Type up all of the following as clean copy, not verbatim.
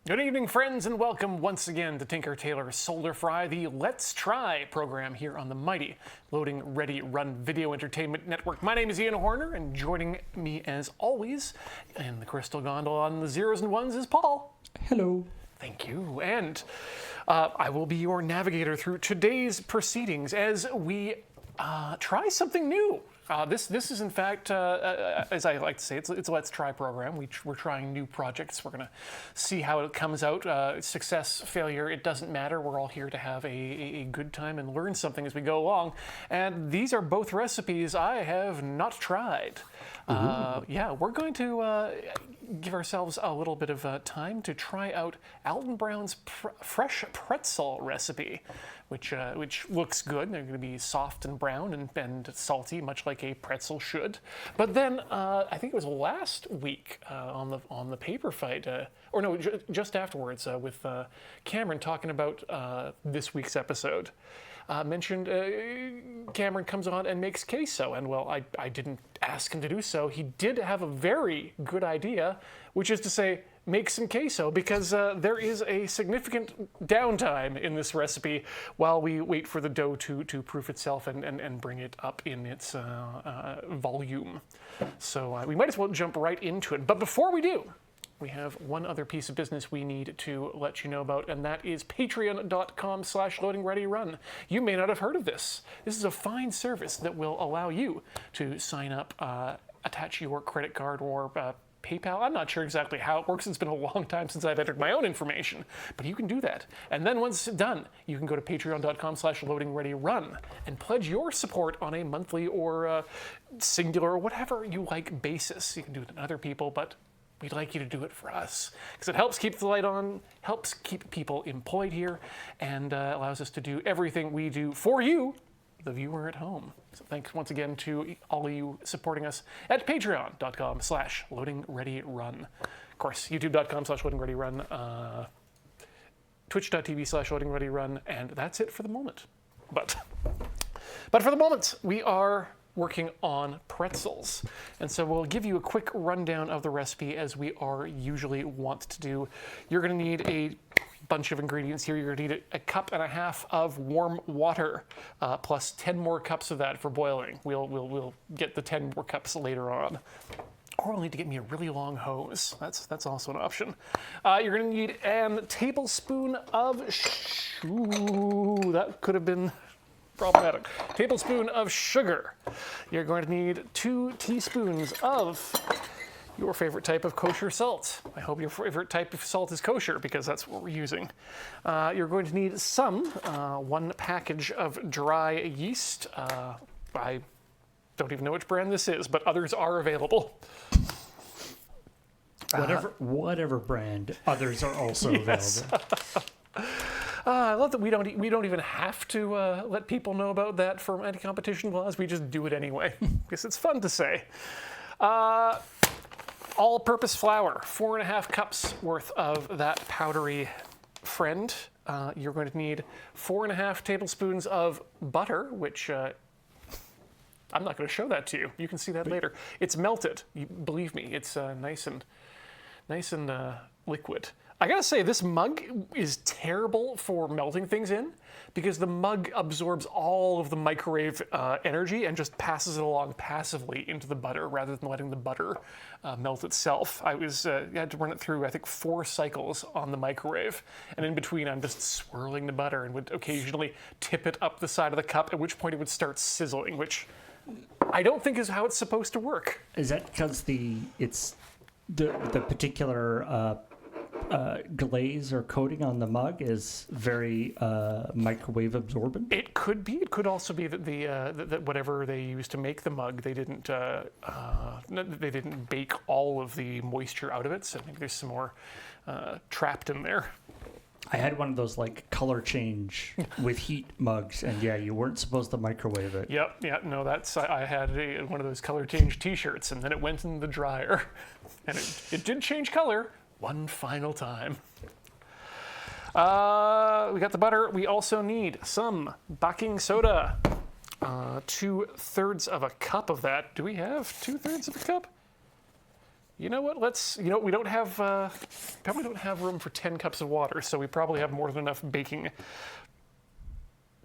Good evening, friends, and welcome once again to Tinker Tailor Solder Fry, the Let's Try program here on the mighty Loading Ready Run Video Entertainment Network. My name is Ian Horner, and joining me as always in the crystal gondola on the zeros and ones is Paul. Hello. Thank you, and I will be your navigator through today's proceedings as we try something new. This is in fact, as I like to say, it's a Let's Try program. We're trying new projects. We're going to see how it comes out. Success, failure, it doesn't matter. We're all here to have a good time and learn something as we go along. And these are both recipes I have not tried. Yeah, we're going to give ourselves a little bit of time to try out Alton Brown's fresh pretzel recipe, which looks good. They're going to be soft and brown and salty, much like a pretzel should. But then I think it was last week on the paper fight, or no, just afterwards with Cameron talking about this week's episode. Mentioned Cameron comes on and makes queso, and well, I didn't ask him to do so. He did have a very good idea, which is to say, make some queso, because there is a significant downtime in this recipe while we wait for the dough to proof itself and bring it up in its volume. So we might as well jump right into it. But before we do, we have one other piece of business we need to let you know about, and that is patreon.com/loadingreadyrun. You may not have heard of this. This is a fine service that will allow you to sign up, attach your credit card or PayPal. I'm not sure exactly how it works. It's been a long time since I've entered my own information, but you can do that. And then once it's done, you can go to patreon.com/loadingreadyrun and pledge your support on a monthly or singular or whatever you like basis. You can do it to other people, but we'd like you to do it for us, because it helps keep the light on, helps keep people employed here, and allows us to do everything we do for you, the viewer at home. So thanks once again to all of you supporting us at patreon.com/loadingreadyrun. Of course, youtube.com/loadingreadyrun, twitch.tv/loadingreadyrun, and that's it for the moment. But for the moment, we are working on pretzels. And so we'll give you a quick rundown of the recipe as we are usually want to do. You're gonna need a bunch of ingredients here. You're gonna need a cup and a half of warm water, plus 10 more cups of that for boiling. We'll get the 10 more cups later on. Or we'll need to get me a really long hose. That's also an option. You're gonna need a tablespoon of, ooh, that could have been problematic. Tablespoon of sugar. You're going to need 2 teaspoons of your favorite type of kosher salt. I hope your favorite type of salt is kosher, because that's what we're using. You're going to need some, 1 package of dry yeast. I don't even know which brand this is, but others are available. Whatever brand, others are also available. I love that we don't even have to let people know about that for anti-competition laws. We just do it anyway, because it's fun to say. All-purpose flour, 4.5 cups worth of that powdery friend. You're going to need 4.5 tablespoons of butter, which I'm not going to show that to you. You can see that later. It's melted. Believe me, it's nice and liquid. I gotta say, this mug is terrible for melting things in, because the mug absorbs all of the microwave energy and just passes it along passively into the butter rather than letting the butter melt itself. I had to run it through, I think, 4 cycles on the microwave, and in between I'm just swirling the butter and would occasionally tip it up the side of the cup, at which point it would start sizzling, which I don't think is how it's supposed to work. Is that because the particular glaze or coating on the mug is very microwave absorbent? It could be. It could also be that that whatever they used to make the mug, they didn't bake all of the moisture out of it. So I think there's some more trapped in there. I had one of those like color change with heat mugs, and yeah, you weren't supposed to microwave it. Yep. Yeah. No, I had one of those color change T-shirts, and then it went in the dryer, and it did change color one final time. We got the butter. We also need some baking soda. 2/3 of a cup of that. Do we have 2/3 of a cup? You know what? We don't have, probably don't have room for 10 cups of water, so we probably have more than enough baking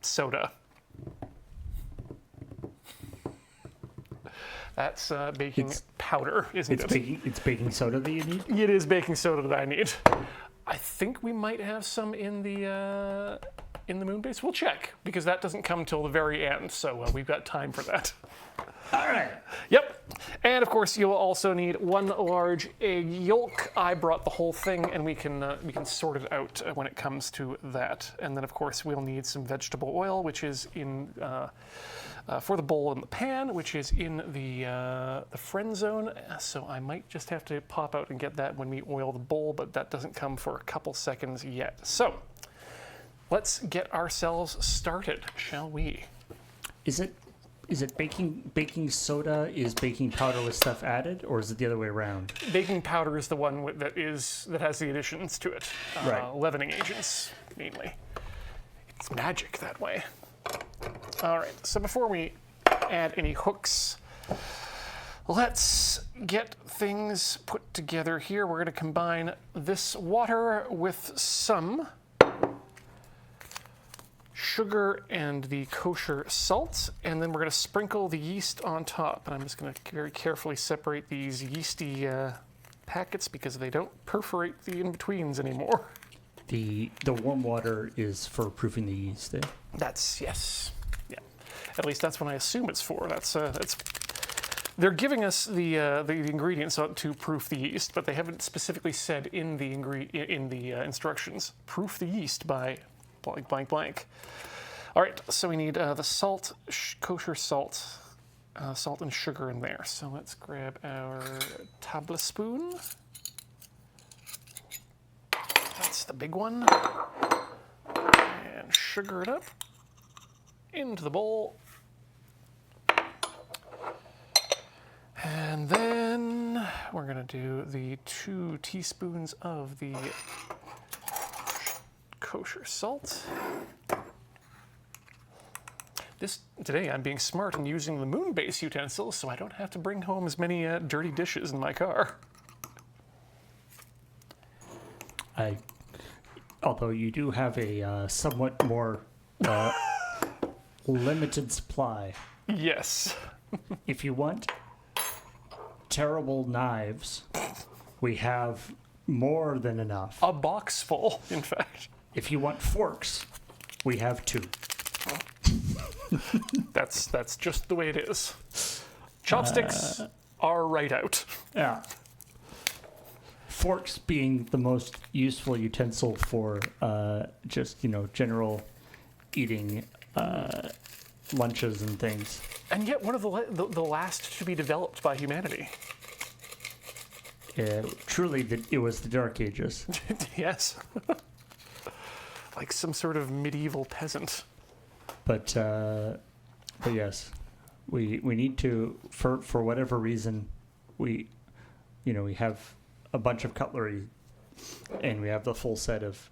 soda. That's baking powder, isn't it? It's baking soda that you need? It is baking soda that I need. I think we might have some in the moon base. We'll check, because that doesn't come till the very end, so we've got time for that. All right. Yep. And of course, you will also need 1 large egg yolk. I brought the whole thing, and we can sort it out when it comes to that. And then, of course, we'll need some vegetable oil, which is in for the bowl and the pan, which is in the friend zone. So I might just have to pop out and get that when we oil the bowl, but that doesn't come for a couple seconds yet. So let's get ourselves started, shall we? Is it baking soda is baking powder with stuff added, or is it the other way around? Baking powder is the one that has the additions to it. Right. Leavening agents, mainly. It's magic that way. All right, so before we add any hooks, let's get things put together here. We're going to combine this water with some sugar and the kosher salt, and then we're going to sprinkle the yeast on top. And I'm just going to very carefully separate these yeasty packets because they don't perforate the in-betweens anymore. The warm water is for proofing the yeast. Eh? Yes. Yeah. At least that's what I assume it's for. That's they're giving us the ingredients to proof the yeast, but they haven't specifically said in the instructions, proof the yeast by blank, blank, blank. All right, so we need the salt, kosher salt, salt and sugar in there. So let's grab our tablespoon. That's the big one. And sugar it up into the bowl. And then we're going to do the 2 teaspoons of the kosher salt. Today I'm being smart and using the moon base utensils so I don't have to bring home as many dirty dishes in my car. Although you do have a somewhat more limited supply. Yes. If you want terrible knives, we have more than enough. A box full, in fact. If you want forks, we have 2. That's just the way it is. Chopsticks are right out. Yeah. Forks being the most useful utensil for just, general eating lunches and things. And yet one of the last to be developed by humanity. Truly, it was the Dark Ages. Yes. Like some sort of medieval peasant. But yes, we need to, for whatever reason, we have a bunch of cutlery, and we have the full set of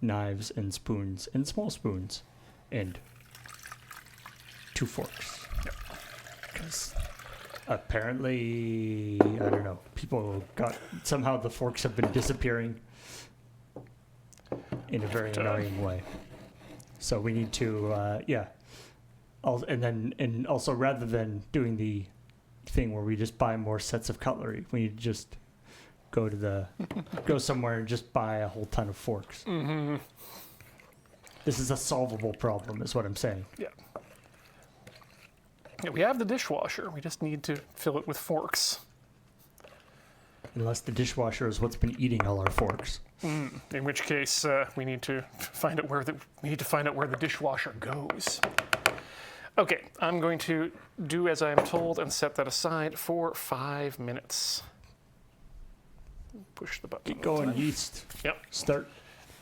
knives and spoons and small spoons, and 2 forks. Because apparently, I don't know, somehow the forks have been disappearing in a very annoying way. So we need to, and also rather than doing the thing where we just buy more sets of cutlery, we need to just go somewhere and just buy a whole ton of forks. Mm-hmm. This is a solvable problem, is what I'm saying. Yeah. Yeah, we have the dishwasher. We just need to fill it with forks. Unless the dishwasher is what's been eating all our forks. In which case, we need to find out where the dishwasher goes. Okay, I'm going to do as I am told and set that aside for 5 minutes. Push the button. Keep going, yeast. Yep. Start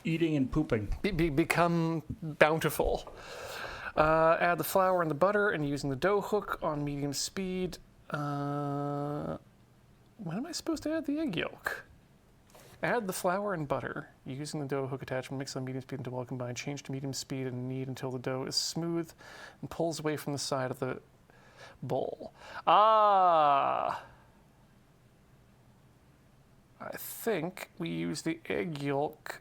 eating and pooping. Become bountiful. Add the flour and the butter, and using the dough hook on medium speed. When am I supposed to add the egg yolk? Add the flour and butter. Using the dough hook attachment, mix on medium speed until well combined. Change to medium speed and knead until the dough is smooth and pulls away from the side of the bowl. Ah! I think we use the egg yolk.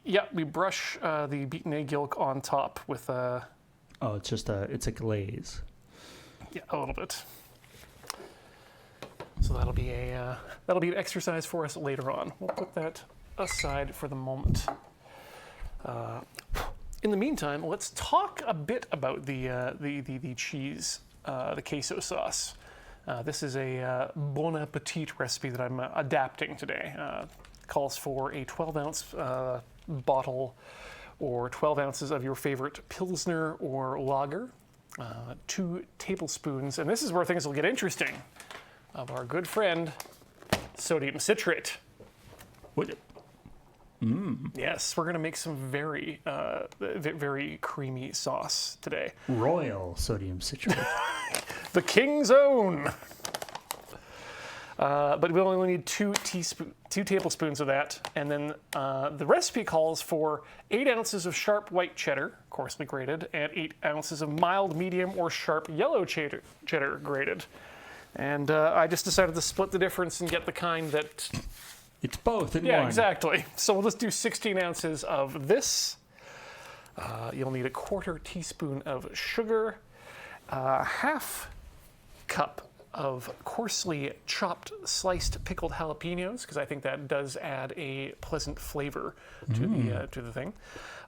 Yeah, we brush the beaten egg yolk on top with Oh, it's a glaze. yeah, a little bit. So that'll be an exercise for us later on. We'll put that aside for the moment. In the meantime, let's talk a bit about the cheese, the queso sauce. This is a Bon Appetit recipe that I'm adapting today. Calls for a 12-ounce bottle or 12 ounces of your favorite Pilsner or lager, 2 tablespoons, and this is where things will get interesting, of our good friend, sodium citrate. What? Yes, we're going to make some very, very creamy sauce today. Royal sodium citrate. The King's Own. But we'll only need 2 tablespoons of that. And then the recipe calls for 8 ounces of sharp white cheddar, coarsely grated, and 8 ounces of mild, medium, or sharp yellow cheddar grated. And I just decided to split the difference and get the kind that... It's both in one. Yeah, exactly. So we'll just do 16 ounces of this. You'll need a 1/4 teaspoon of sugar, half cup of coarsely chopped, sliced, pickled jalapenos, because I think that does add a pleasant flavor to the thing,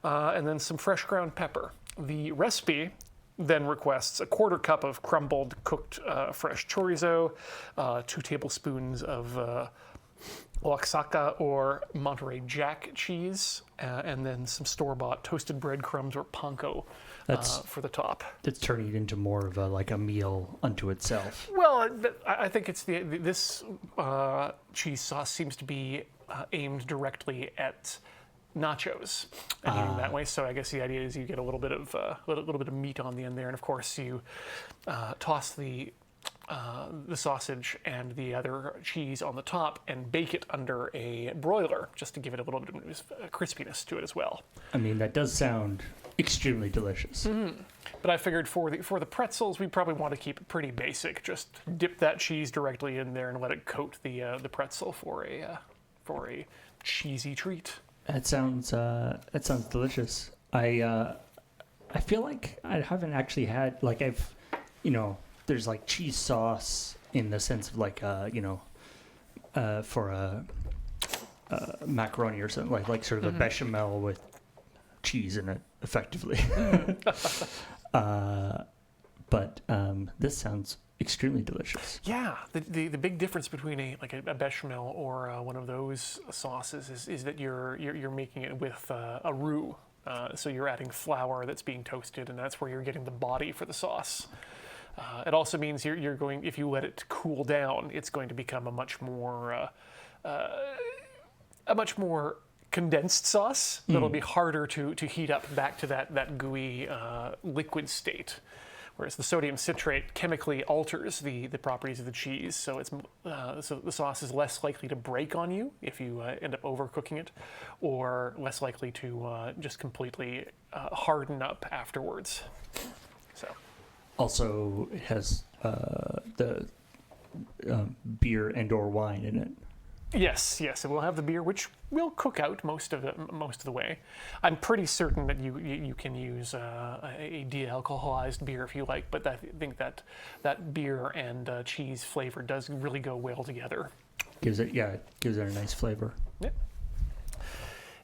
and then some fresh ground pepper. The recipe then requests a 1/4 cup of crumbled, cooked, fresh chorizo, 2 tablespoons of Oaxaca or Monterey Jack cheese, and then some store-bought toasted breadcrumbs or panko for the top. It's turning it into more of a meal unto itself. Well, I think it's this cheese sauce seems to be aimed directly at nachos and eating that way. So I guess the idea is you get a little bit of meat on the end there, and of course you toss the sausage and the other cheese on the top and bake it under a broiler just to give it a little bit of crispiness to it as well. I mean, that does sound extremely delicious. But I figured for the pretzels, we probably want to keep it pretty basic. Just dip that cheese directly in there and let it coat the pretzel for a cheesy treat. That sounds delicious. I feel like I haven't actually had there's like cheese sauce in the sense of for a macaroni or something like sort of a bechamel with cheese in it, effectively. But this sounds extremely delicious. Yeah, the big difference between a bechamel or one of those sauces is that you're making it with a roux. So you're adding flour that's being toasted, and that's where you're getting the body for the sauce. It also means you're going, if you let it cool down, it's going to become a much more condensed sauce that'll be harder to heat up back to that gooey liquid state. Whereas the sodium citrate chemically alters the properties of the cheese, so so the sauce is less likely to break on you if you end up overcooking it, or less likely to just completely harden up afterwards. So. Also, it has the beer and/or wine in it. Yes, it will have the beer, which will cook out most of the way. I'm pretty certain that you can use a de-alcoholized beer if you like, but I think that beer and cheese flavor does really go well together. Gives it a nice flavor. Yeah.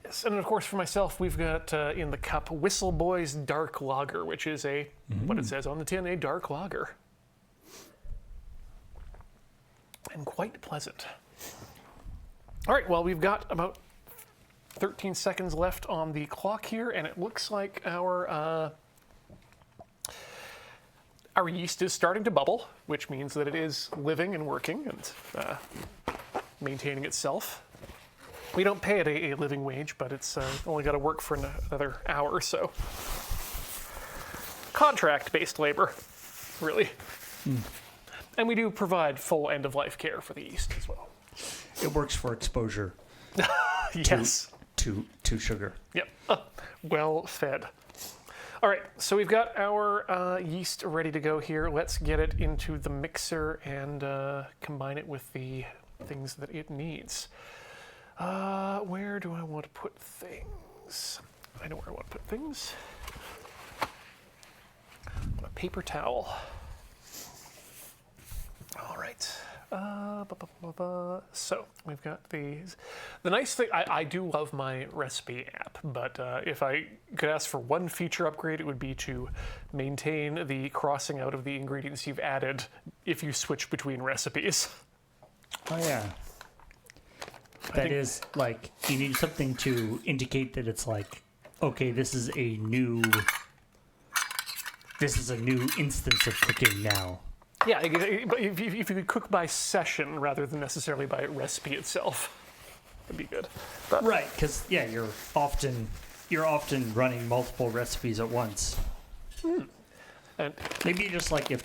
Yes, and of course for myself, we've got in the cup Whistle Boys Dark Lager, which is what it says on the tin, a dark lager. And quite pleasant. All right, well, we've got about 13 seconds left on the clock here, and it looks like our yeast is starting to bubble, which means that it is living and working and maintaining itself. We don't pay it a living wage, but it's only got to work for another hour or so. Contract-based labor, really. And we do provide full end-of-life care for the yeast as well. It works for exposure. Yes. To sugar. Yep. Well fed. All right, so we've got our yeast ready to go here. Let's get it into the mixer and combine it with the things that it needs. Where do I want to put things? I know where I want to put things. A paper towel. All right. So we've got these. The nice thing, I do love my recipe app, but if I could ask for one feature upgrade, it would be to maintain the crossing out of the ingredients you've added if you switch between recipes. Oh yeah. That is like, you need something to indicate that it's like, okay, this is a new instance of cooking now. Yeah, but if you could cook by session rather than necessarily by recipe itself, that'd be good. But, Right, because yeah, you're often running multiple recipes at once. and Maybe just like if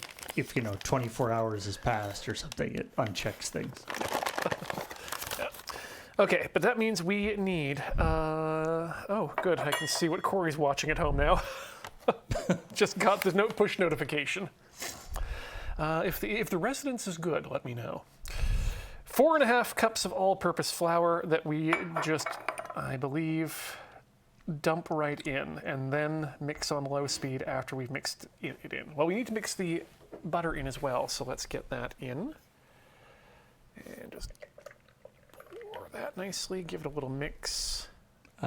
24 hours has passed or something, it unchecks things. okay, but that means we need. Oh, good. I can see what Corey's watching at home now. Just got the push notification. If the residence is good, let me know. 4.5 cups of all-purpose flour that we just, I believe, dump right in, and then mix on low speed after we've mixed it in. Well, we need to mix the butter in as well, so let's get that in. And just pour that nicely, give it a little mix.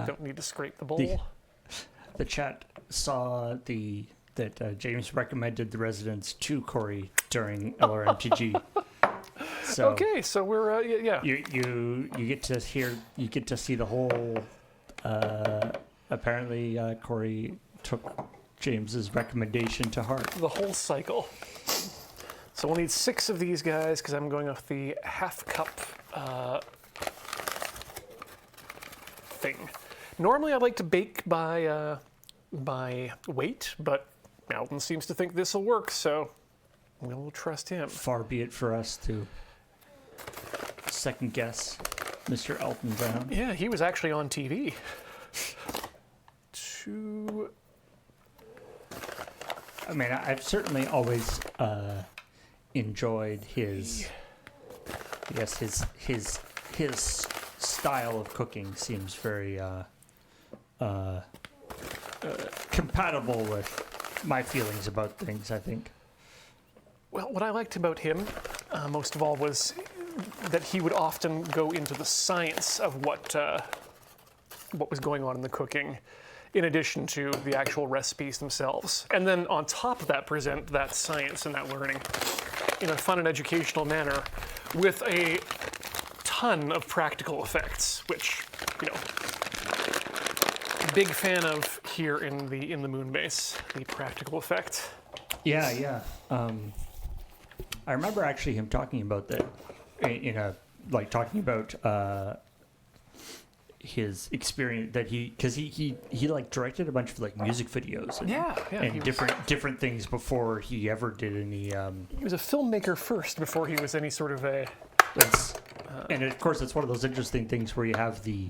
Don't need to scrape the bowl. The chat saw that James recommended the residence to Corey during LRMTG. So Okay, so we're yeah. you get to see the whole. Apparently, Corey took James's recommendation to heart. The whole cycle. So we'll need 6 of these guys because I'm going off the half cup thing. Normally I like to bake by weight, but Alton seems to think this will work, so we'll trust him. Far be it for us to second guess Mr. Elton Brown. Yeah, he was actually on TV. I mean, I've certainly always enjoyed his style of cooking. Seems very compatible with my feelings about things, I think. Well, what I liked about him most of all was that he would often go into the science of what was going on in the cooking, in addition to the actual recipes themselves. And then on top of that, present that science and that learning in a fun and educational manner with a ton of practical effects, which, big fan of here in the Moonbase, the practical effect. Yeah. I remember actually him talking about that talking about his experience that because he like directed a bunch of like music videos and different things before he ever did any. He was a filmmaker first before he was any sort of a. And of course, it's one of those interesting things where you have the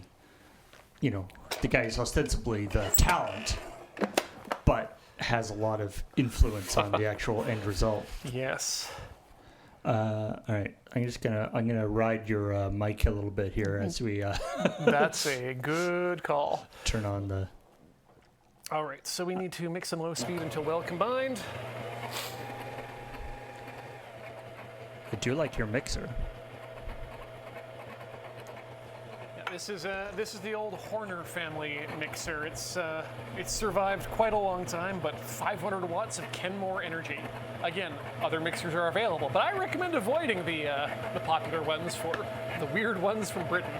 guy who's ostensibly the talent, but has a lot of influence on the actual end result. Yes. All right, I'm gonna ride your mic a little bit here as we. That's a good call. Turn on the. All right, so we need to mix in low speed until well combined. I do like your mixer. This is the old Horner family mixer. It's survived quite a long time, but 500 watts of Kenmore energy. Again, other mixers are available, but I recommend avoiding the popular ones for the weird ones from Britain.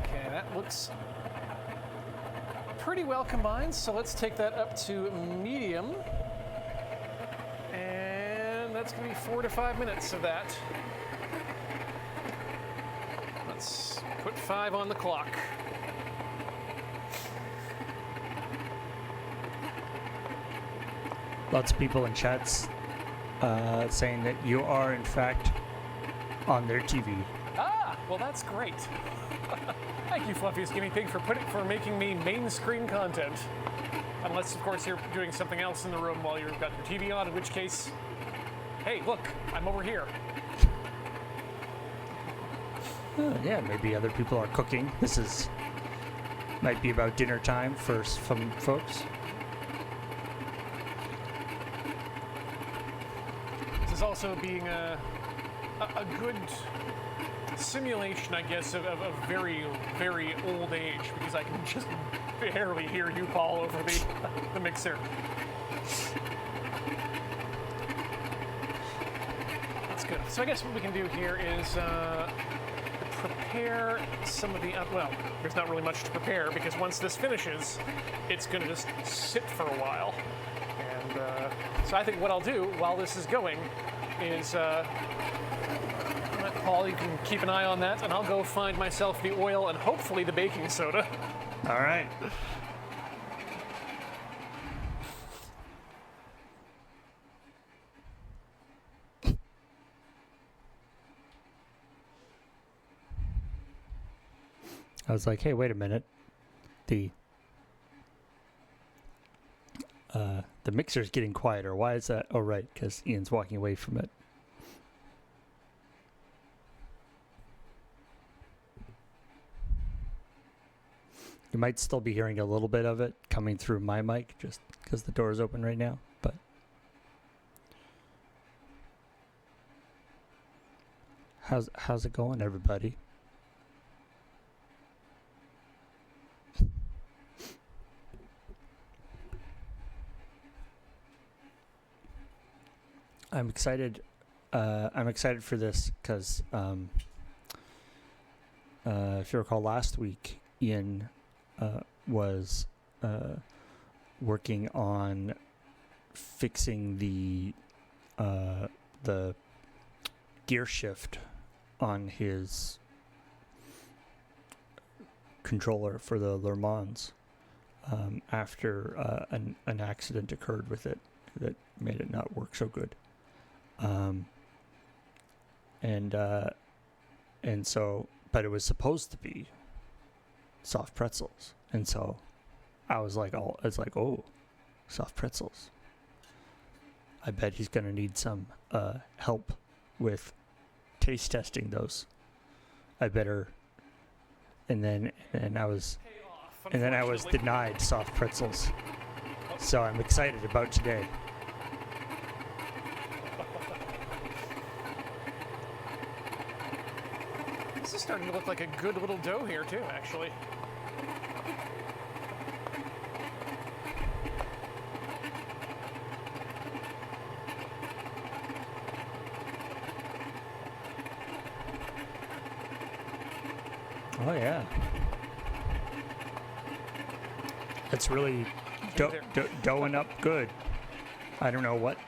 Okay, that looks pretty well combined, so let's take that up to medium. And that's going to be 4 to 5 minutes of that. Let's put 5 on the clock. Lots of people in chats saying that you are, in fact, on their TV. Ah, well, that's great. Thank you, Fluffiest Guinea Pig, for making me main screen content. Unless, of course, you're doing something else in the room while you've got your TV on, in which case, Hey, look, I'm over here. Yeah, maybe other people are cooking. Might be about dinner time for some folks. This is also being a good simulation, I guess, of very, very old age, because I can just barely hear you, Paul, over the mixer. That's good. So I guess what we can do here is prepare some of the, well, there's not really much to prepare, because once this finishes, it's going to just sit for a while. And so I think what I'll do while this is going is, Paul, you can keep an eye on that, and I'll go find myself the oil and hopefully the baking soda. All right. I was like, hey, wait a minute. The mixer's getting quieter. Why is that? Oh, right, because Ian's walking away from it. You might still be hearing a little bit of it coming through my mic just because the door is open right now, but how's it going, everybody? I'm excited. I'm excited for this because if you recall, last week Ian was working on fixing the gear shift on his controller for the Le Mans after an accident occurred with it that made it not work so good. And so, but it was supposed to be soft pretzels, and so I was like, oh, soft pretzels. I bet he's gonna need some help with taste testing those. I better. And then I was denied soft pretzels. So I'm excited about today. This is starting to look like a good little dough here too, actually. Oh yeah, it's really doughing up good. I don't know what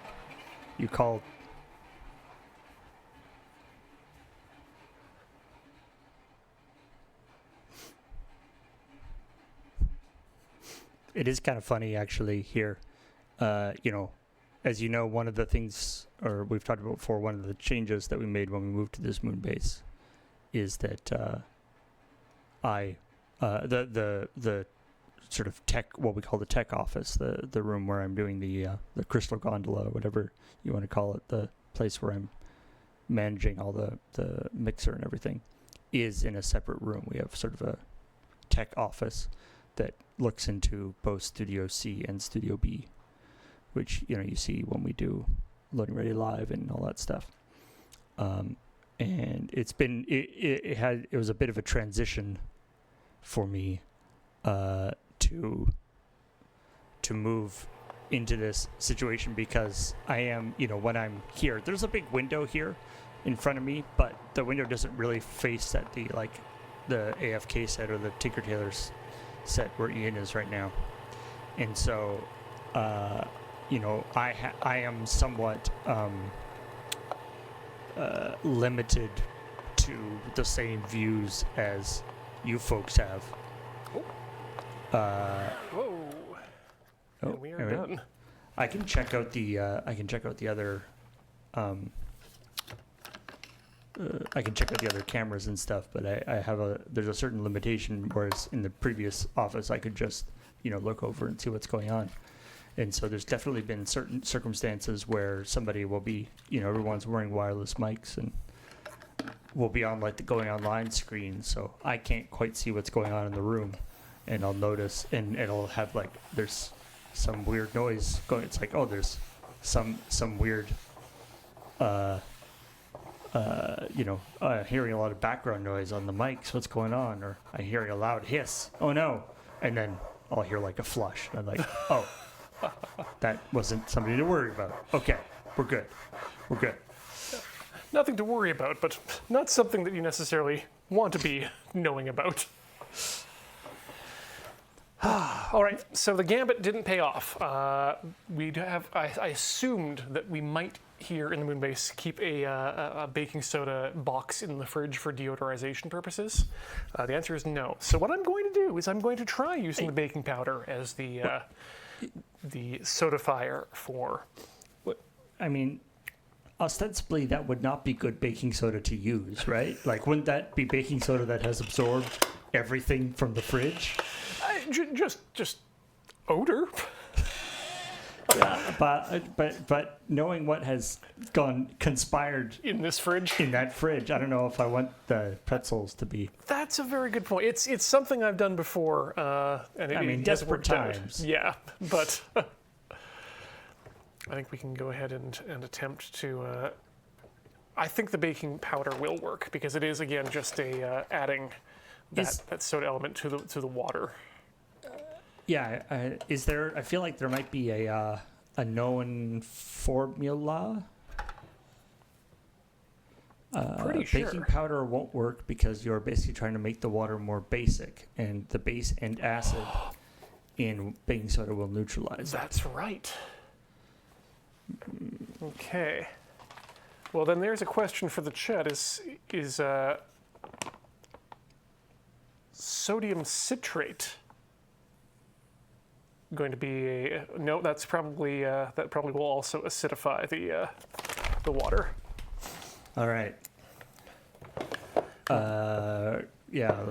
you call. It is kind of funny actually here. As you know, one of the things, or we've talked about before, one of the changes that we made when we moved to this moon base is that the sort of tech, what we call the tech office, the room where I'm doing the crystal gondola, whatever you want to call it, the place where I'm managing all the mixer and everything, is in a separate room. We have sort of a tech office that looks into both Studio C and Studio B, which you see when we do Loading Ready Live and all that stuff. And it was a bit of a transition for me to move into this situation, because I am, when I'm here, there's a big window here in front of me, but the window doesn't really face at the AFK set or the Tinker Tailor's set where Ian is right now. And so I am somewhat limited to the same views as you folks have. Whoa. And we are done. I can check out the other I can check out the other cameras and stuff, but there's a certain limitation, whereas in the previous office I could just look over and see what's going on. And so there's definitely been certain circumstances where somebody will be, everyone's wearing wireless mics and will be on like the going online screen. So I can't quite see what's going on in the room. And I'll notice, and it'll have like, there's some weird noise going. It's like, oh, there's some weird, hearing a lot of background noise on the mics. What's going on? Or I'm hearing a loud hiss. Oh no. And then I'll hear like a flush. And I'm like, oh. That wasn't somebody to worry about. Okay, we're good. We're good. Nothing to worry about, but not something that you necessarily want to be knowing about. All right, so the gambit didn't pay off. I assumed that we might here in the Moonbase keep a baking soda box in the fridge for deodorization purposes. The answer is no. So what I'm going to do is I'm going to try using the baking powder as the sodifier for. I mean, ostensibly that would not be good baking soda to use, right? Like, wouldn't that be baking soda that has absorbed everything from the fridge? Just odor. Yeah, but knowing what has conspired In this fridge? in that fridge, I don't know if I want the pretzels to be. That's a very good point. It's something I've done before, and it has desperate worked out. times. Yeah, but I think we can go ahead and attempt to. I think the baking powder will work because it is again just adding that soda element to the water. Yeah, is there? I feel like there might be a known formula. Pretty sure. Baking powder won't work because you're basically trying to make the water more basic, and the base and acid in baking soda will neutralize that. That's right. Okay. Well, then there's a question for the chat: Is sodium citrate going to be no? That's probably that probably will also acidify the water. All right. Yeah,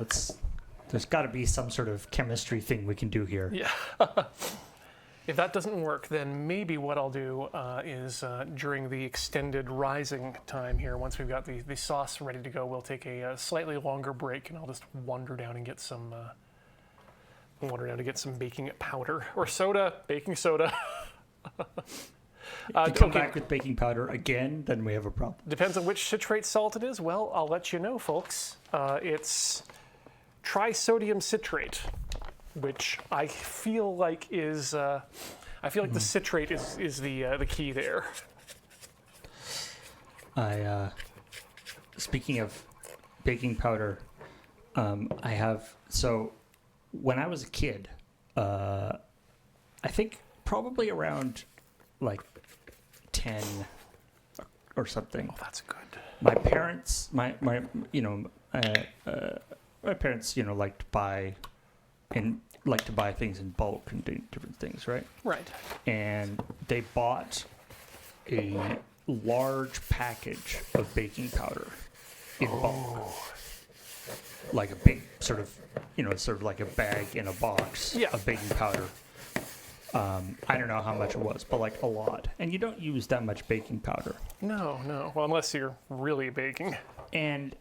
there's got to be some sort of chemistry thing we can do here. Yeah. If that doesn't work, then maybe what I'll do is during the extended rising time here, once we've got the sauce ready to go, we'll take a slightly longer break, and I'll just wander down and get some baking powder or soda, baking soda. If you come back with baking powder again, then we have a problem. Depends on which citrate salt it is. Well, I'll let you know, folks. It's trisodium citrate, which I feel like is the citrate is the key there. Speaking of baking powder, when I was a kid, I think probably around like 10 or something. Oh, that's good. My parents, my parents, like to buy things in bulk and do different things, right? Right. And they bought a large package of baking powder in bulk. Like a big sort of like a bag in a box of baking powder. I don't know how much it was, but like a lot. And you don't use that much baking powder. No. Well, unless you're really baking. And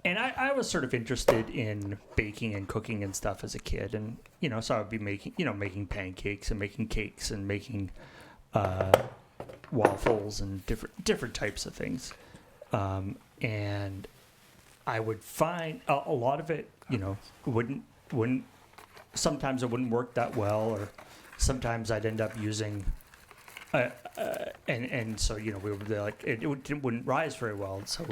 I was sort of interested in baking and cooking and stuff as a kid. And, so I would be making pancakes and making cakes and making waffles and different types of things. And I would find a lot of it, wouldn't sometimes it wouldn't work that well, or sometimes I'd end up using, and so we would like it wouldn't rise very well. And so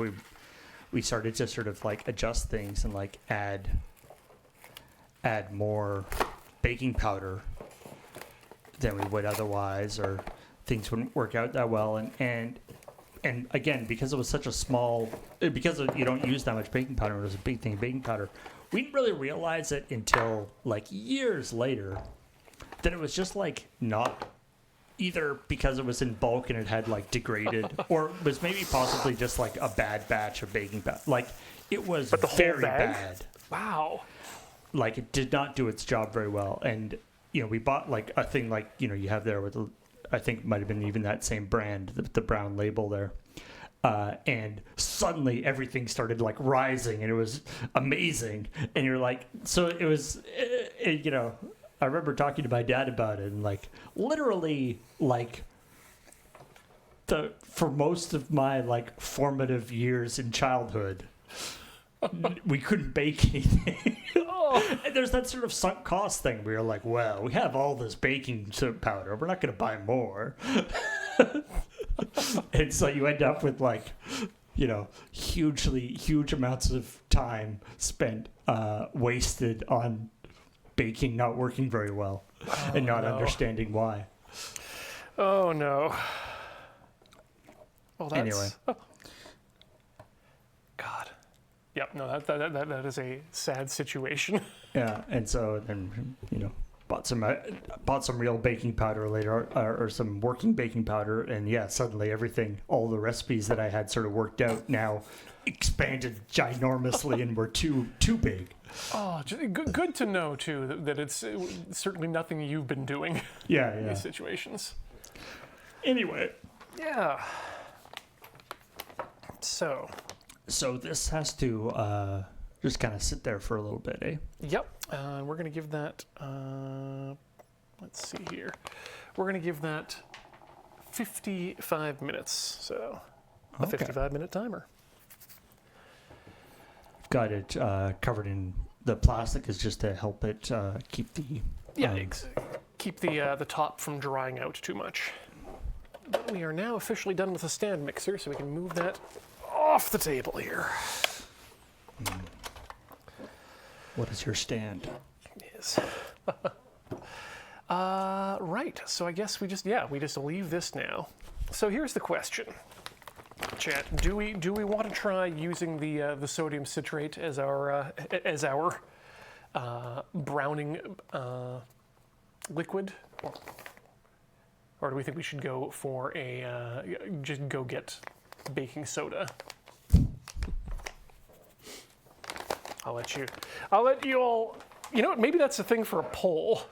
we started to sort of like adjust things and like add more baking powder than we would otherwise, or things wouldn't work out that well. And again, because it was such a small, because you don't use that much baking powder, it was a big thing, baking powder. We didn't really realize it until like years later that it was just like not, either because it was in bulk and it had like degraded, or it was maybe possibly just like a bad batch of baking powder. Like it was But the whole very bag? bad. Wow. Like it did not do its job very well. And we bought like a thing like you have there with I think it might have been even that same brand, the brown label there. And suddenly everything started like rising, and it was amazing. And you're like, so it was, I remember talking to my dad about it, and like literally like for most of my like formative years in childhood, we couldn't bake anything. And there's that sort of sunk cost thing where you're like, well, we have all this baking soda powder, we're not going to buy more. And so you end up with like, huge amounts of time spent wasted on baking not working very well and not understanding why. Oh no. Well, that's, anyway. God. Yep. No, that is a sad situation. Yeah, and so then bought some real baking powder later, or some working baking powder, and yeah, suddenly all the recipes that I had sort of worked out now expanded ginormously and were too big. Oh, good to know too that it's certainly nothing you've been doing. Yeah, in these situations. Anyway. Yeah. So this has to just kind of sit there for a little bit, eh? Yep. We're going to give that, let's see here. We're going to give that 55 minutes. So a 55-minute timer. Got it covered in the plastic is just to help it keep the... keep the top from drying out too much. But we are now officially done with the stand mixer, so we can move that off the table here. What is your stand? Yes. Right. So I guess we just leave this now. So here's the question, chat. Do we want to try using the sodium citrate as our browning liquid, or do we think we should go for just go get baking soda? I'll let you all, maybe that's a thing for a poll.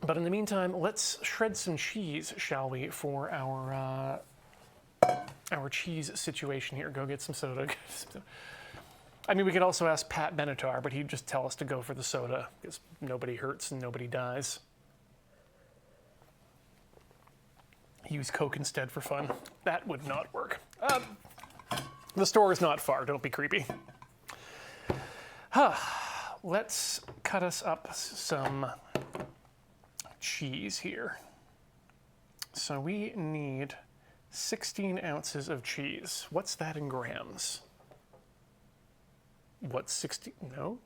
But in the meantime, let's shred some cheese, shall we, for our cheese situation here. Go get some soda. I mean, we could also ask Pat Benatar, but he'd just tell us to go for the soda, because nobody hurts and nobody dies. Use Coke instead for fun. That would not work. The store is not far, don't be creepy. Let's cut us up some cheese here. So we need 16 ounces of cheese. What's that in grams? What's 16? No?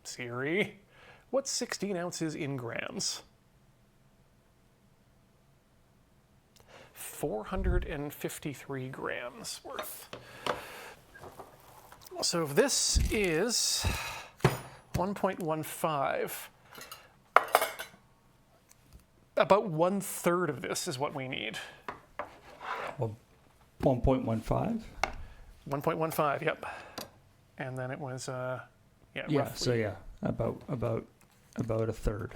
Siri? What's 16 ounces in grams? 453 grams worth. So if this is 1.15, about 1/3 of this is what we need. Well, 1.15? 1.15, yep. And then it was, roughly. So about a third.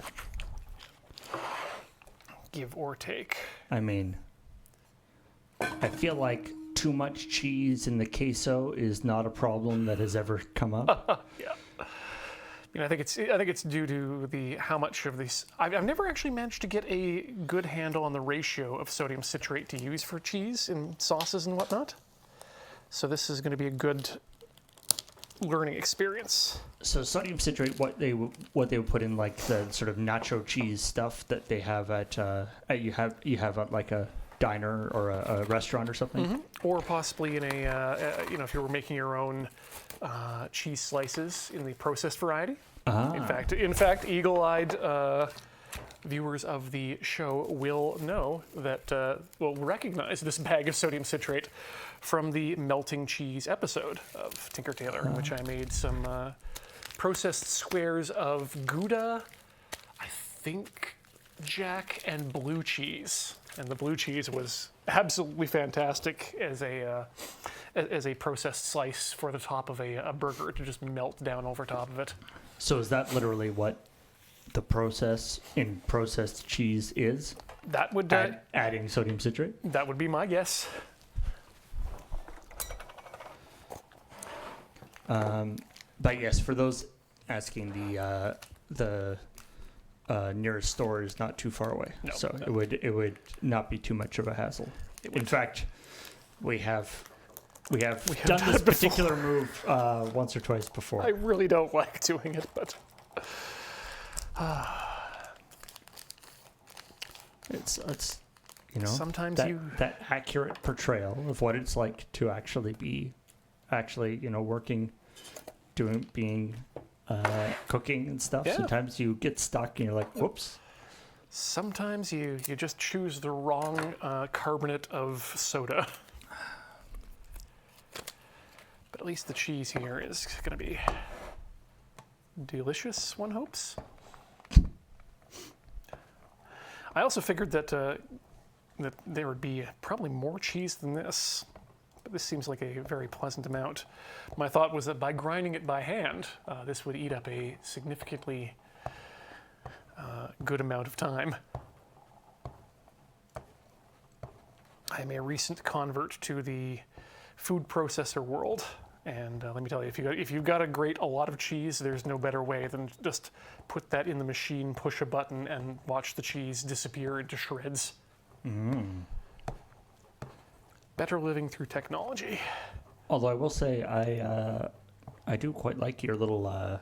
Give or take. I mean, I feel like too much cheese in the queso is not a problem that has ever come up. Yeah. I think it's due to how much of these. I've never actually managed to get a good handle on the ratio of sodium citrate to use for cheese in sauces and whatnot. So this is going to be a good learning experience. So sodium citrate, what they would put in like the sort of nacho cheese stuff that they have at you have at like a diner or a restaurant or something, or possibly in if you were making your own cheese slices in the processed variety. In fact, eagle-eyed viewers of the show will know that will recognize this bag of sodium citrate from the melting cheese episode of Tinker Tailor, in which I made some processed squares of Gouda, I think Jack, and blue cheese. And the blue cheese was absolutely fantastic as as a processed slice for the top of a burger to just melt down over top of it. So is that literally what the process in processed cheese is? That would Adding sodium citrate? that would be my guess. But yes, for those asking, the nearest store is not too far away, No, so no. it would not be too much of a hassle. It In would. fact, we have have done done this it before. particular move once or twice before. I really don't like doing it, but It's you know sometimes that accurate portrayal of what it's like to actually be working, being cooking and stuff. Yeah. Sometimes you get stuck and you're like, whoops. sometimes you just choose the wrong carbonate of soda. But at least the cheese here is going to be delicious, one hopes. I also figured that that there would be probably more cheese than this, but this seems like a very pleasant amount. My thought was that by grinding it by hand, this would eat up a significantly good amount of time. I am a recent convert to the food processor world, and let me tell you, if you've got to grate a lot of cheese, there's no better way than just put that in the machine, push a button, and watch the cheese disappear into shreds. Better living through technology. Although I will say I do quite like your little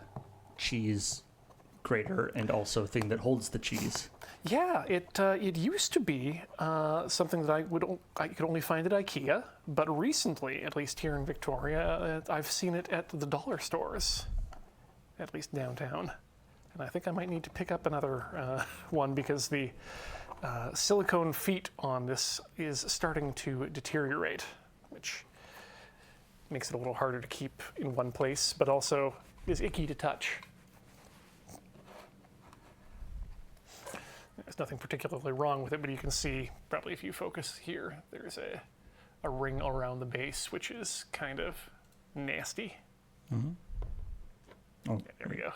cheese grater and also thing that holds the cheese. Yeah, it used to be something that I could only find at IKEA, but recently, at least here in Victoria, I've seen it at the dollar stores, at least downtown. And I think I might need to pick up another one because the silicone feet on this is starting to deteriorate, which makes it a little harder to keep in one place, but also is icky to touch. There's nothing particularly wrong with it, but you can see, probably if you focus here, there's a ring around the base, which is kind of nasty. Mm-hmm. Oh, Yeah, there we go.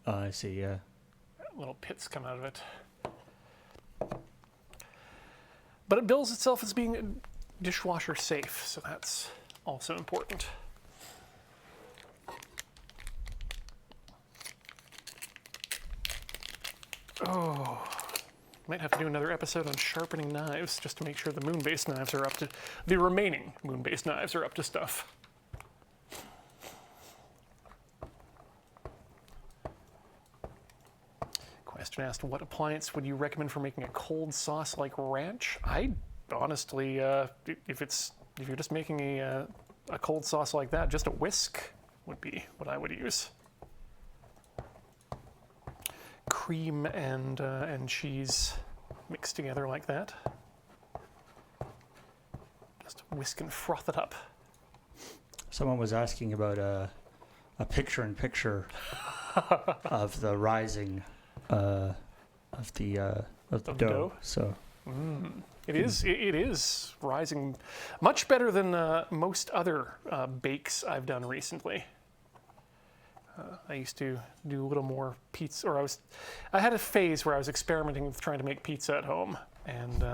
I see, yeah. Little pits come out of it. But it bills itself as being dishwasher safe, so that's also important. Oh, might have to do another episode on sharpening knives just to make sure the moon-based knives are the remaining moon-based knives are up to stuff. Question asked, what appliance would you recommend for making a cold sauce like ranch? I honestly, if you're just making a cold sauce like that, just a whisk would be what I would use. Cream and cheese mixed together like that. Just whisk and froth it up. Someone was asking about a picture-in-picture of the rising of the dough. So It is rising much better than most other bakes I've done recently. I used to do a little more pizza, or I had a phase where I was experimenting with trying to make pizza at home, and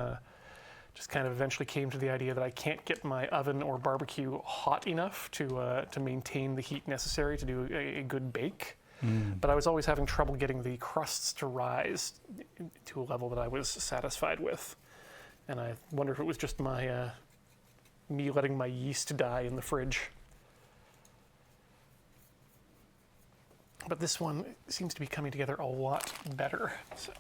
just kind of eventually came to the idea that I can't get my oven or barbecue hot enough to maintain the heat necessary to do a good bake. But I was always having trouble getting the crusts to rise to a level that I was satisfied with. And I wonder if it was just my me letting my yeast die in the fridge. But this one seems to be coming together a lot better. So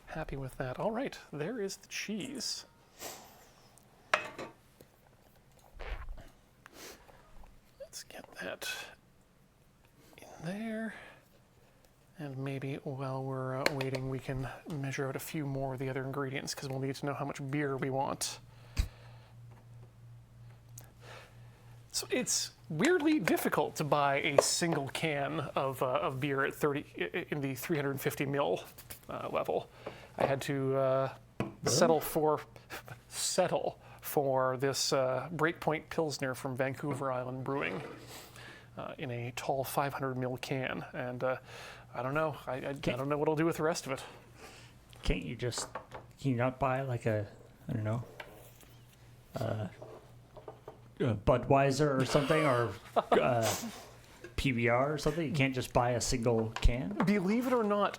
happy with that. All right, there is the cheese. Let's get that in there. And maybe while we're waiting, we can measure out a few more of the other ingredients because we'll need to know how much beer we want. So it's weirdly difficult to buy a single can of beer at 30 in the 350 ml level. I had to settle for for this Breakpoint Pilsner from Vancouver Island Brewing in a tall 500 ml can. And I don't know. I don't know what I'll do with the rest of it. Can you not buy like a, I don't know, a Budweiser or something, or PBR or something? You can't just buy a single can? Believe it or not,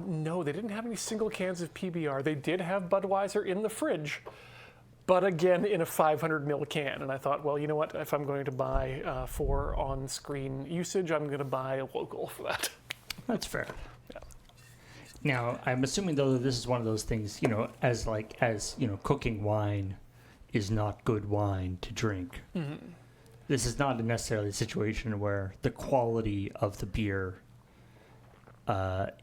no, they didn't have any single cans of PBR. They did have Budweiser in the fridge, but again, in a 500 ml can. And I thought, well, you know what? If I'm going to buy for on-screen usage, I'm going to buy a local for that. That's fair. Yeah. Now, I'm assuming, though, that this is one of those things, as cooking wine is not good wine to drink. Mm-hmm. This is not necessarily a situation where the quality of the beer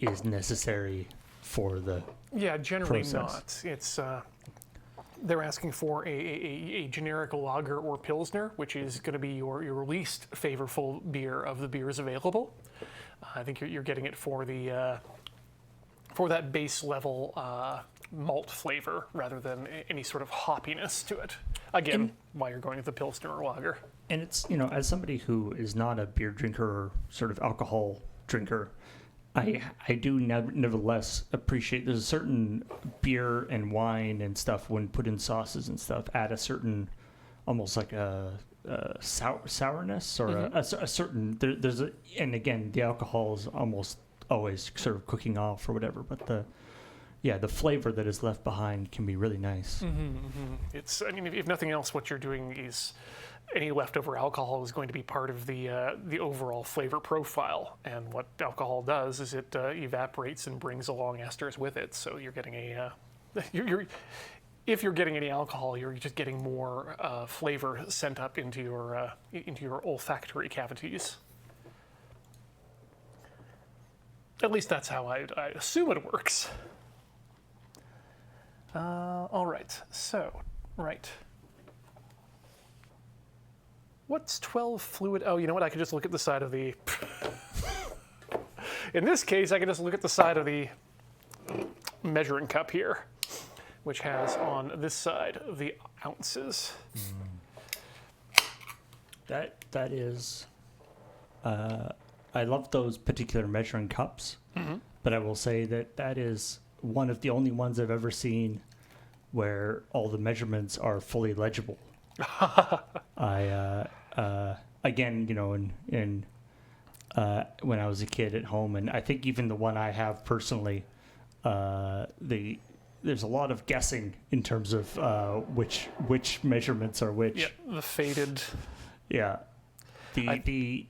is necessary for the generally process. not. It's they're asking for a generic lager or pilsner, which is going to be your least flavorful beer of the beers available. I think you're getting it for the for that base level malt flavor rather than any sort of hoppiness to it. Again, why you're going with the pilsner or lager. And it's, as somebody who is not a beer drinker or sort of alcohol drinker, I do nevertheless appreciate there's a certain beer and wine and stuff when put in sauces and stuff add a certain, almost like a sourness or a certain, and again, the alcohol is almost always sort of cooking off or whatever, but the flavor that is left behind can be really nice. It's, I mean, if nothing else, what you're doing is any leftover alcohol is going to be part of the overall flavor profile. And what alcohol does is it evaporates and brings along esters with it. So you're getting if you're getting any alcohol, you're just getting more flavor sent up into your olfactory cavities. At least that's how I assume it works. All right, so, right. What's 12 fluid? Oh, you know what? I can just look at the side of the... In this case, I can just look at the side of the measuring cup here, which has on this side the ounces. That is... I love those particular measuring cups, but I will say that is one of the only ones I've ever seen where all the measurements are fully legible. Again, when I was a kid at home, and I think even the one I have personally, there's a lot of guessing in terms of which measurements are which. Yeah, the faded. Yeah, the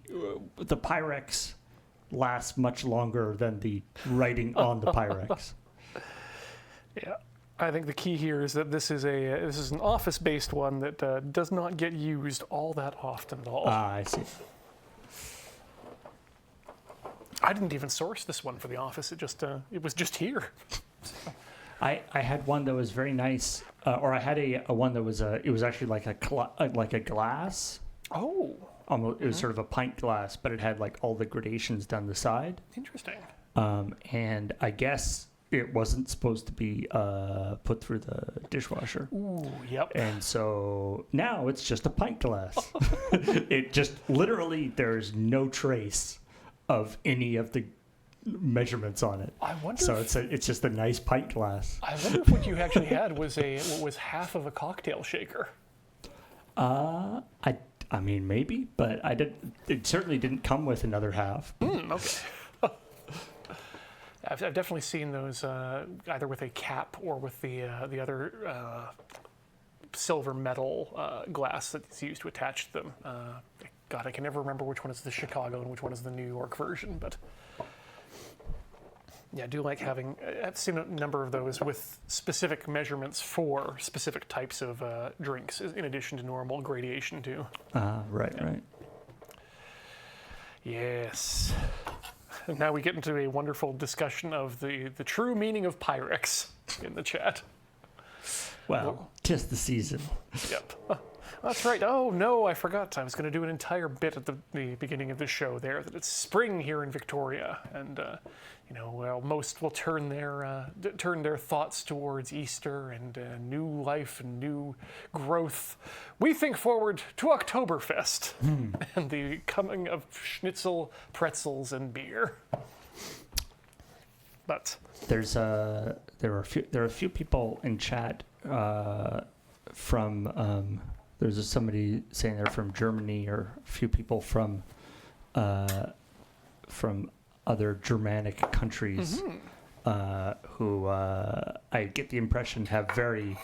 Pyrex lasts much longer than the writing on the Pyrex. Yeah, I think the key here is that this is an office-based one that does not get used all that often at all. Ah, I see. I didn't even source this one for the office. It was just here. I had one that was very nice, or I had a one that was it was actually like a glass. Oh. Almost, it was sort of a pint glass, but it had like all the gradations down the side. Interesting. And I guess it wasn't supposed to be put through the dishwasher. Ooh, yep. And so now it's just a pint glass. It just literally, there's no trace of any of the measurements on it. I wonder. So it's just a nice pint glass. I wonder if what you actually had was half of a cocktail shaker. I mean, maybe, but it certainly didn't come with another half. Okay. I've definitely seen those either with a cap or with the other silver metal glass that's used to attach them. God, I can never remember which one is the Chicago and which one is the New York version, but yeah, I do like having. I've seen a number of those with specific measurements for specific types of drinks, in addition to normal gradation too. Right. Yes. And now we get into a wonderful discussion of the true meaning of Pyrex in the chat. Well, 'tis the season. Yep. That's right. Oh no, I forgot. I was going to do an entire bit at the beginning of the show there that it's spring here in Victoria, and well, most will turn their thoughts towards Easter and new life and new growth. We think forward to Oktoberfest and the coming of schnitzel, pretzels, and beer. But there are a few people in chat from there's somebody saying they're from Germany, or a few people from other Germanic countries who I get the impression have very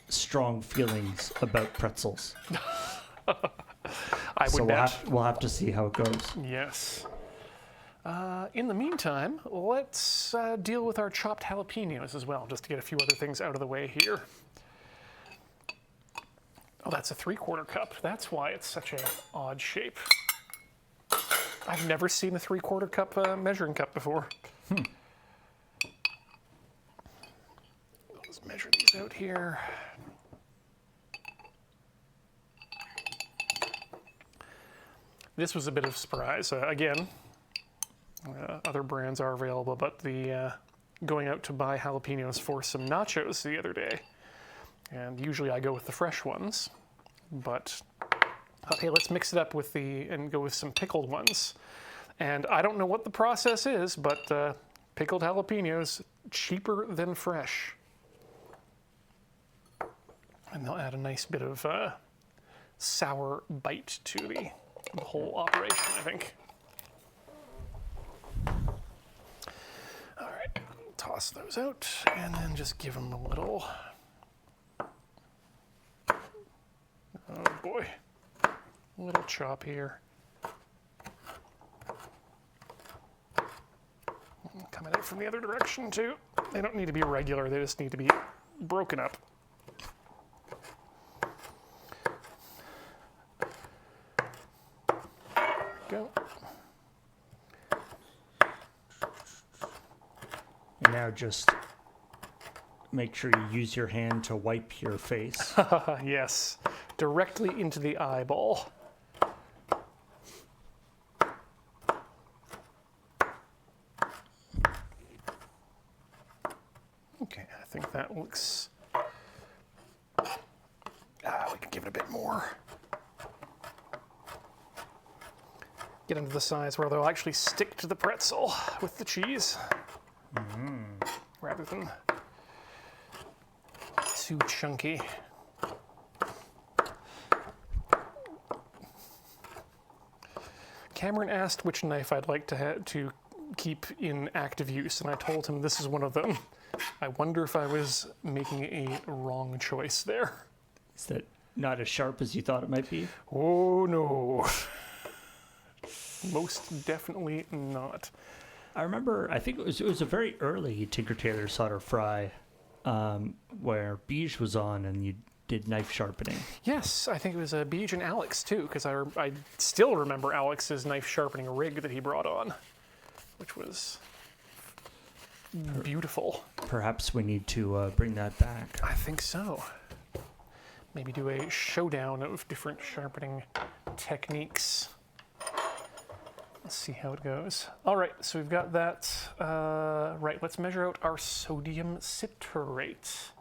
strong feelings about pretzels. I would bet. We'll have to see how it goes. Yes. In the meantime, let's deal with our chopped jalapenos as well, just to get a few other things out of the way here. Oh, that's a 3/4 cup. That's why it's such an odd shape. I've never seen a 3/4 cup measuring cup before. Let's measure these out here. This was a bit of a surprise. Again, other brands are available, but the going out to buy jalapenos for some nachos the other day, and usually I go with the fresh ones, but okay, let's mix it up and go with some pickled ones. And I don't know what the process is, but pickled jalapenos, cheaper than fresh. And they'll add a nice bit of sour bite to the whole operation, I think. All right, toss those out, and then just give them a little, oh boy, a little chop here. Coming out from the other direction too. They don't need to be regular, they just need to be broken up. Go. And now just make sure you use your hand to wipe your face. Yes, directly into the eyeball. Okay, I think that looks... we can give it a bit more. Get into the size where they'll actually stick to the pretzel with the cheese. Rather than too chunky. Cameron asked which knife I'd like to keep in active use, and I told him this is one of them. I wonder if I was making a wrong choice there. Is that not as sharp as you thought it might be? Oh no. Most definitely not. I remember, I think it was a very early Tinker Tailor Solder Fry where Beige was on and you did knife sharpening. Yes, I think it was Beige and Alex too, because I still remember Alex's knife sharpening rig that he brought on, which was beautiful. Perhaps we need to bring that back. I think so. Maybe do a showdown of different sharpening techniques. Let's see how it goes. All right, so we've got that. Right, let's measure out our sodium citrate.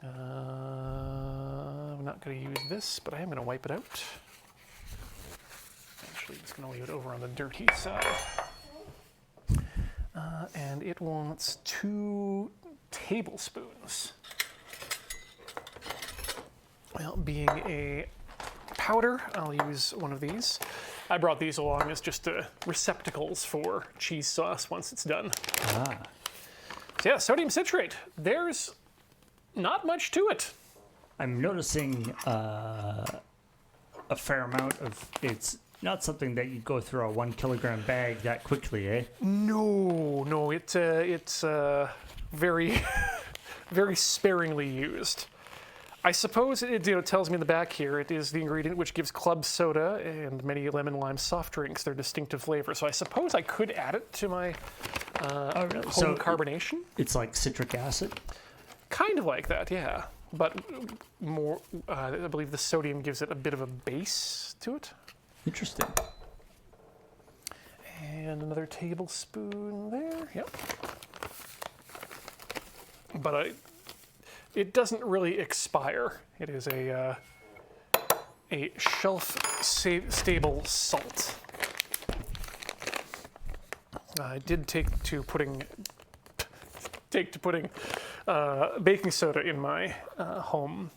I'm not going to use this, but I am going to wipe it out. Actually, just going to leave it over on the dirty side. And it wants 2 tablespoons. Well, being a powder, I'll use one of these. I brought these along as just receptacles for cheese sauce once it's done. Ah. So yeah, sodium citrate. There's not much to it. I'm noticing a fair amount of, it's not something that you go through a 1 kilogram bag that quickly, eh? No, it's very, very sparingly used. I suppose it tells me in the back here, it is the ingredient which gives club soda and many lemon lime soft drinks their distinctive flavor. So I suppose I could add it to my home carbonation. It's like citric acid? Kind of like that, yeah. but more, I believe the sodium gives it a bit of a base to it. Interesting. And another tablespoon there. Yep. But it doesn't really expire. It is a shelf-stable salt. I did take to putting baking soda in my home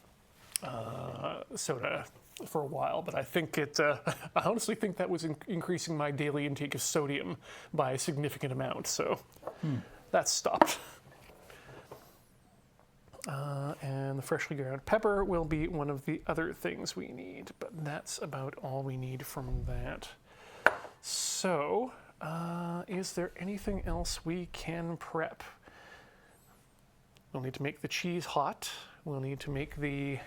soda for a while, but I think I honestly think that was increasing my daily intake of sodium by a significant amount, so that stopped. And the freshly ground pepper will be one of the other things we need, but that's about all we need from that. So, is there anything else we can prep? We'll need to make the cheese hot. We'll need to make the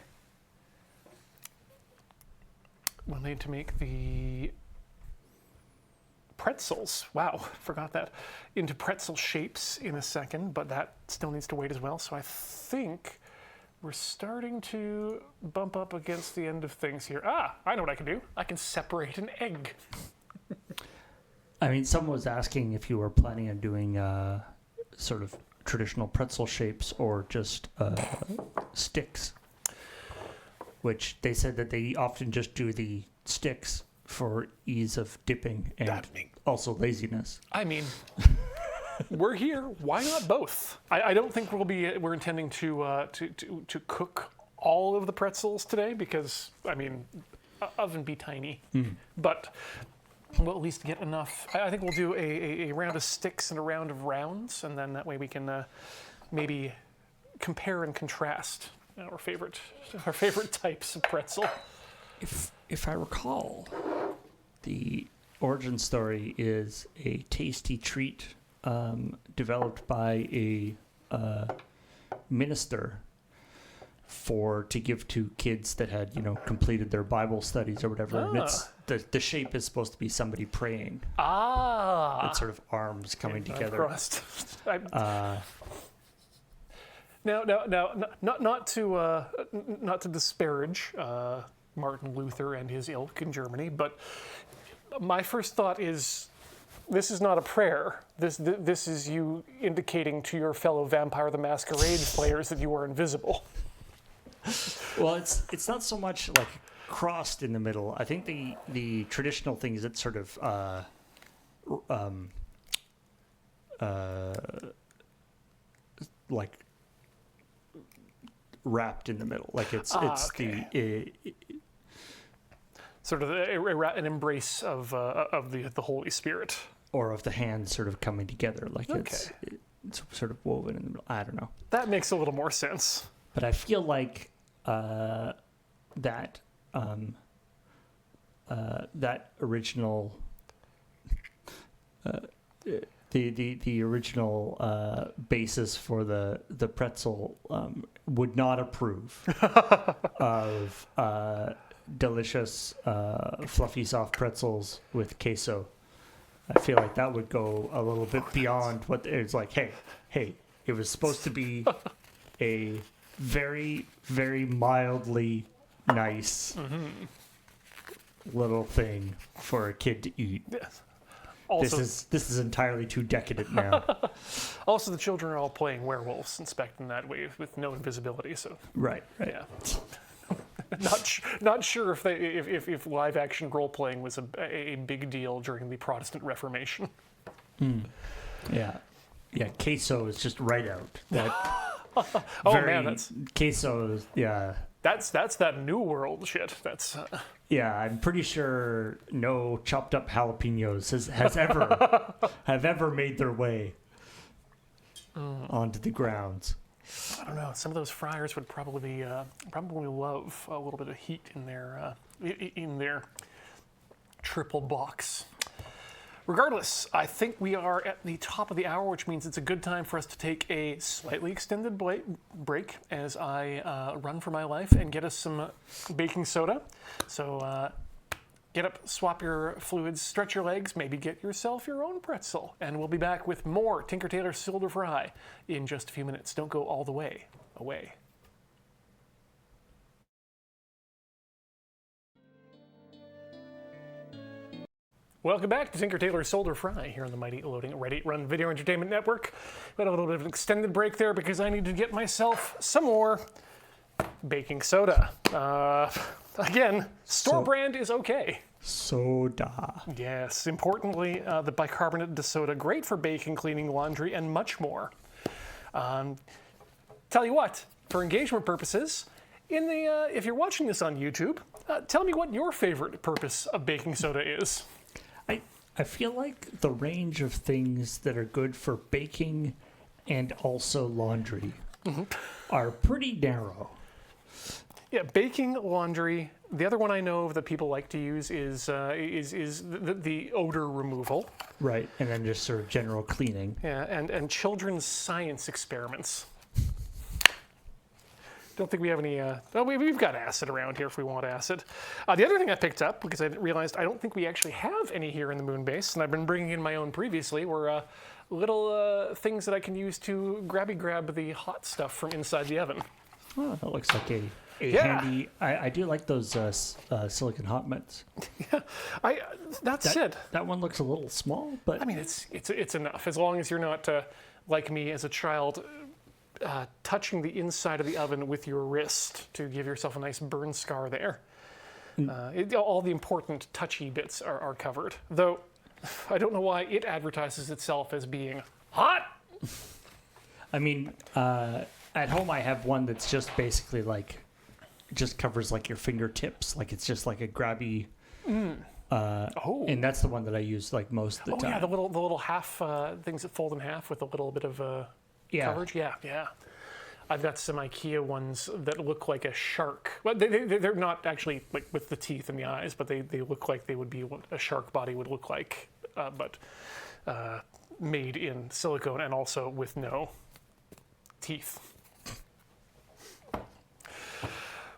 pretzels. Wow, forgot that. Into pretzel shapes in a second, but that still needs to wait as well. So I think we're starting to bump up against the end of things here. I know what I can do. I can separate an egg. I mean, someone was asking if you were planning on doing sort of traditional pretzel shapes or just sticks, which they said that they often just do the sticks for ease of dipping and also laziness. I mean, we're here. Why not both? I don't think we're intending to cook all of the pretzels today because, I mean, oven be tiny. But we'll at least get enough. I think we'll do a round of sticks and a round of rounds, and then that way we can maybe compare and contrast our favorite types of pretzel. If I recall, the origin story is a tasty treat developed by a minister to give to kids that had completed their Bible studies or whatever. And it's the shape is supposed to be somebody praying. It's sort of arms coming together. Now, not to disparage Martin Luther and his ilk in Germany, but my first thought is, this is not a prayer. This is you indicating to your fellow Vampire the Masquerade players that you are invisible. Well, it's not so much like crossed in the middle. I think the traditional thing is it's sort of like wrapped in the middle. Like it's okay. Sort of an embrace of the Holy Spirit, or of the hands sort of coming together. Like it's sort of woven in the middle. I don't know. That makes a little more sense. But I feel like that original the original basis for the pretzel would not approve of delicious fluffy soft pretzels with queso. I feel like that would go a little bit beyond what it's like. Hey, it was supposed to be a very, very mildly nice little thing for a kid to eat. Yes. Also, this is entirely too decadent now. Also, the children are all playing werewolves and specting that way with no invisibility. So right. Yeah. Not sure if live action role playing was a big deal during the Protestant Reformation. Yeah. Queso is just right out. That's queso. Yeah. That's that New World shit. That's. Yeah, I'm pretty sure no chopped up jalapenos have ever made their way onto the grounds. I don't know. Some of those fryers would probably love a little bit of heat in their triple box. Regardless, I think we are at the top of the hour, which means it's a good time for us to take a slightly extended break as I run for my life and get us some baking soda. So get up, swap your fluids, stretch your legs, maybe get yourself your own pretzel. And we'll be back with more Tinker Tailor Silver Fry in just a few minutes. Don't go all the way away. Welcome back to Tinker Tailor Solder Fry here on the mighty loading Ready Run Video Entertainment Network. We had a little bit of an extended break there because I need to get myself some more baking soda. Again, store brand is okay. Soda. Yes, importantly, the bicarbonate de soda, great for baking, cleaning, laundry, and much more. Tell you what, for engagement purposes, if you're watching this on YouTube, tell me what your favorite purpose of baking soda is. I feel like the range of things that are good for baking and also laundry are pretty narrow. Yeah, baking, laundry. The other one I know of that people like to use is the odor removal. Right, and then just sort of general cleaning. Yeah, and children's science experiments. Don't think we have any. We've got acid around here if we want acid. The other thing I picked up, because I realized I don't think we actually have any here in the moon base, and I've been bringing in my own previously, were little things that I can use to grab the hot stuff from inside the oven. Oh, that looks like a handy. I do like those silicon hot mitts. Yeah, that's it. That one looks a little small, but I mean, it's enough as long as you're not like me as a child. Touching the inside of the oven with your wrist to give yourself a nice burn scar there. All the important touchy bits are covered. Though, I don't know why it advertises itself as being hot. I mean, at home I have one that's just basically like, just covers like your fingertips. Like it's just like a grabby. And that's the one that I use like most of the time. Yeah, the little half things that fold in half with a little bit of coverage. Yeah. I've got some IKEA ones that look like a shark. Well, they're not actually like with the teeth and the eyes, but they look like they would be what a shark body would look like, but made in silicone and also with no teeth.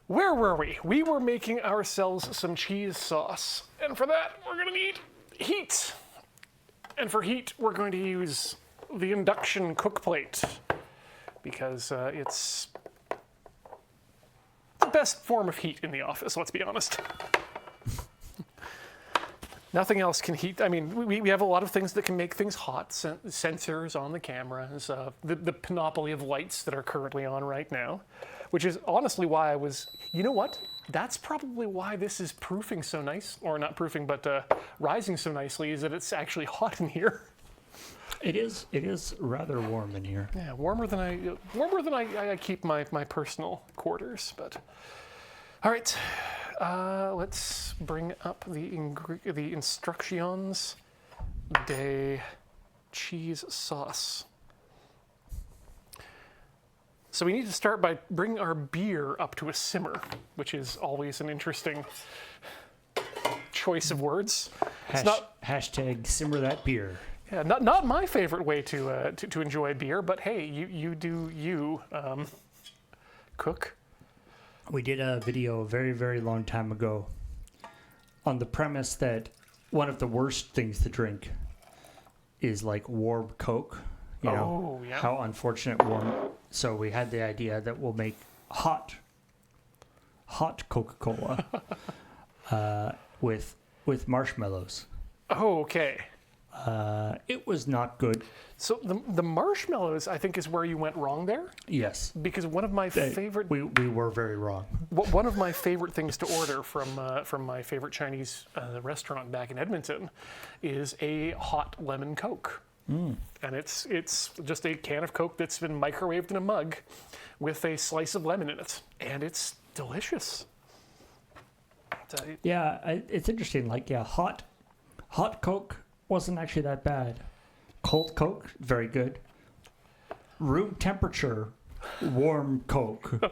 Where were we? We were making ourselves some cheese sauce, and for that we're going to need heat. And for heat, we're going to use the induction cook plate because it's the best form of heat in the office, let's be honest. Nothing else can heat. I mean, we have a lot of things that can make things hot. Sensors on the cameras, the panoply of lights that are currently on right now, which is honestly why I was, you know what? That's probably why this is proofing so nice, or not proofing, but rising so nicely, is that it's actually hot in here. It is rather warm in here. Yeah, warmer than I keep my personal quarters. But all right, let's bring up the instructions de cheese sauce. So we need to start by bringing our beer up to a simmer, which is always an interesting choice of words. Hashtag simmer that beer. Yeah, not my favorite way to enjoy beer, but hey, you do you, cook. We did a video a very, very long time ago on the premise that one of the worst things to drink is like warm Coke. You know, yeah. How unfortunate warm. So we had the idea that we'll make hot Coca-Cola with marshmallows. Oh, okay. It was not good. So the marshmallows, I think, is where you went wrong there. Yes. Because one of my favorite... We were very wrong. One of my favorite things to order from my favorite Chinese restaurant back in Edmonton is a hot lemon Coke. And it's just a can of Coke that's been microwaved in a mug with a slice of lemon in it. And it's delicious. It's interesting. Like, hot Coke wasn't actually that bad. Cold Coke, very good. Room temperature, warm Coke,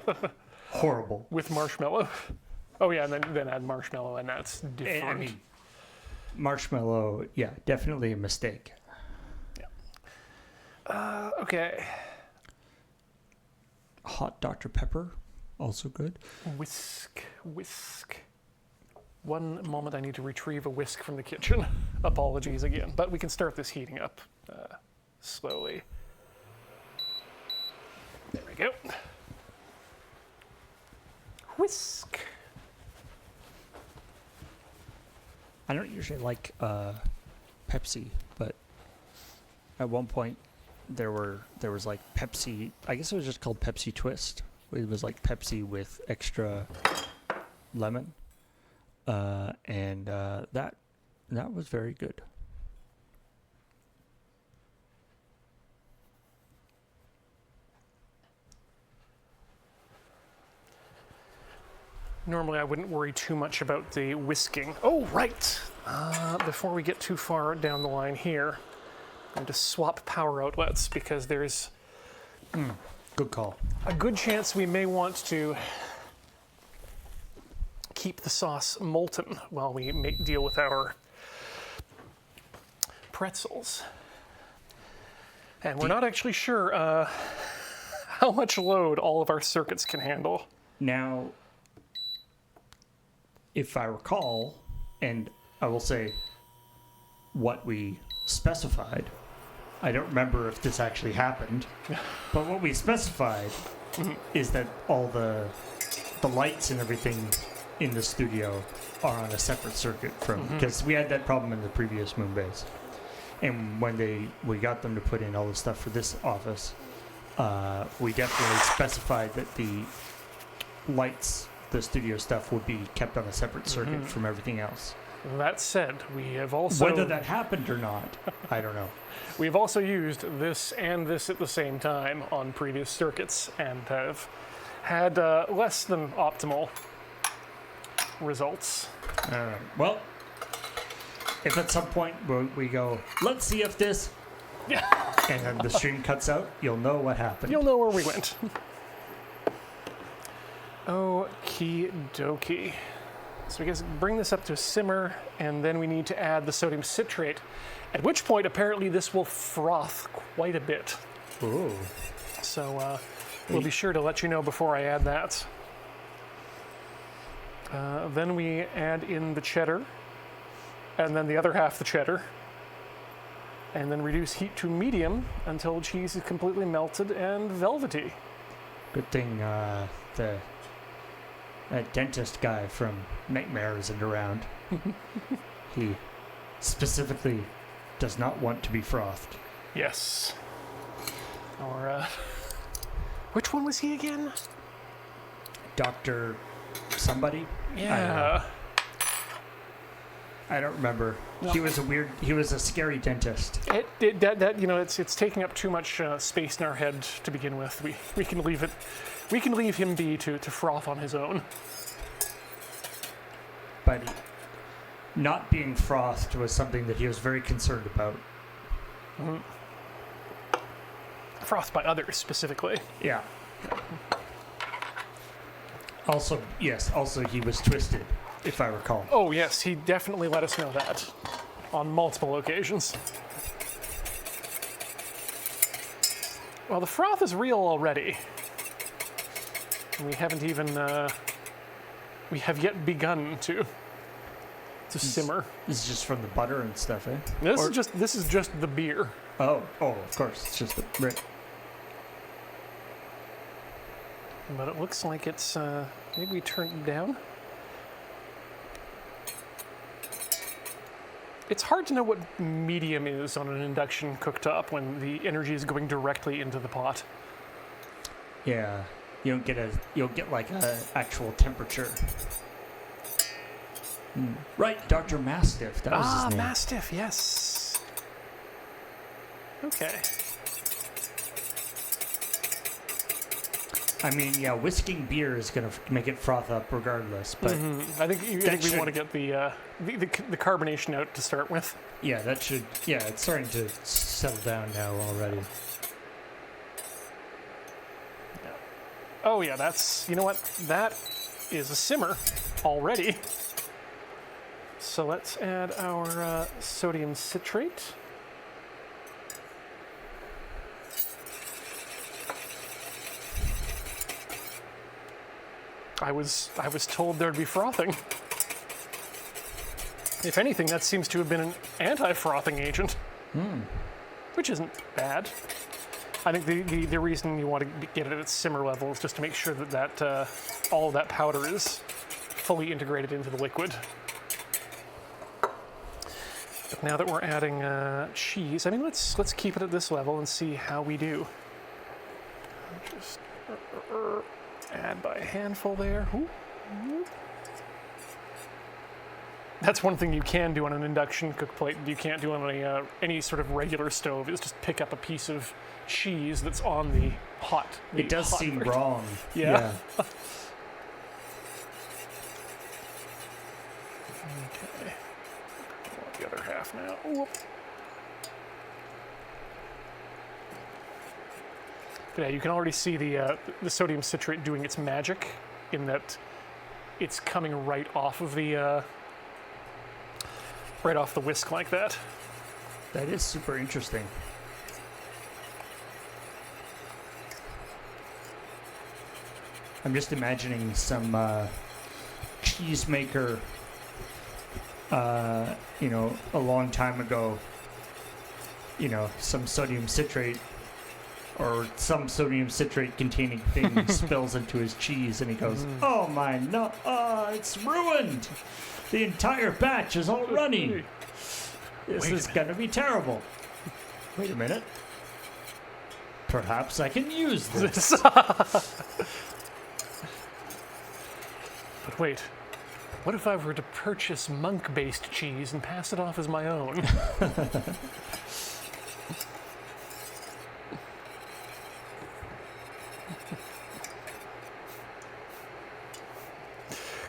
horrible. With marshmallow. Oh yeah, and then add marshmallow, and that's different. I mean, marshmallow, yeah, definitely a mistake. Yeah. Okay. Hot Dr. Pepper, also good. Whisk. One moment, I need to retrieve a whisk from the kitchen. Apologies again, but we can start this heating up slowly. There we go. Whisk. I don't usually like Pepsi, but at one point there was like Pepsi. I guess it was just called Pepsi Twist. It was like Pepsi with extra lemon, and that was very good. Normally, I wouldn't worry too much about the whisking. Oh, right. Before we get too far down the line here, I'm going to swap power outlets because there's Good call. a good chance we may want to keep the sauce molten while we deal with our pretzels. And we're not actually sure how much load all of our circuits can handle. Now, if I recall, and I will say what we specified, I don't remember if this actually happened, but what we specified is that all the lights and everything in the studio are on a separate circuit from, because we had that problem in the previous moon base. And when we got them to put in all the stuff for this office, we definitely specified that the lights, the studio stuff, would be kept on a separate circuit from everything else. That said, we have also... Whether that happened or not, I don't know. We've also used this and this at the same time on previous circuits and have had less than optimal results. All right. Well, if at some point we go, let's see if this, and then the stream cuts out, you'll know what happened. You'll know where we went. Okie dokie. So we guess bring this up to a simmer, and then we need to add the sodium citrate, at which point apparently this will froth quite a bit. Ooh. So we'll be sure to let you know before I add that. Then we add in the cheddar, and then the other half the cheddar, and then reduce heat to medium until cheese is completely melted and velvety. Good thing that dentist guy from Nightmare isn't around. He specifically does not want to be frothed. Yes. Or, which one was he again? Dr. somebody? Yeah. I don't remember. No. He was a scary dentist. It's taking up too much space in our head to begin with. We can leave him be to froth on his own. But not being frothed was something that he was very concerned about. Frothed by others, specifically. Yeah. Also, yes, he was twisted, if I recall. Oh, yes, he definitely let us know that on multiple occasions. Well, the froth is real already. We haven't even, we have yet begun to simmer. This is just from the butter and stuff, eh? This is just the beer. Oh, of course, it's just the right. But it looks like it's, maybe we turn it down. It's hard to know what medium is on an induction cooktop when the energy is going directly into the pot. Yeah, you'll get like a actual temperature. Right, Dr. Mastiff, that was his name. Mastiff, yes. Okay. I mean, yeah, whisking beer is going to make it froth up regardless, but... I think we want to get the carbonation out to start with. Yeah, it's starting to settle down now already. Yeah. Oh yeah, you know what? That is a simmer already. So let's add our sodium citrate. I was told there'd be frothing. If anything, that seems to have been an anti-frothing agent, which isn't bad. I think the reason you want to get it at simmer level is just to make sure that all of that powder is fully integrated into the liquid. Now that we're adding cheese, I mean, let's keep it at this level and see how we do. Just add by a handful there. Ooh. That's one thing you can do on an induction cook plate. You can't do on a, any sort of regular stove. Is just pick up a piece of cheese that's on the hot. It does seem wrong. Yeah. Okay. The other half now. Whoop. Yeah, you can already see the sodium citrate doing its magic in that it's coming right off of the right off the whisk like that. That is super interesting. I'm just imagining some cheesemaker, you know, a long time ago, you know, some sodium citrate or some sodium citrate containing thing spills into his cheese and he goes, oh my, no, it's ruined. The entire batch is all runny. This is going to be terrible. Wait a minute. Perhaps I can use this. But wait, what if I were to purchase monk-based cheese and pass it off as my own?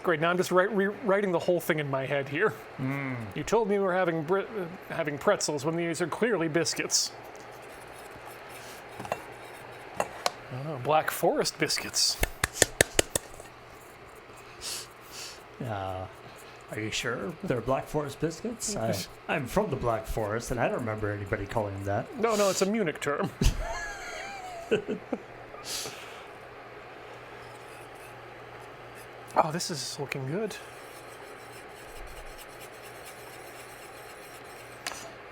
Great, now I'm just rewriting the whole thing in my head here. You told me we were having pretzels when these are clearly biscuits. Oh, Black Forest biscuits. Are you sure they're Black Forest biscuits? I'm from the Black Forest, and I don't remember anybody calling them that. No, it's a Munich term. Oh, this is looking good.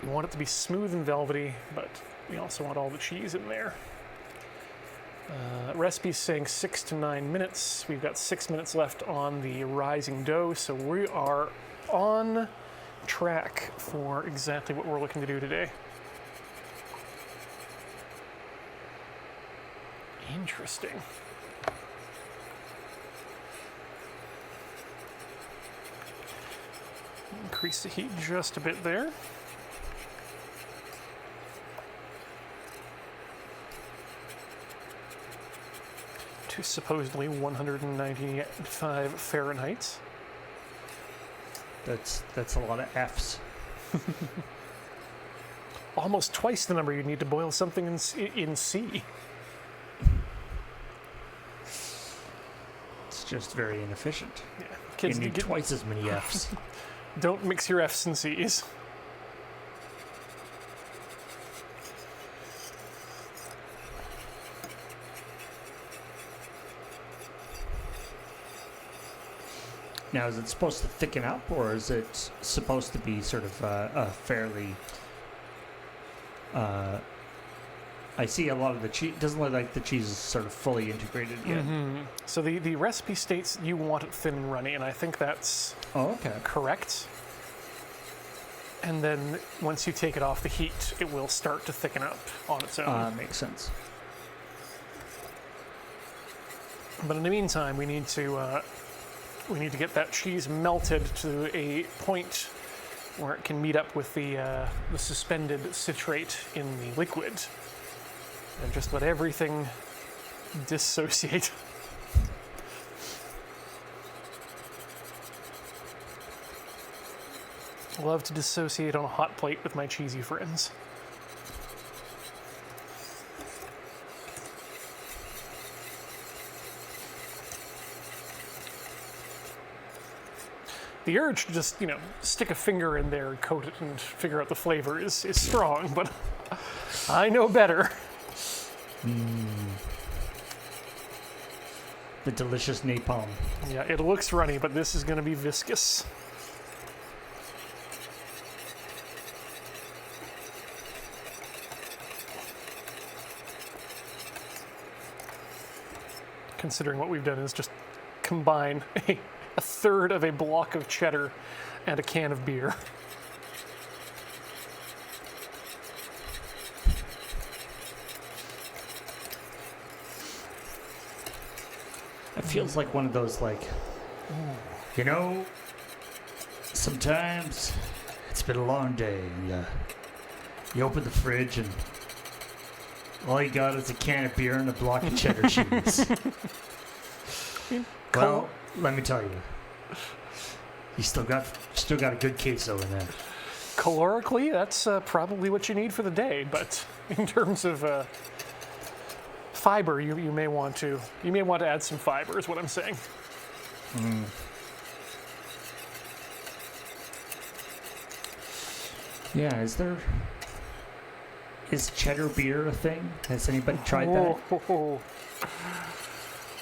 You want it to be smooth and velvety, but we also want all the cheese in there. Recipe's saying 6 to 9 minutes. We've got 6 minutes left on the rising dough, so we are on track for exactly what we're looking to do today. Interesting. Increase the heat just a bit there. To supposedly 195 Fahrenheit. That's a lot of F's. Almost twice the number you need to boil something in C. It's just very inefficient. Yeah, kids you need twice as many F's. Don't mix your F's and C's. Now, is it supposed to thicken up, or is it supposed to be sort of a fairly... I see a lot of the cheese. Doesn't look like the cheese is sort of fully integrated yet. So the recipe states you want it thin and runny, and I think that's correct. And then once you take it off the heat, it will start to thicken up on its own. Makes sense. But in the meantime, we need to get that cheese melted to a point where it can meet up with the suspended citrate in the liquid. And just let everything dissociate. Love to dissociate on a hot plate with my cheesy friends. The urge to just, stick a finger in there and coat it and figure out the flavor is strong, but I know better. The delicious napalm. Yeah, it looks runny, but this is going to be viscous. Considering what we've done is just combine a third of a block of cheddar and a can of beer. It feels like one of those, like, you know, sometimes it's been a long day. And, you open the fridge and all you got is a can of beer and a block of cheddar cheese. Well, let me tell you, you still got a good queso in there. Calorically, that's probably what you need for the day, but in terms of fiber, you may want to add some fiber, is what I'm saying. Yeah, is cheddar beer a thing? Has anybody tried that?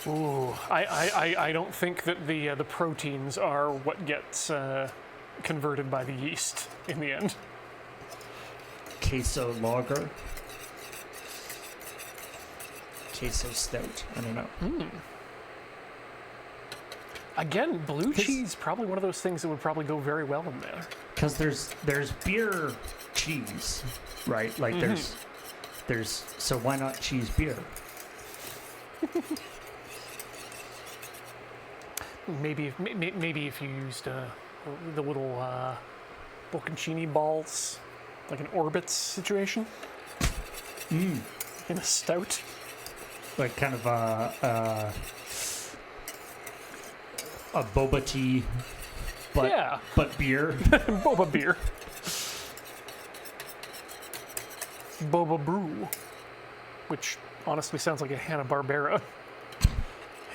Ooh, I don't think that the proteins are what gets converted by the yeast in the end. Queso lager? Queso stout? I don't know. Again, blue cheese, probably one of those things that would probably go very well in there. Because there's beer cheese, right? Like there's so why not cheese beer? Maybe if you used the little bocconcini balls, like an Orbitz situation, in a stout. Like kind of a boba tea, but beer. Boba beer. Boba brew, which honestly sounds like a Hanna-Barbera.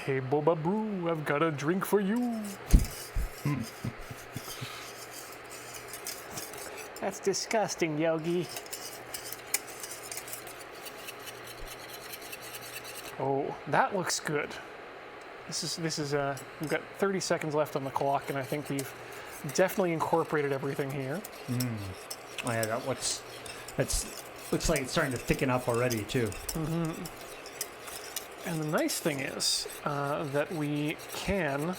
Hey, Boba brew, I've got a drink for you. That's disgusting, Yogi. Oh, that looks good. This is we've got 30 seconds left on the clock, and I think we've definitely incorporated everything here. Oh yeah, that's looks like it's starting to thicken up already too. And the nice thing is that we can.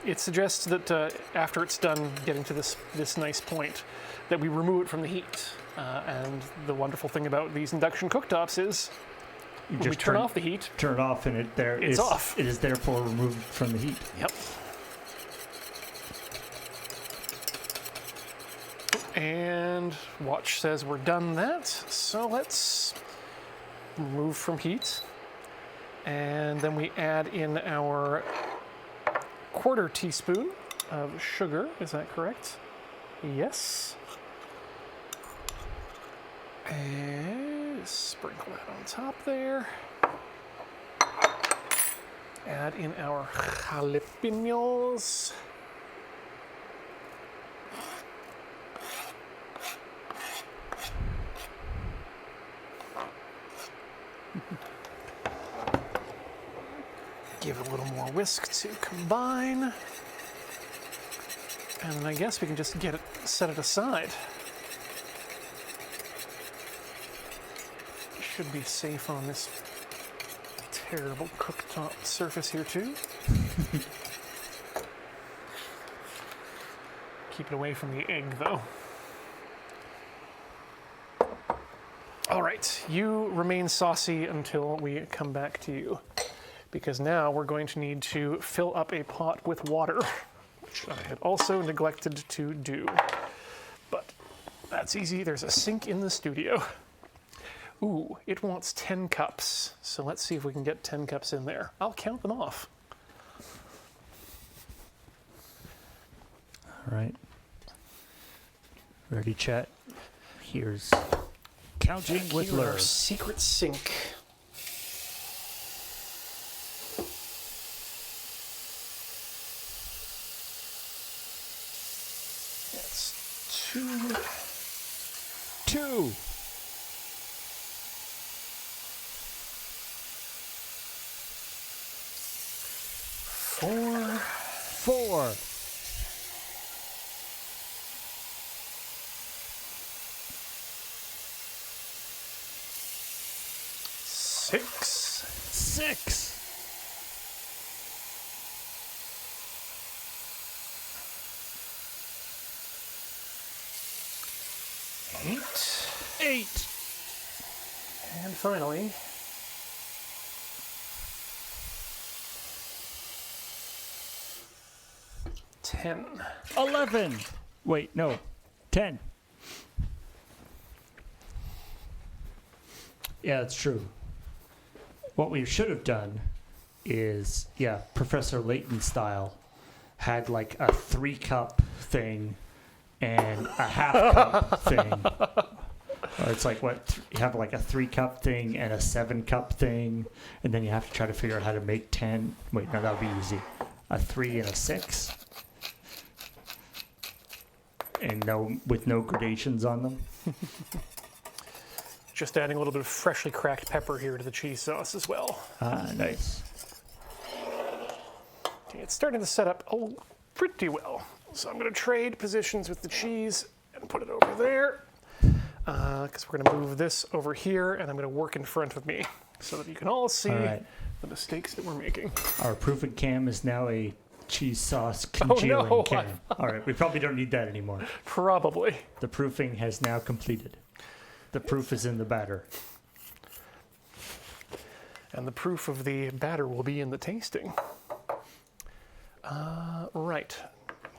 It suggests that after it's done getting to this nice point, that we remove it from the heat. And the wonderful thing about these induction cooktops is when we turn off the heat, turn it off, and it's off. It is therefore removed from the heat. Yep. And watch says we're done that. So let's remove from heat. And then we add in our 1/4 teaspoon of sugar. Is that correct? Yes. And sprinkle that on top there. Add in our jalapenos. Give it a little more whisk to combine. And I guess we can just set it aside. Should be safe on this terrible cooktop surface here too. Keep it away from the egg though. All right, you remain saucy until we come back to you, because now we're going to need to fill up a pot with water, which I had also neglected to do. But that's easy, there's a sink in the studio. Ooh, it wants 10 cups. So let's see if we can get 10 cups in there. I'll count them off. All right. Ready, chat? Here's counting with Here, our Lur. secret sink. That's 2. 2. 4. 6. 8. And finally, 10. 11. Wait, no. 10. Yeah, that's true. What we should have done is, Professor Layton style, had like a 3-cup thing and a half-cup thing. Or it's like you have like a 3-cup thing and a 7-cup thing, and then you have to try to figure out how to make 10. Wait, no, that would be easy. A 3 and a 6. And with no gradations on them. Just adding a little bit of freshly cracked pepper here to the cheese sauce as well. Ah, nice. Okay, it's starting to set up pretty well. So I'm going to trade positions with the cheese and put it over there. Because we're going to move this over here, and I'm going to work in front of me so that you can all see the mistakes that we're making. Our proofing cam is now a cheese sauce congealing cam. All right, we probably don't need that anymore. Probably. The proofing has now completed. The proof is in the batter. And the proof of the batter will be in the tasting. Right.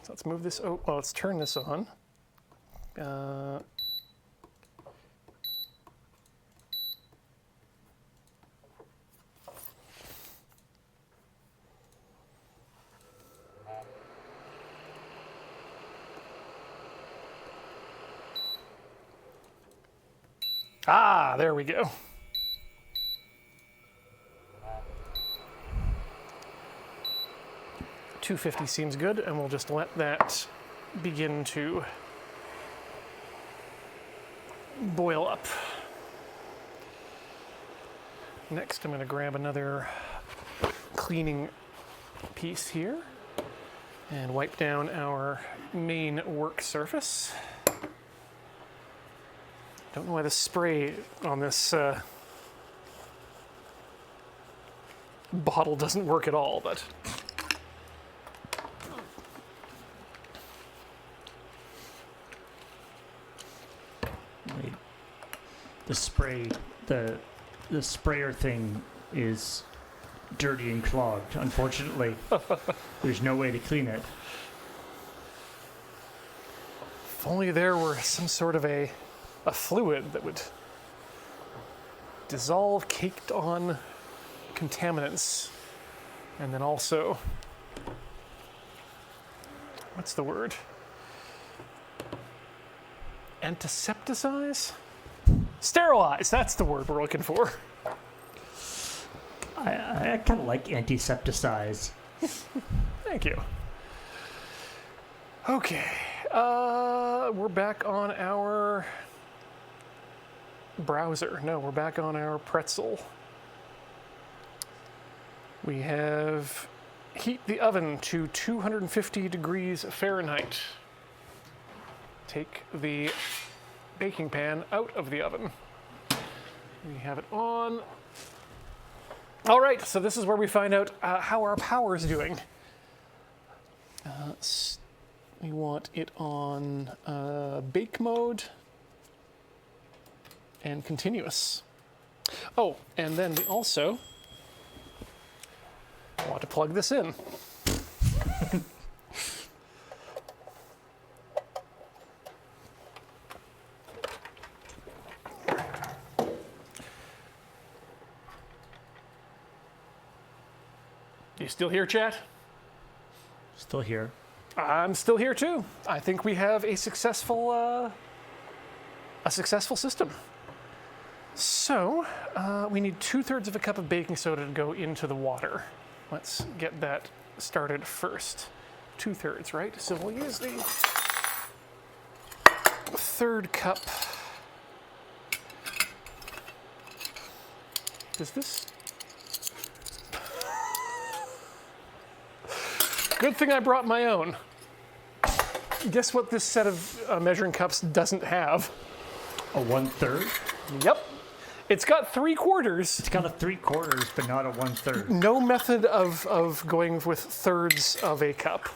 So let's move this. Let's turn this on. There we go. $250 seems good, and we'll just let that begin to boil up. Next, I'm going to grab another cleaning piece here and wipe down our main work surface. Don't know why the spray on this bottle doesn't work at all, but Wait. The sprayer thing is dirty and clogged. Unfortunately, there's no way to clean it. if only there were some sort of a fluid that would dissolve caked on contaminants, and then also, what's the word? Antisepticize? Sterilize, that's the word we're looking for. I kind of like antisepticize. Thank you. Okay, we're back on our browser. No, we're back on our pretzel. We have heat the oven to 250 degrees Fahrenheit. Take the baking pan out of the oven. We have it on. All right, so this is where we find out how our power is doing. We want it on bake mode and continuous. Oh, and then we also want to plug this in. You still here, chat? Still here. I'm still here too. I think we have a successful system. So we need 2/3 of a cup of baking soda to go into the water. Let's get that started first. 2/3, right? So we'll use the 1/3 cup. Does this? Good thing I brought my own. Guess what this set of measuring cups doesn't have? A 1/3? Yep. It's got 3/4. It's got a 3/4, but not a 1/3. No method of going with thirds of a cup.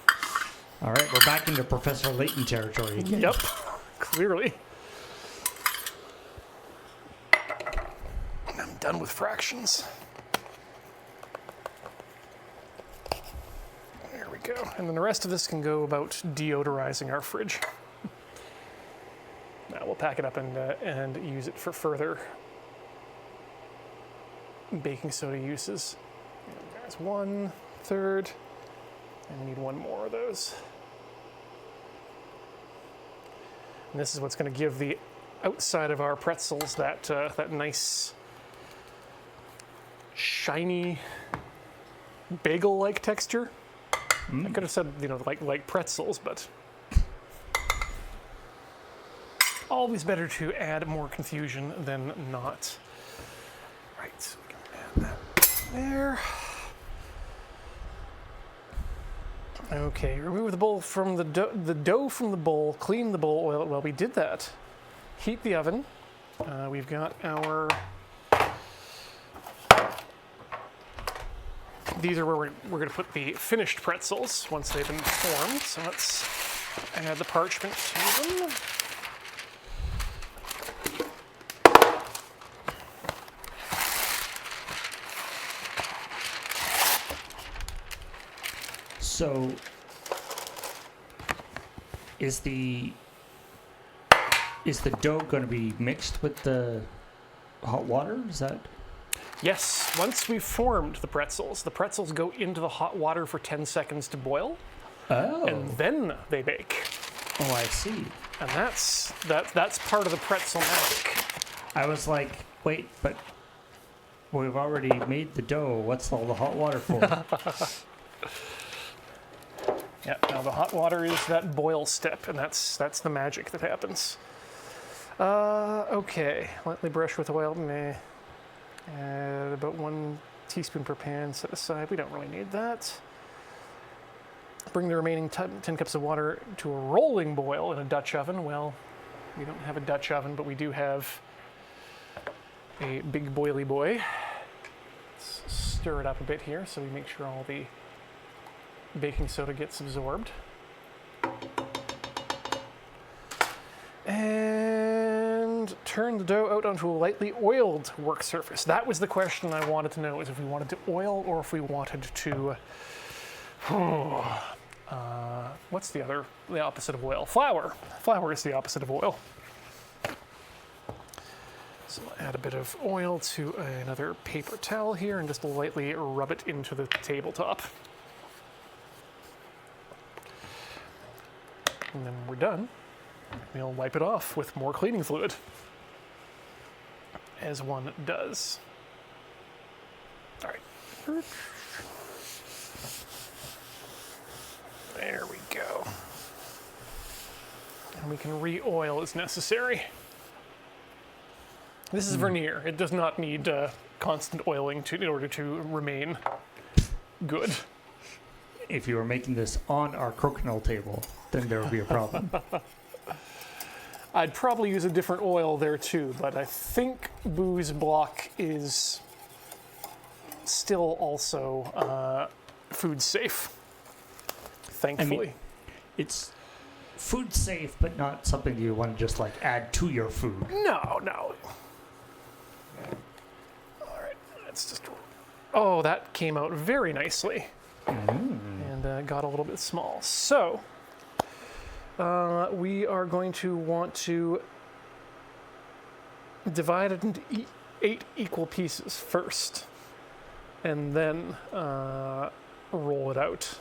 All right, we're back into Professor Layton territory again. Yep, clearly. I'm done with fractions. There we go. And then the rest of this can go about deodorizing our fridge. Now we'll pack it up and use it for further baking soda uses. And there's 1/3, and we need one more of those. And this is what's going to give the outside of our pretzels that that nice, shiny, bagel-like texture. I could have said, like pretzels, but always better to add more confusion than not. Right, so we can add that there. Okay, remove the bowl from the dough from the bowl, clean the bowl, oil it well. We did that. Heat the oven. We've got our... These are where we're going to put the finished pretzels once they've been formed. So let's add the parchment to them. So, is the dough going to be mixed with the hot water? Is that? Yes, once we've formed the pretzels go into the hot water for 10 seconds to boil. Oh. And then they bake. Oh, I see. And that's part of the pretzel magic. I was like, wait, but we've already made the dough. What's all the hot water for? Yeah, now the hot water is that boil step, and that's the magic that happens. Okay, lightly brush with oil. Add about 1 teaspoon per pan, set aside. We don't really need that. Bring the remaining 10 cups of water to a rolling boil in a Dutch oven. Well, we don't have a Dutch oven, but we do have a big boily boy. Let's stir it up a bit here so we make sure all the baking soda gets absorbed. And turn the dough out onto a lightly oiled work surface. That was the question I wanted to know, is if we wanted to oil or if we wanted to... what's the opposite of oil? Flour. Flour is the opposite of oil. So I'll add a bit of oil to another paper towel here and just lightly rub it into the tabletop. And then when we're done, we'll wipe it off with more cleaning fluid, as one does. All right. There we go. And we can re-oil as necessary. This is veneer. It does not need constant oiling in order to remain good. If you were making this on our crokinole table, then there would be a problem. I'd probably use a different oil there too, but I think Booze Block is still also food safe, thankfully. I mean, it's food safe, but not something you want to just like add to your food. No. All right, let's just... Oh, that came out very nicely. And got a little bit small. So, we are going to want to divide it into 8 equal pieces first, and then roll it out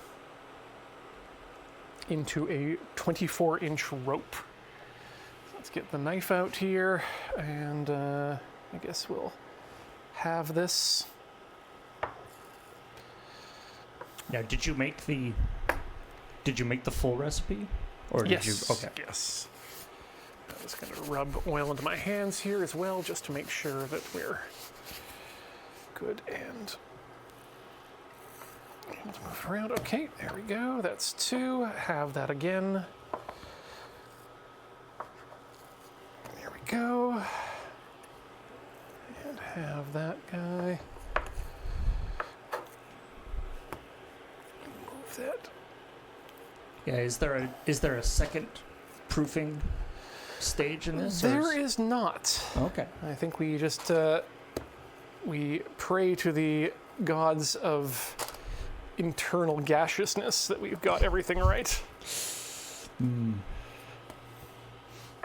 into a 24-inch rope. So let's get the knife out here, and I guess we'll have this. Now, did you make the full recipe, or did you? Okay. Yes. I'm just going to rub oil into my hands here as well, just to make sure that we're good and move around. Okay, there we go. That's 2. Have that again. There we go. And have that guy. That. Yeah, is there a second proofing stage in this? There is not. Okay. I think we just we pray to the gods of internal gaseousness that we've got everything right.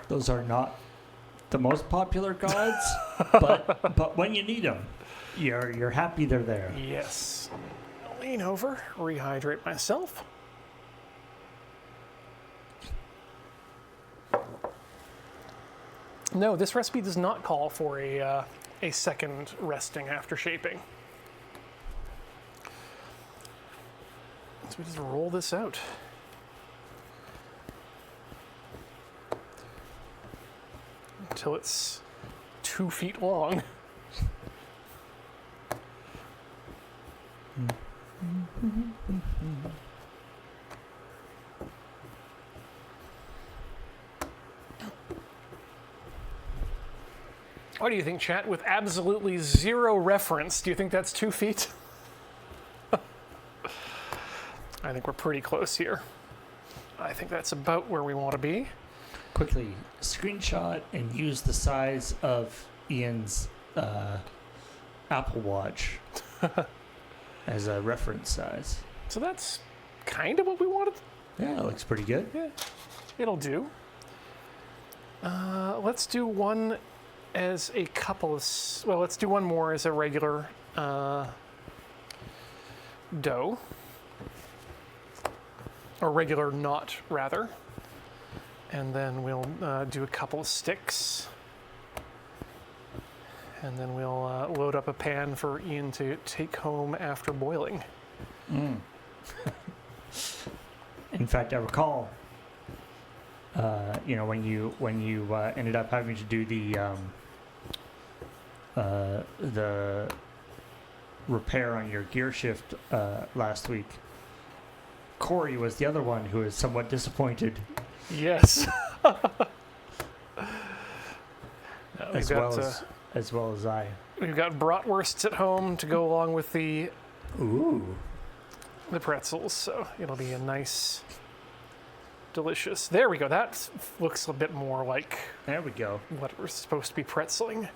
Those are not the most popular gods, but when you need them, you're happy they're there. Yes. Lean over, rehydrate myself. No, this recipe does not call for a second resting after shaping. So we just roll this out. Until it's 2 feet long. What do you think, chat? With absolutely zero reference, do you think that's 2 feet? I think we're pretty close here. I think that's about where we want to be. Quickly screenshot and use the size of Ian's Apple Watch as a reference size. So that's kind of what we wanted. Yeah, it looks pretty good. Yeah, it'll do. Let's do one as a couple of... Well, let's do one more as a regular dough. Or regular knot, rather. And then we'll do a couple of sticks. And then we'll load up a pan for Ian to take home after boiling. In fact, I recall, when you ended up having to do the repair on your gear shift last week, Corey was the other one who was somewhat disappointed. Yes. as well as I. We've got bratwursts at home to go along with the pretzels, so it'll be a nice, delicious. There we go. That looks a bit more like. There we go. What we're supposed to be pretzeling.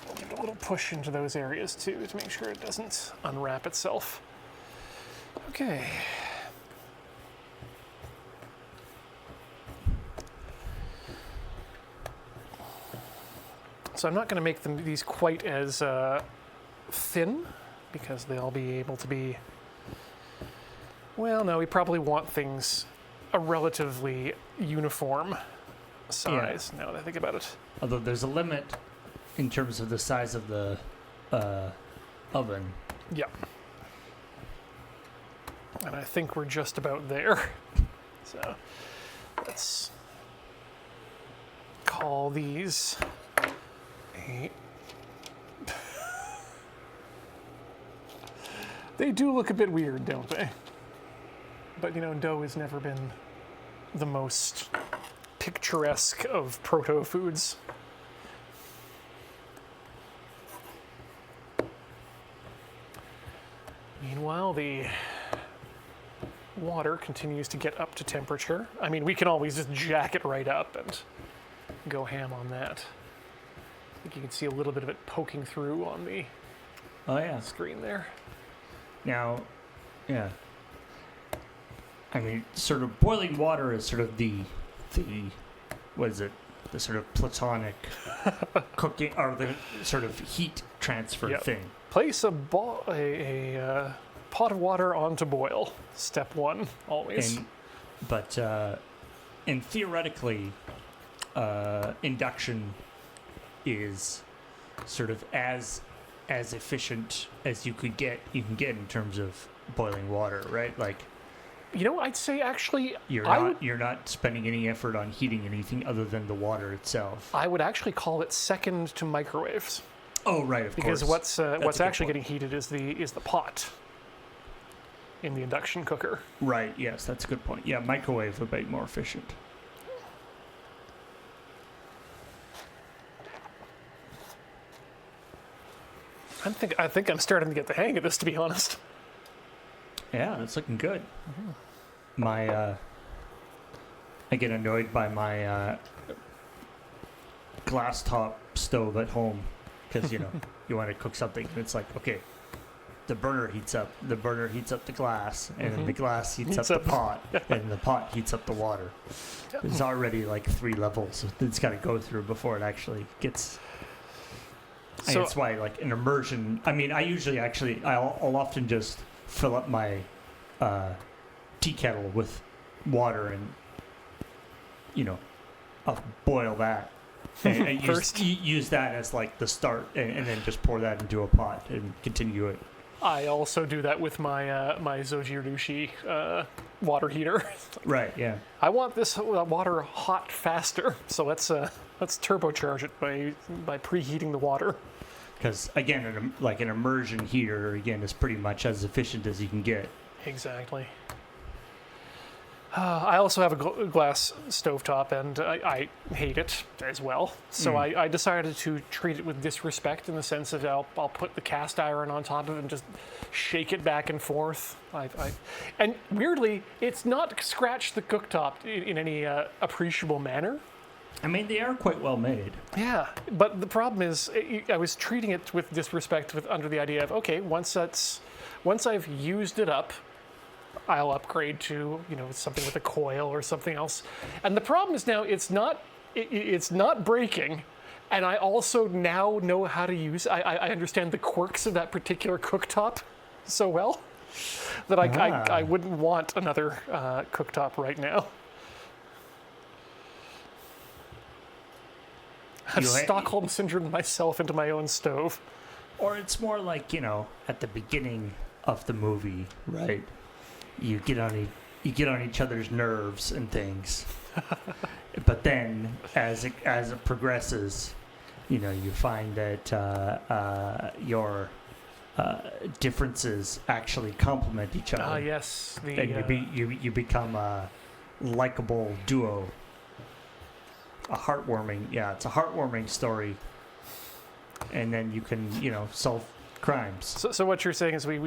We'll give it a little push into those areas too to make sure it doesn't unwrap itself. Okay. So I'm not going to make these quite as thin because they'll be able to be, well, no, we probably want things a relatively uniform size now that I think about it. Although there's a limit in terms of the size of the oven. Yeah. And I think we're just about there. So let's call these They do look a bit weird, don't they? But dough has never been the most picturesque of proto-foods. Meanwhile, the water continues to get up to temperature. I mean, we can always just jack it right up and go ham on that. I think you can see a little bit of it poking through on the screen there. Now, yeah. I mean, sort of boiling water is sort of the what is it? The sort of platonic cooking or the sort of heat transfer thing. Place a pot of water on to boil. Step one, always. But theoretically, induction is sort of as efficient as you can get in terms of boiling water, right? Like, I'd say actually you're not spending any effort on heating anything other than the water itself. I would actually call it second to microwaves. Oh, right, of course. Because what's actually point. getting heated is the pot in the induction cooker. Right. Yes, that's a good point. Yeah, microwave would be more efficient. I think I'm starting to get the hang of this, to be honest. Yeah, it's looking good. Mm-hmm. I get annoyed by my glass top stove at home because you want to cook something and it's like, okay, the burner heats up the glass, and then the glass heats up Heats the up. pot, and the pot heats up the water. There's already like 3 levels it's got to go through before it actually gets. And So- that's why, like, an immersion. I mean, I usually I'll often just fill up my tea kettle with water and, I'll boil that. And I First. use that as like the start, and then just pour that into a pot and continue it. I also do that with my my Zojirushi water heater. Right. Yeah. I want this water hot faster, so let's turbocharge it by preheating the water. Because again, an immersion heater again is pretty much as efficient as you can get. Exactly. I also have a glass stovetop, and I hate it as well. So I decided to treat it with disrespect in the sense of I'll put the cast iron on top of it and just shake it back and forth. And weirdly, it's not scratched the cooktop in any appreciable manner. I mean, they are quite well made. Yeah, but the problem is I was treating it with disrespect under the idea of, okay, once I've used it up, I'll upgrade to, something with a coil or something else. And the problem is now it's not breaking, and I also now know how to use. I understand the quirks of that particular cooktop so well that I wouldn't want another cooktop right now. I've Stockholm syndrome myself into my own stove. Or it's more like, at the beginning of the movie, right? You get on each other's nerves and things. But then as it progresses, you find that your differences actually complement each other. Ah, yes. And you become a likable duo. It's a heartwarming story. And then you can, solve crimes. So what you're saying is we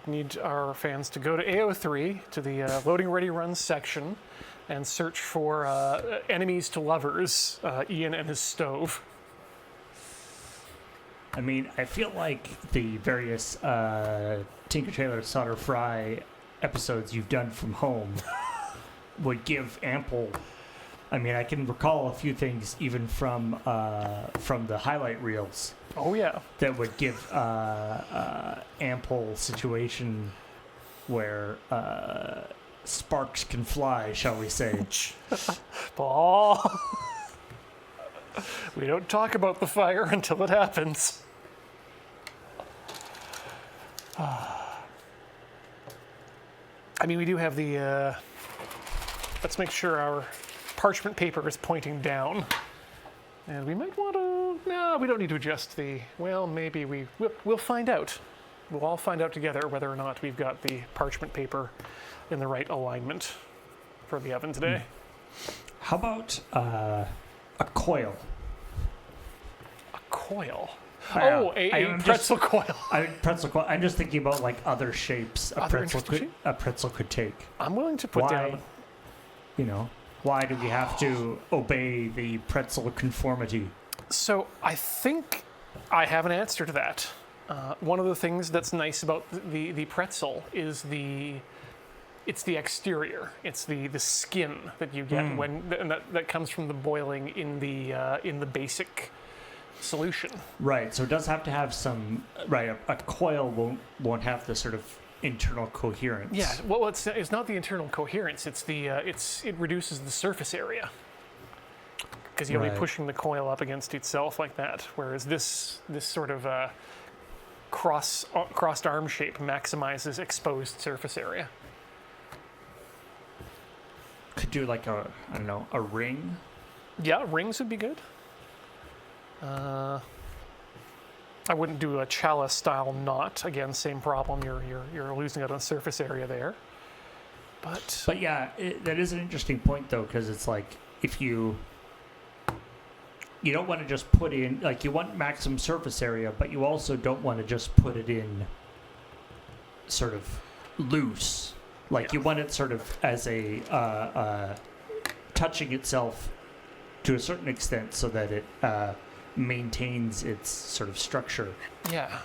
need our fans to go to AO3, to the loading ready runs section, and search for enemies to lovers, Ian and his stove. I mean, I feel like the various Tinker Tailor Solder Fry episodes you've done from home would give ample. I mean, I can recall a few things even from the highlight reels. Oh yeah. That would give ample situation where sparks can fly, shall we say? Paul. We don't talk about the fire until it happens. I mean, we do have the. Let's make sure our parchment paper is pointing down. And we might want to... No, we don't need to adjust the... Well, maybe we'll find out. We'll all find out together whether or not we've got the parchment paper in the right alignment for the oven today. How about a coil? A coil? A pretzel coil. Pretzel coil. I'm just thinking about like other shapes a pretzel could take. I'm willing to put down... Why do we have to obey the pretzel conformity? So I think I have an answer to that. One of the things that's nice about the pretzel is it's the exterior. It's the skin that you get and that comes from the boiling in the basic solution. Right. So it does have to have some. Right. A coil won't have the sort of internal coherence. Yeah, well, it's not the internal coherence. It's it reduces the surface area because you'll be pushing the coil up against itself like that. Whereas this sort of crossed arm shape maximizes exposed surface area. Could do like a ring. Yeah, rings would be good. I wouldn't do a chalice style knot. Again, same problem. You're losing out on surface area there. But yeah, that is an interesting point though, because it's like if you don't want to just put in, like, you want maximum surface area, but you also don't want to just put it in sort of loose. Like, you want it sort of as a touching itself to a certain extent so that it maintains its sort of structure. Yeah.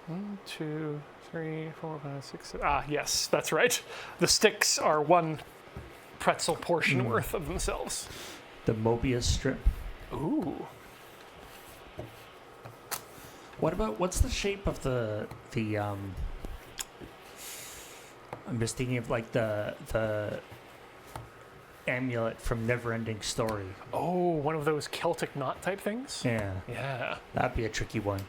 1, 2, 3, 4, 5, 6, 7. Ah, yes, that's right. The sticks are one pretzel portion worth of themselves. The Mobius strip. Ooh. What's the shape of the I'm just thinking of like the amulet from Neverending Story. Oh, one of those Celtic knot type things? Yeah. Yeah. That'd be a tricky one.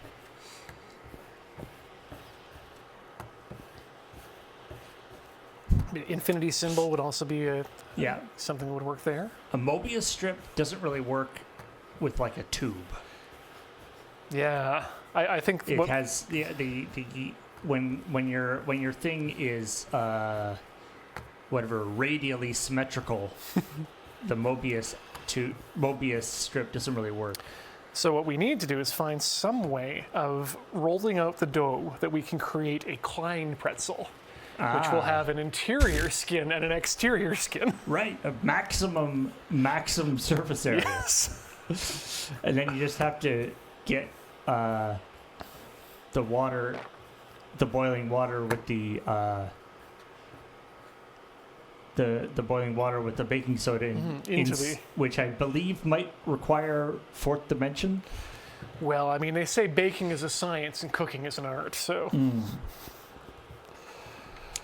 The infinity symbol would also be Yeah. something that would work there. A Mobius strip doesn't really work with like a tube. Yeah. I think It has the when your thing is whatever radially symmetrical, the Mobius strip doesn't really work. So what we need to do is find some way of rolling out the dough that we can create a Klein pretzel, which will have an interior skin and an exterior skin. Right, a maximum surface area. Yes. And then you just have to get the boiling water with the boiling water with the baking soda which I believe might require fourth dimension. Well, I mean, they say baking is a science and cooking is an art, so.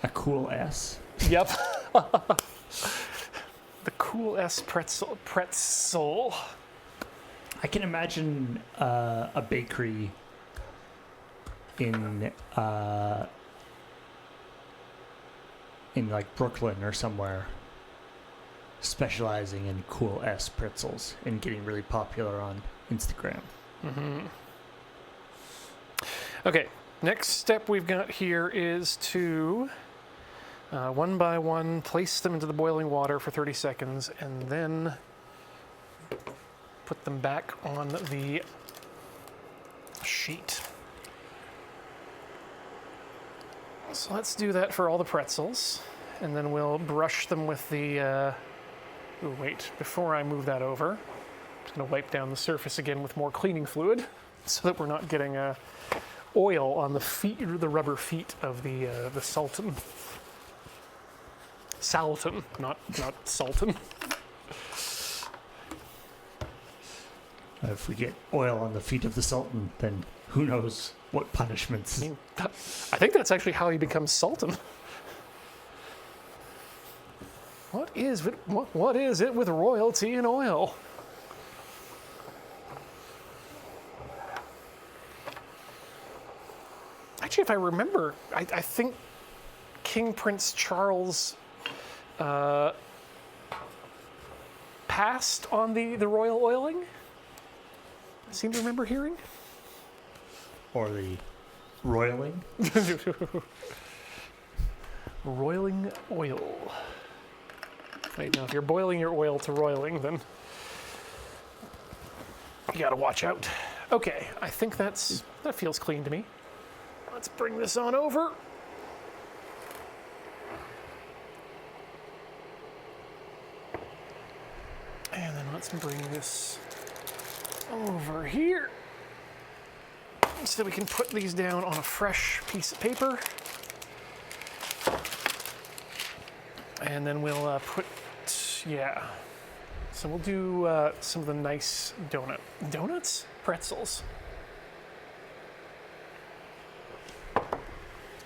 A cool S. Yep. The cool S pretzel. I can imagine a bakery in like Brooklyn or somewhere specializing in cool S pretzels and getting really popular on Instagram. Okay, next step we've got here is to one by one place them into the boiling water for 30 seconds and then put them back on the sheet. So let's do that for all the pretzels, and then we'll brush them with the, ooh, wait, before I move that over, I'm just gonna wipe down the surface again with more cleaning fluid so that we're not getting oil on the feet, the rubber feet of the Sultan. Salton, not Sultan. If we get oil on the feet of the Sultan, then who knows what punishments. I mean, I think that's actually how he becomes Sultan. What is it with royalty and oil? Actually, if I remember, I think King Prince Charles passed on the royal oiling. I seem to remember hearing. Or the roiling. Roiling oil. Wait, now if you're boiling your oil to roiling, then you gotta watch out. Okay, I think that feels clean to me. Let's bring this on over. And then let's bring this over here so that we can put these down on a fresh piece of paper. And then we'll yeah. So we'll do some of the nice donuts? Pretzels.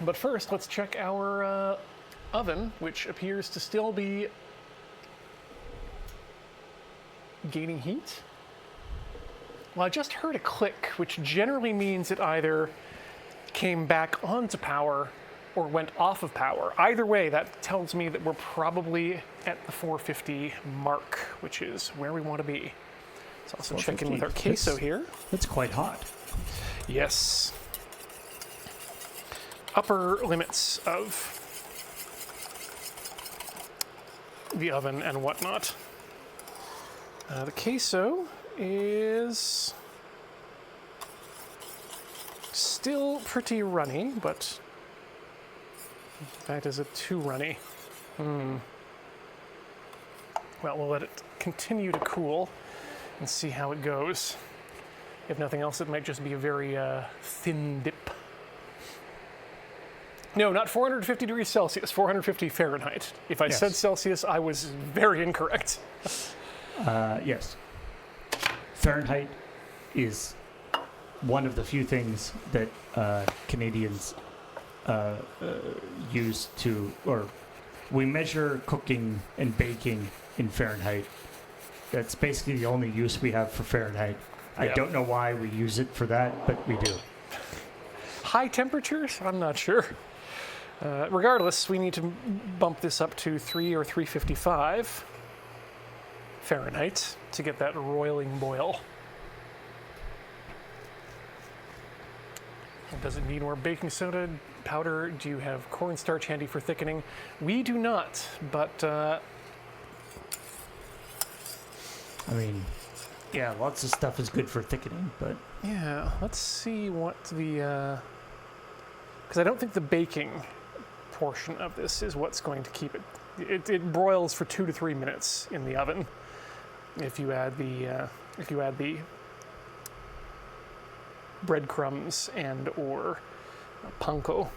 But first, let's check our oven, which appears to still be gaining heat. Well, I just heard a click, which generally means it either came back onto power or went off of power. Either way, that tells me that we're probably at the 450 mark, which is where we want to be. Let's also check in with our queso here. It's quite hot. Yes. Upper limits of the oven and whatnot. The queso is still pretty runny, but in fact, is it too runny? Well, we'll let it continue to cool and see how it goes. If nothing else, it might just be a very thin dip. No, not 450 degrees Celsius, 450 Fahrenheit. If I Yes. said Celsius, I was very incorrect. Yes. Fahrenheit is one of the few things that Canadians use to, or we measure cooking and baking in Fahrenheit. That's basically the only use we have for Fahrenheit. I Yeah. don't know why we use it for that, but we do. High temperatures? I'm not sure. Regardless, we need to bump this up to 3 or 355 Fahrenheit to get that roiling boil. And does it need more baking soda powder? Do you have cornstarch handy for thickening? We do not, but I mean, yeah, lots of stuff is good for thickening, but yeah, let's see what the... Because I don't think the baking portion of this is what's going to keep it. It broils for 2 to 3 minutes in the oven. If you add the breadcrumbs and or panko.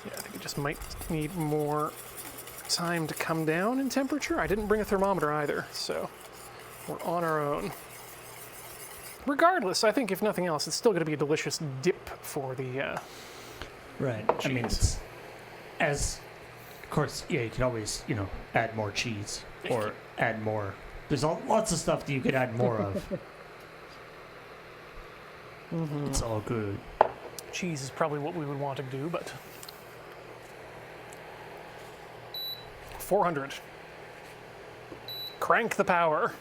Yeah, I think it just might need more time to come down in temperature. I didn't bring a thermometer either, so we're on our own. Regardless, I think if nothing else, it's still going to be a delicious dip for the right. I mean, cheese. of course, yeah, you can always, add more cheese or add more. There's lots of stuff that you could add more of. It's all good. Cheese is probably what we would want to do, but 400. Crank the power.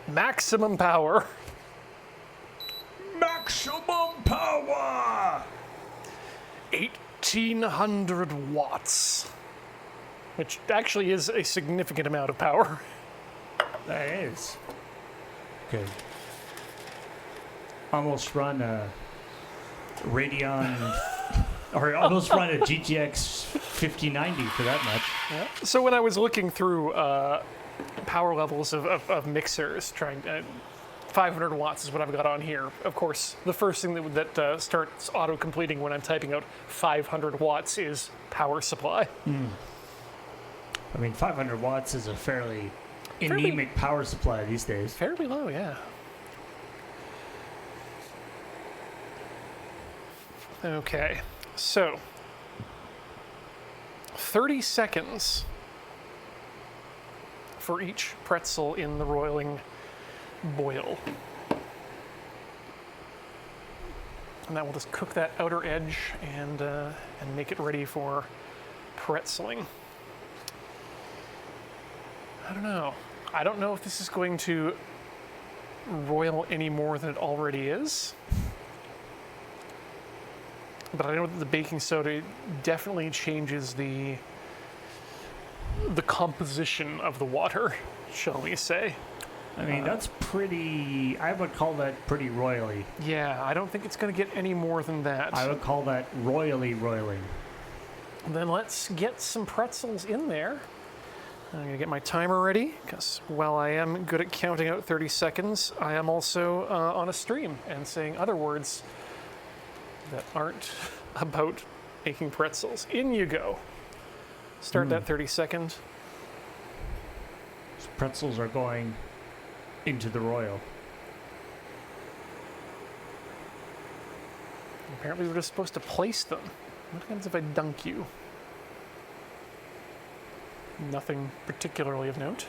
Maximum power. Maximum power! 1,800 watts. Which actually is a significant amount of power. That is. Good. Almost run a Radeon, or almost run a GTX 5090 for that much. So when I was looking through power levels of mixers, trying 500 watts is what I've got on here. Of course, the first thing that starts auto-completing when I'm typing out 500 watts is power supply. I mean, 500 watts is a fairly anemic power supply these days. Fairly low, yeah. Okay, so 30 seconds for each pretzel in the roiling boil. And that will just cook that outer edge and make it ready for pretzeling. I don't know. I don't know if this is going to roil any more than it already is. But I know that the baking soda definitely changes the composition of the water, shall we say. I mean, that's pretty, I would call that pretty royally. Yeah, I don't think it's going to get any more than that. I would call that royally roiling. Then let's get some pretzels in there. I'm going to get my timer ready, because while I am good at counting out 30 seconds, I am also on a stream and saying other words that aren't about making pretzels. In you go. Start that 30 seconds. So pretzels are going into the royal. Apparently we're just supposed to place them. What happens if I dunk you? Nothing particularly of note.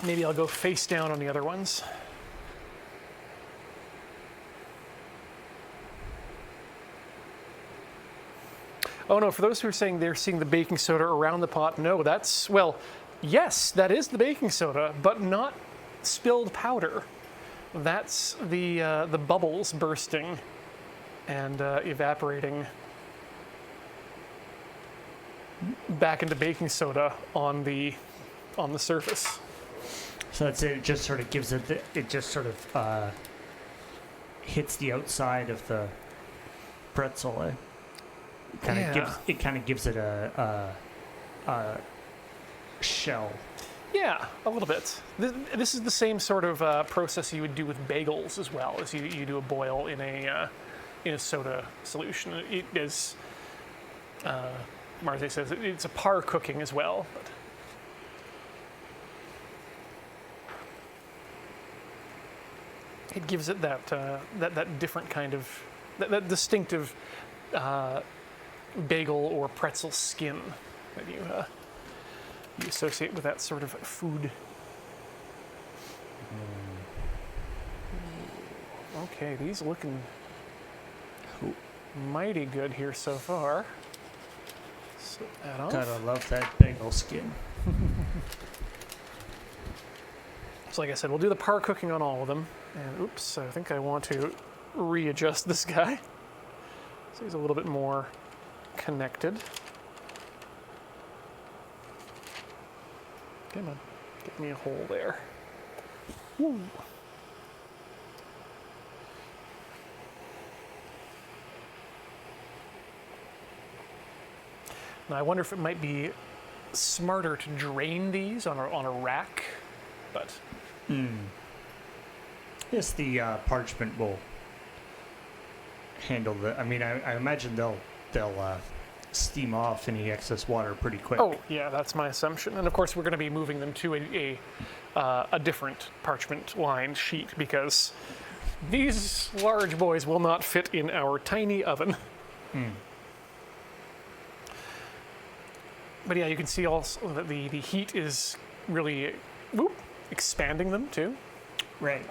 Maybe I'll go face down on the other ones. Oh no, for those who are saying they're seeing the baking soda around the pot, no, that's, well, yes, that is the baking soda, but not spilled powder. That's the bubbles bursting and evaporating back into baking soda on the surface. So that's it. It just sort of gives it. It just sort of hits the outside of the pretzel. It kind of gives it a shell. Yeah, a little bit. This is the same sort of process you would do with bagels as well, as you do a boil in a soda solution. It is, Marze says, it's a par cooking as well. But it gives it that different kind of, that distinctive bagel or pretzel skin that you associate with that sort of food. Okay, these looking mighty good here so far. Slip that off. Gotta love that bagel skin. So like I said, we'll do the par cooking on all of them. And oops, I think I want to readjust this guy so he's a little bit more connected. Come on, get me a hole there. Woo. Now I wonder if it might be smarter to drain these on a rack, but. Yes, the parchment will handle the. I mean, I imagine they'll steam off any excess water pretty quick. Oh, yeah, that's my assumption. And of course, we're going to be moving them to a different parchment lined sheet because these large boys will not fit in our tiny oven. But yeah, you can see also that the heat is really expanding them too. Right.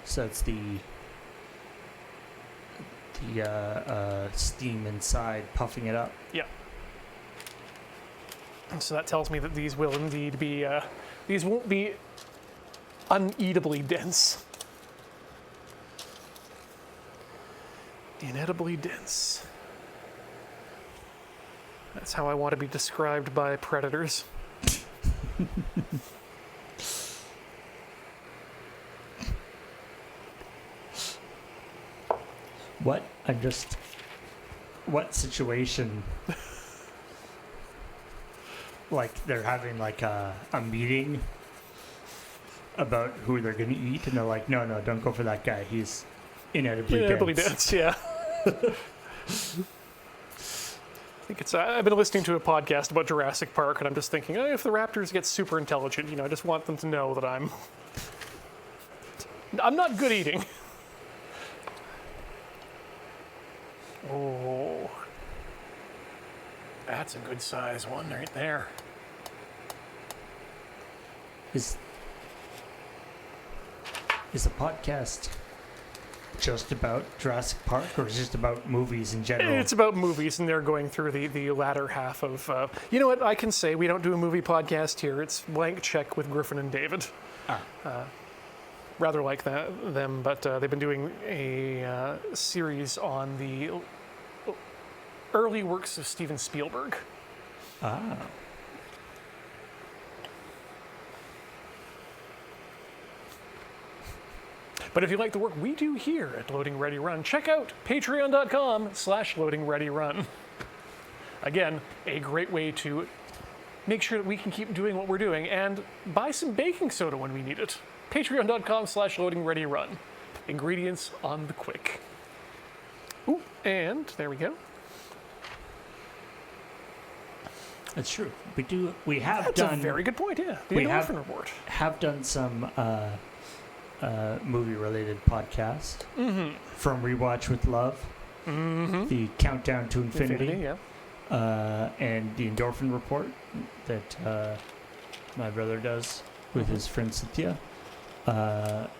So it's the steam inside puffing it up. Yeah. And so that tells me that these will indeed be, these won't be uneatably dense. Inedibly dense. That's how I want to be described by predators. What situation, like they're having like a meeting about who they're going to eat, and they're like, no, don't go for that guy. He's inedibly dense. Yeah. I think it's. I've been listening to a podcast about Jurassic Park, and I'm just thinking, if the raptors get super intelligent, I just want them to know that I'm not good eating. Oh, that's a good size one right there. Is the podcast just about Jurassic Park, or is it just about movies in general? It's about movies, and they're going through the latter half of. You know what? I can say we don't do a movie podcast here. It's blank check with Griffin and David. Rather like them, but they've been doing a series on the early works of Steven Spielberg. But if you like the work we do here at Loading Ready Run, check out patreon.com/loadingreadyrun. Again, a great way to make sure that we can keep doing what we're doing and buy some baking soda when we need it. Patreon.com/loadingreadyrun. Ingredients on the quick. Ooh, and there we go. That's true. We have That's done a very good point, yeah. The we endorphin report. have done some movie-related podcasts. From Rewatch with Love, the Countdown to Infinity, Yeah. and the Endorphin Report that my brother does with his friend Cynthia. But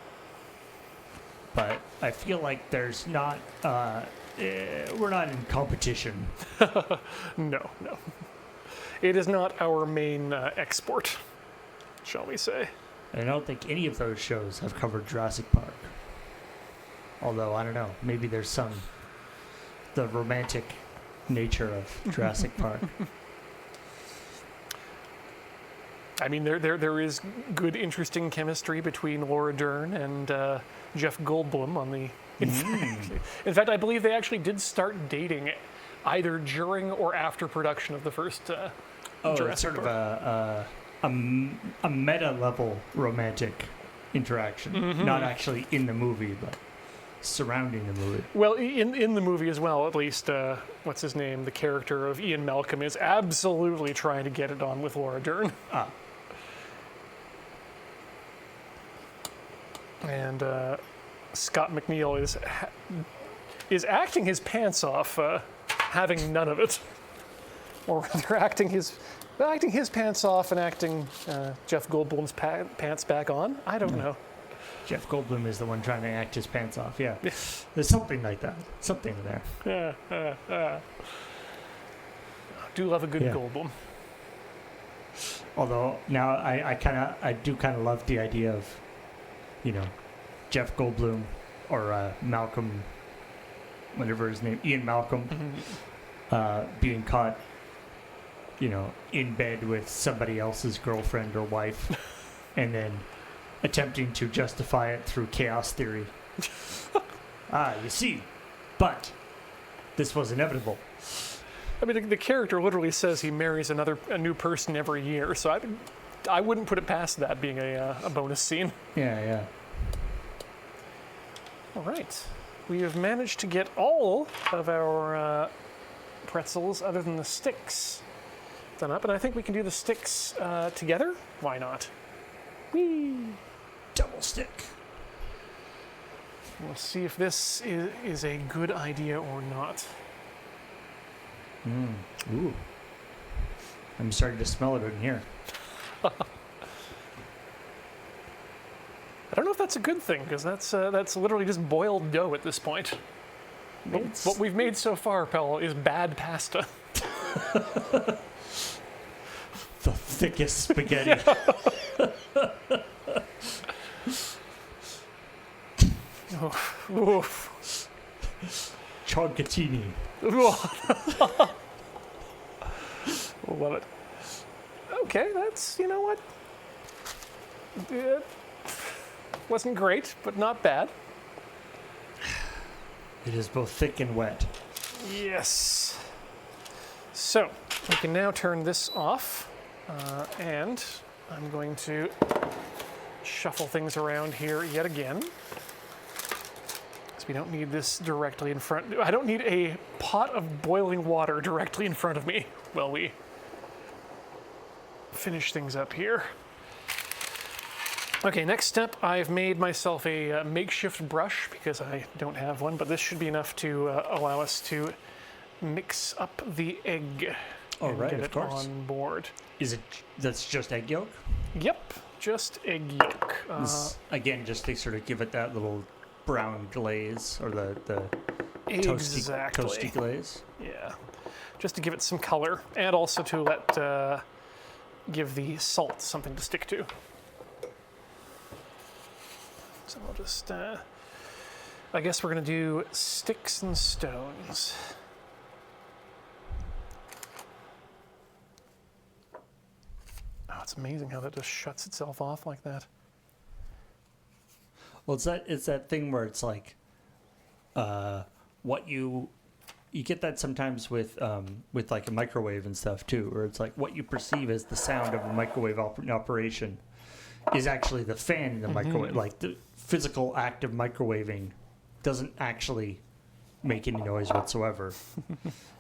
I feel like there's not, we're not in competition. No. It is not our main export, shall we say. I don't think any of those shows have covered Jurassic Park. Although, I don't know, maybe there's the romantic nature of Jurassic Park. I mean, there is good, interesting chemistry between Laura Dern and Jeff Goldblum on the. In fact, I believe they actually did start dating either during or after production of the first it's Jurassic sort of Park. a meta level romantic interaction, not actually in the movie, but surrounding the movie. Well, in the movie as well, at least, what's his name? The character of Ian Malcolm is absolutely trying to get it on with Laura Dern. Ah, And Scott McNeil is acting his pants off, having none of it, or rather acting his pants off and acting Jeff Goldblum's pants back on. I don't know. Jeff Goldblum is the one trying to act his pants off. Yeah, there's something like that. Something there. Do love a good Yeah. Goldblum. Although now I do kind of love the idea of, Jeff Goldblum or Malcolm, whatever his name, Ian Malcolm, being caught, in bed with somebody else's girlfriend or wife, and then attempting to justify it through chaos theory. You see, but this was inevitable. I mean, the character literally says he marries a new person every year, so I wouldn't put it past that being a bonus scene. Yeah. All right. We have managed to get all of our pretzels, other than the sticks, done up. And I think we can do the sticks together. Why not? Whee! Double stick. We'll see if this is a good idea or not. Ooh. I'm starting to smell it in here. I don't know if that's a good thing, because that's literally just boiled dough at this point. What we've made so far, Pell, is bad pasta. The thickest spaghetti. Oof. Choncatini. Love it. Okay, that's, you know what? It wasn't great, but not bad. It is both thick and wet. Yes. So, we can now turn this off, and I'm going to shuffle things around here yet again. Because we don't need this directly in front. I don't need a pot of boiling water directly in front of me while we finish things up here. Okay, next step, I've made myself a makeshift brush because I don't have one, but this should be enough to allow us to mix up the egg and right, get of it course. on board. That's just egg yolk? Yep, just egg yolk. Again, just to sort of give it that little brown glaze, or the Exactly. toasty glaze. Yeah, just to give it some color, and also to let give the salt something to stick to. So we'll just, I guess we're going to do sticks and stones. Oh, it's amazing how that just shuts itself off like that. Well, it's that thing where it's like, what you get that sometimes with like a microwave and stuff too, where it's like what you perceive as the sound of a microwave operation is actually the fan in the microwave. Like the physical act of microwaving doesn't actually make any noise whatsoever.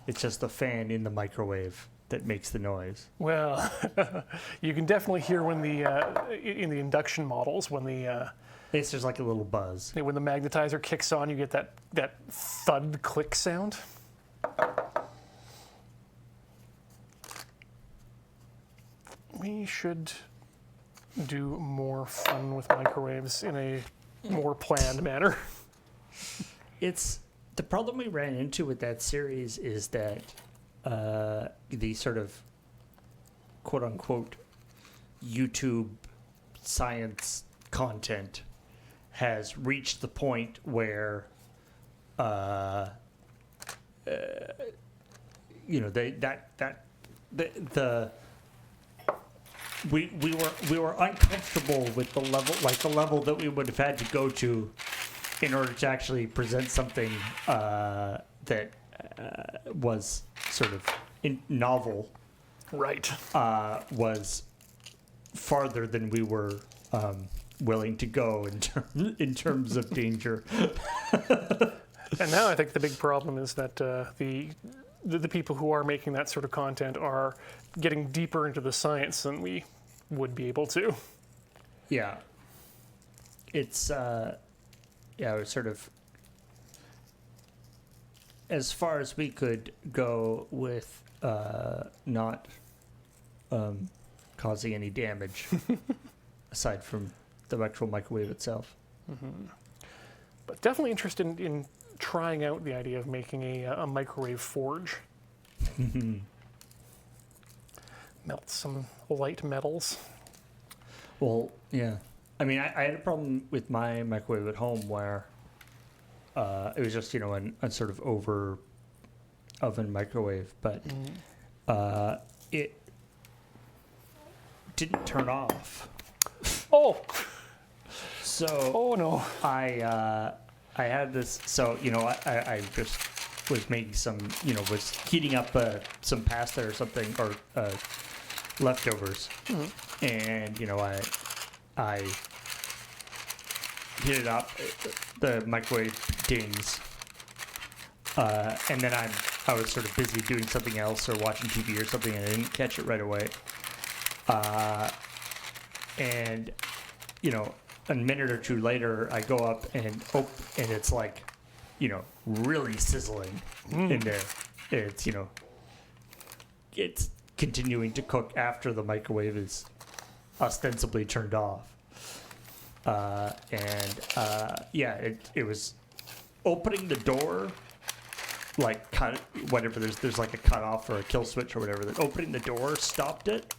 It's just the fan in the microwave that makes the noise. Well, you can definitely hear when in the induction models, when It's just like a little buzz. when the magnetizer kicks on, you get that thud click sound. We should do more fun with microwaves in a more planned manner. It's the problem we ran into with that series is that the sort of quote unquote YouTube science content has reached the point where we were uncomfortable with the level that we would have had to go to in order to actually present something that was sort of novel Right. was farther than we were willing to go in terms of danger. And now I think the big problem is that the people who are making that sort of content are getting deeper into the science than we would be able to. Yeah. It's, it was sort of, as far as we could go with not causing any damage, aside from the actual microwave itself. Mm-hmm. But definitely interested in trying out the idea of making a microwave forge. Melt some light metals. Well, yeah. I mean, I had a problem with my microwave at home where it was just, a sort of over oven microwave, but it didn't turn off. Oh! So Oh no. I had this, so, I just was making some, was heating up some pasta or something, or leftovers. Mm-hmm. And, I heat it up, the microwave dings, and then I was sort of busy doing something else or watching TV or something, and I didn't catch it right away. And, a minute or two later, I go up and it's like, really sizzling in there. It's, it's continuing to cook after the microwave is ostensibly turned off. It was opening the door, like cut whatever. There's like a cutoff or a kill switch or whatever. That opening the door stopped it.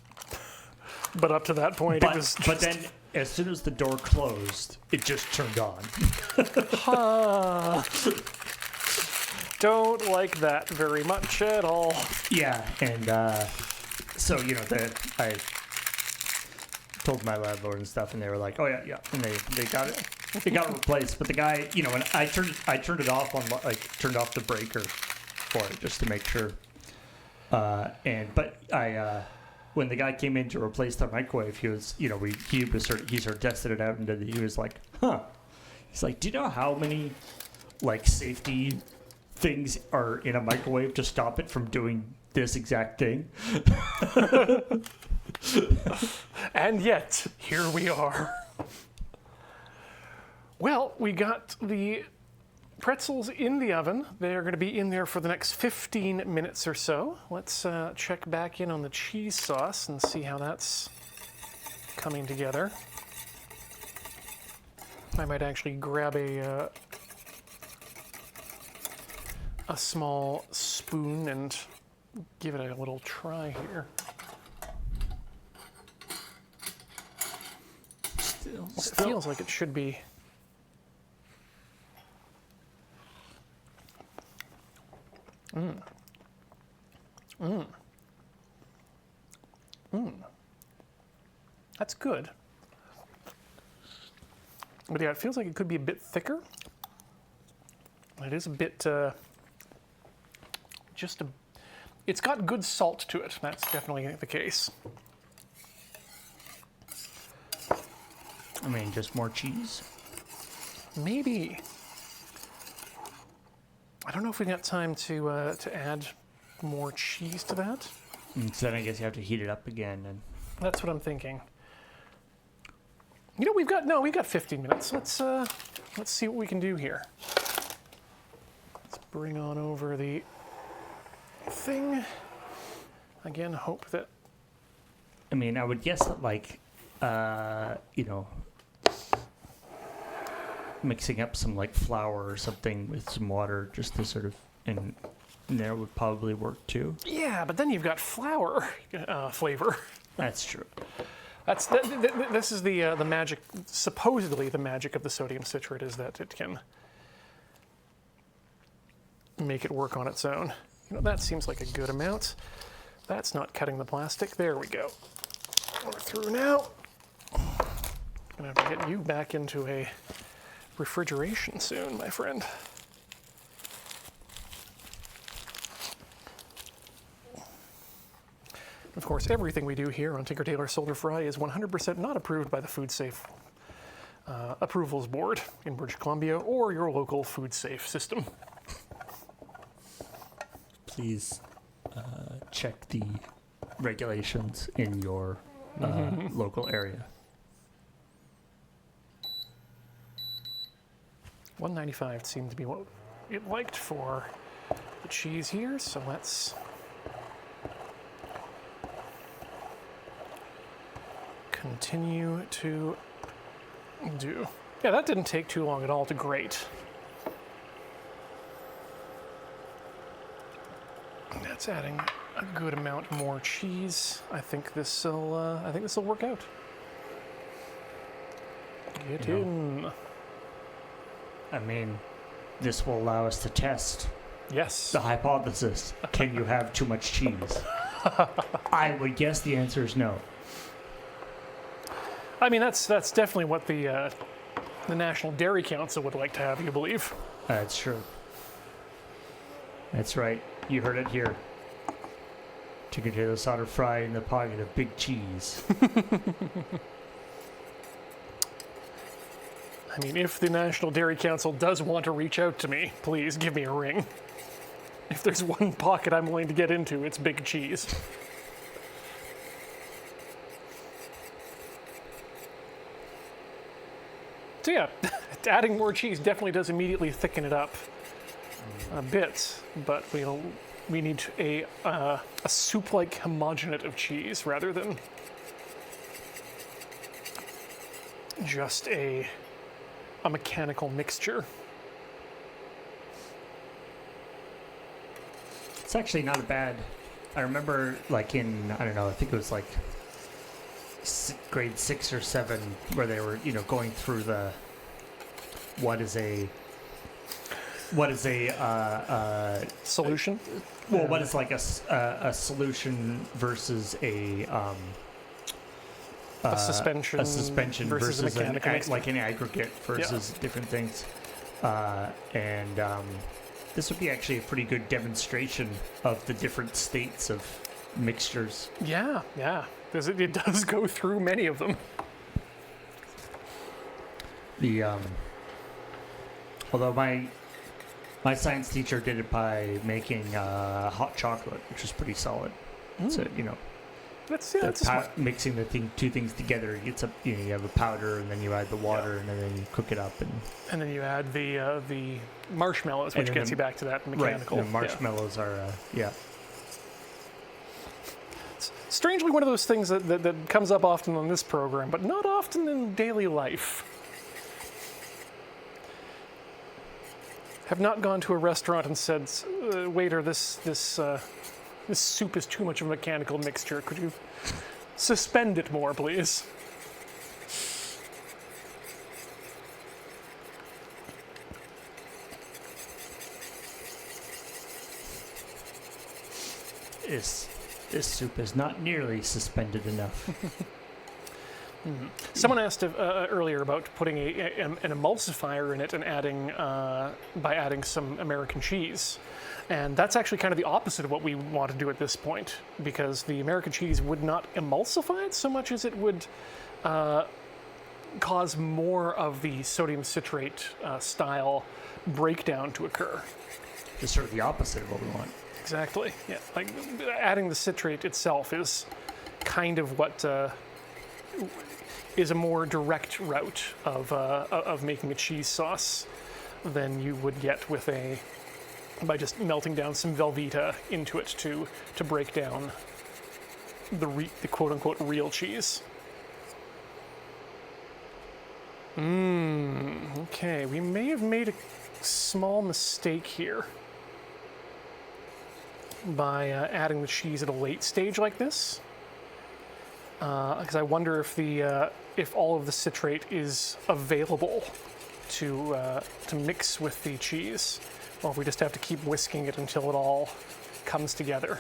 But up to that point, it was. But then, as soon as the door closed, it just turned on. Don't like that very much at all. Yeah, and so I told my landlord and stuff, and they were like, "Oh yeah," and they got it replaced. But the guy, when I turned it off on turned off the breaker for it just to make sure. When the guy came in to replace the microwave, he was, he sort of tested it out, and he was like, "Huh." He's like, "Do you know how many safety things are in a microwave to stop it from doing this exact thing?" And yet, here we are. Well, we got the pretzels in the oven. They're going to be in there for the next 15 minutes or so. Let's check back in on the cheese sauce and see how that's coming together. I might actually grab a small spoon and give it a little try here. It feels like it should be. That's good. But yeah, it feels like it could be a bit thicker. It is a bit, it's got good salt to it. That's definitely the case. I mean, just more cheese? Maybe. I don't know if we got time to add more cheese to that. So then I guess you have to heat it up again. And that's what I'm thinking. We've got 15 minutes. Let's see what we can do here. Let's bring on over the thing. Again, hope that. I mean, I would guess that mixing up some flour or something with some water just to sort of, and there would probably work too. Yeah, but then you've got flour flavor. That's true. This is the magic, supposedly the magic of the sodium citrate is that it can make it work on its own. That seems like a good amount. That's not cutting the plastic. There we go. We're through now. I'm gonna have to get you back into a refrigeration soon, my friend. Of course, everything we do here on Tinker Tailor Solar Fry is 100% not approved by the Food Safe Approvals Board in British Columbia or your local food safe system. Please check the regulations in your local area. $1.95 seemed to be what it liked for the cheese here, so let's continue to do. Yeah, that didn't take too long at all to grate. That's adding a good amount more cheese. I think this'll work out. Get in. I mean, this will allow us to test Yes. the hypothesis. Can you have too much cheese? I would guess the answer is no. I mean, that's definitely what the National Dairy Council would like to have you believe. That's true. That's right. You heard it here. Chicken Tailor Solar Fry in the pocket of big cheese. I mean, if the National Dairy Council does want to reach out to me, please give me a ring. If there's one pocket I'm willing to get into, it's big cheese. So yeah, adding more cheese definitely does immediately thicken it up a bit, but we need a soup-like homogenate of cheese rather than just a mechanical mixture. It's actually not a bad. I remember, like in, I don't know, I think it was like grade 6 or 7, where they were, going through the what is a Solution? well, what is like a solution versus a suspension versus a mechanical mixture. like an aggregate versus different things, and this would be actually a pretty good demonstration of the different states of mixtures. Yeah. It does go through many of them. The although my science teacher did it by making hot chocolate, which was pretty solid. So That's mixing two things together. It's you have a powder, and then you add the water, and then you cook it up, and then you add the marshmallows, which gets you back to that mechanical. Right, the marshmallows are It's strangely one of those things that comes up often on this program, but not often in daily life. Have not gone to a restaurant and said, waiter, this soup is too much of a mechanical mixture. Could you suspend it more, please? This soup is not nearly suspended enough. Someone asked earlier about putting an emulsifier in it and by adding some American cheese. And that's actually kind of the opposite of what we want to do at this point, because the American cheese would not emulsify it so much as it would cause more of the sodium citrate style breakdown to occur. Just sort of the opposite of what we want. Exactly. Yeah. Like adding the citrate itself is kind of what is a more direct route of making a cheese sauce than you would get by just melting down some Velveeta into it to break down the quote unquote real cheese. Okay, we may have made a small mistake here by adding the cheese at a late stage like this, because I wonder if all of the citrate is available to mix with the cheese, or if we just have to keep whisking it until it all comes together.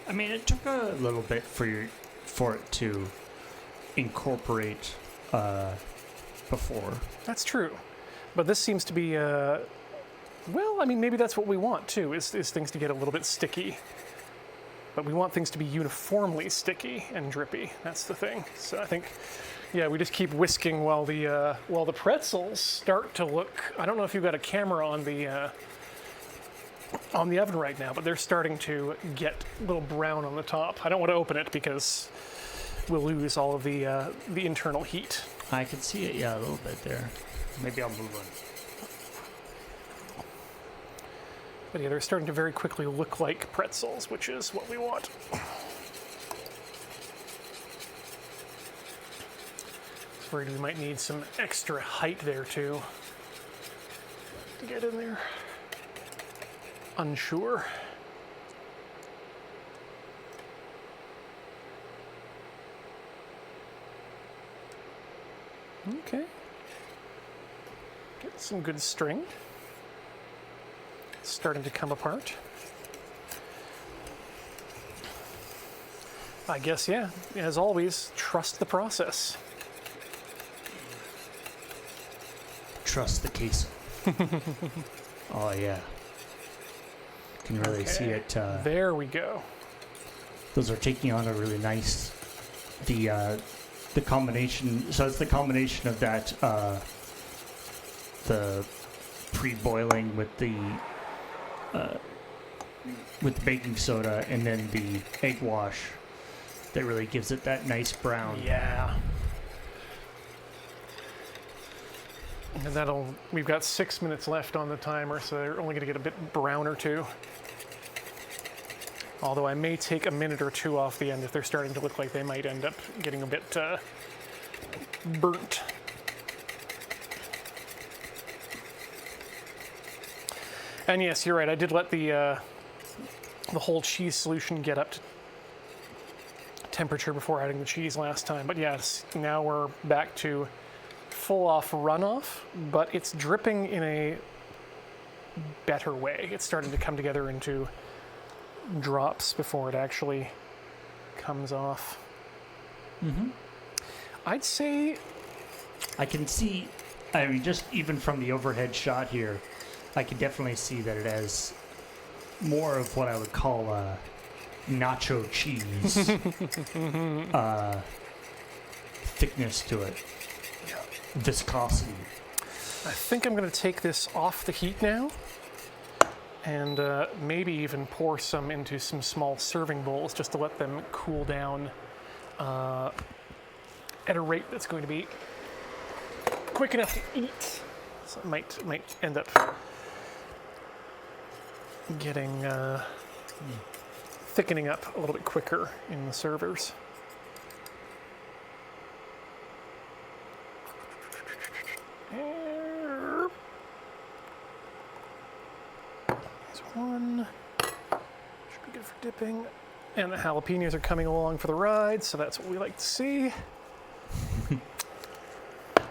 I mean, it took a little bit for it to incorporate before. That's true, but this seems to be well, I mean, maybe that's what we want too, is things to get a little bit sticky. but we want things to be uniformly sticky and drippy. That's the thing. So I think, yeah, we just keep whisking while the pretzels start to look. I don't know if you've got a camera on the oven right now, but they're starting to get a little brown on the top. I don't want to open it because we'll lose all of the internal heat. I can see it, yeah, a little bit there. Maybe I'll move on. But yeah, they're starting to very quickly look like pretzels, which is what we want. Worried we might need some extra height there too to get in there. Unsure. Okay. Get some good string. It's starting to come apart. I guess, yeah, as always, trust the process. Trust the queso. Oh yeah. Can really see it. There we go. Those are taking on a really nice, the combination. So it's the combination of that, the pre-boiling with the baking soda and then the egg wash that really gives it that nice brown. Yeah. And we've got 6 minutes left on the timer, so they're only going to get a bit browner too. Although I may take a minute or two off the end if they're starting to look like they might end up getting a bit burnt. And yes, you're right, I did let the whole cheese solution get up to temperature before adding the cheese last time. But yes, now we're back to full off runoff, but it's dripping in a better way. It's starting to come together into drops before it actually comes off. Mm-hmm. I'd say I can see, I mean, just even from the overhead shot here, I can definitely see that it has more of what I would call nacho cheese thickness to it. Viscosity. I think I'm going to take this off the heat now and maybe even pour some into some small serving bowls just to let them cool down at a rate that's going to be quick enough to eat. So it might end up getting thickening up a little bit quicker in the servers. One should be good for dipping, and the jalapenos are coming along for the ride, so that's what we like to see.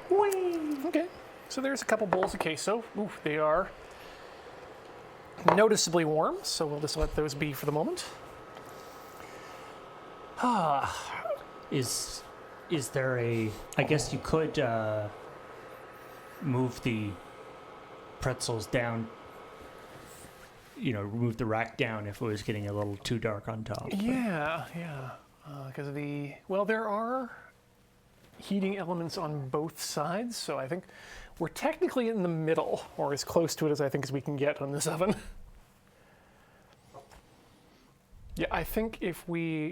Whee! Okay, so there's a couple bowls of queso. Ooh, they are noticeably warm, so we'll just let those be for the moment. Is there a? I guess you could move the pretzels down. You know, remove the rack down if it was getting a little too dark on top. Yeah, because there are heating elements on both sides, so I think we're technically in the middle, or as close to it as I think as we can get on this oven. Yeah, I think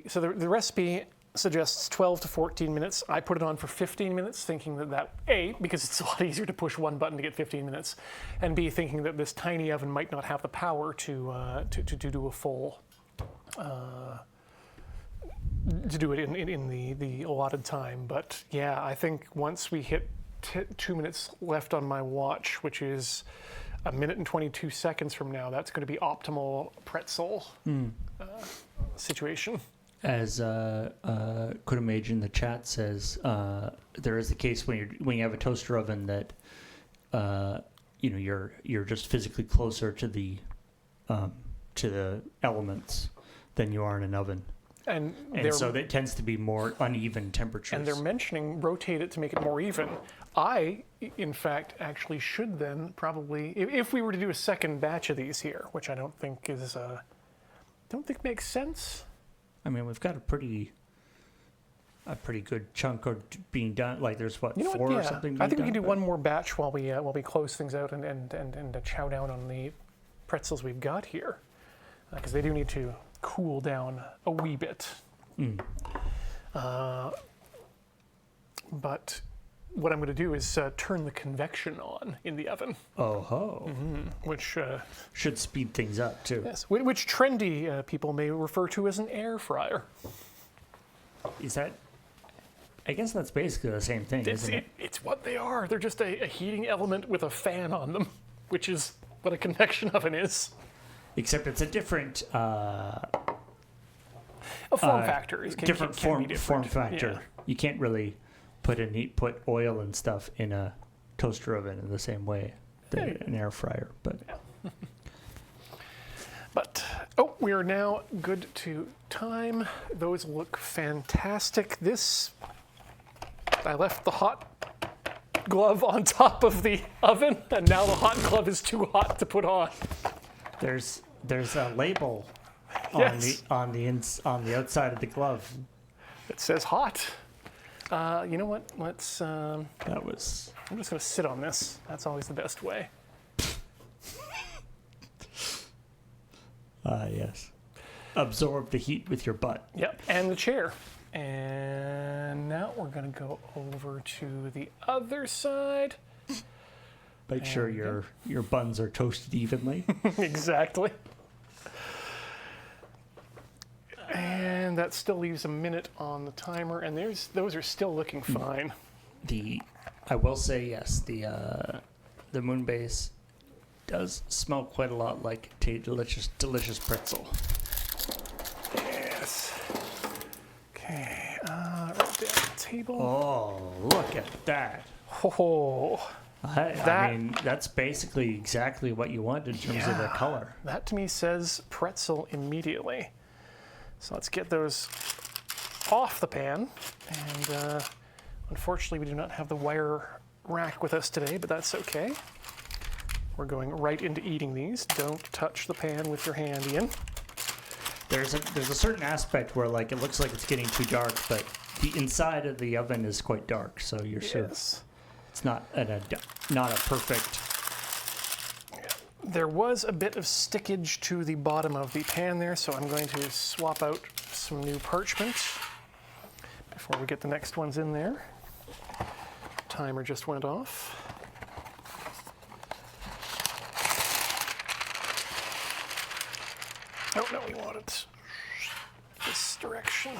so the recipe suggests 12 to 14 minutes. I put it on for 15 minutes, thinking that A, because it's a lot easier to push one button to get 15 minutes, and B, thinking that this tiny oven might not have the power to do a full, to do it in the allotted time. But yeah, I think once we hit 2 minutes left on my watch, which is a minute and 22 seconds from now, that's going to be optimal pretzel situation. As Kudamage in the chat says, there is the case when you have a toaster oven that you're just physically closer to the elements than you are in an oven, and so that tends to be more uneven temperatures. And they're mentioning rotate it to make it more even. I, in fact, actually should then probably, if we were to do a second batch of these here, which I don't think makes sense. I mean, we've got a pretty good chunk of being done. Like there's what, You know 4 what? or Yeah. something. I think we being can do done, one more batch while we close things out and chow down on the pretzels we've got here, because they do need to cool down a wee bit. But what I'm going to do is turn the convection on in the oven, Oh ho! which Should speed things up too. yes, which trendy people may refer to as an air fryer. Is that? I guess that's basically the same thing, isn't it? It's what they are. They're just a heating element with a fan on them, which is what a convection oven is. Except it's a different, A form factor is different can be form different. factor. Yeah. You can't really put oil and stuff in a toaster oven in the same way that an air fryer. But But, we are now good to time. Those look fantastic. I left the hot glove on top of the oven, and now the hot glove is too hot to put on. there's a label Yes. on the outside of the glove. It says hot. You know what? Let's. I'm That was just going to sit on this. That's always the best way. yes. Absorb the heat with your butt. Yep, and the chair. And now we're going to go over to the other side. Make sure your buns are toasted evenly. Exactly. And that still leaves a minute on the timer, and those are still looking fine. I will say yes, the moon base does smell quite a lot like a delicious pretzel. Yes. Okay, right down the table. Oh, look at that! Oh, I mean, that's basically exactly what you want in terms of the Yeah. color. that to me says pretzel immediately. So let's get those off the pan. And unfortunately, we do not have the wire rack with us today, but that's okay. We're going right into eating these. Don't touch the pan with your hand, Ian. There's a certain aspect where like it looks like it's getting too dark, but the inside of the oven is quite dark, so you're sure Yes. it's not a perfect. There was a bit of stickage to the bottom of the pan there, so I'm going to swap out some new parchment before we get the next ones in there. Timer just went off. Oh, no, we want it this direction.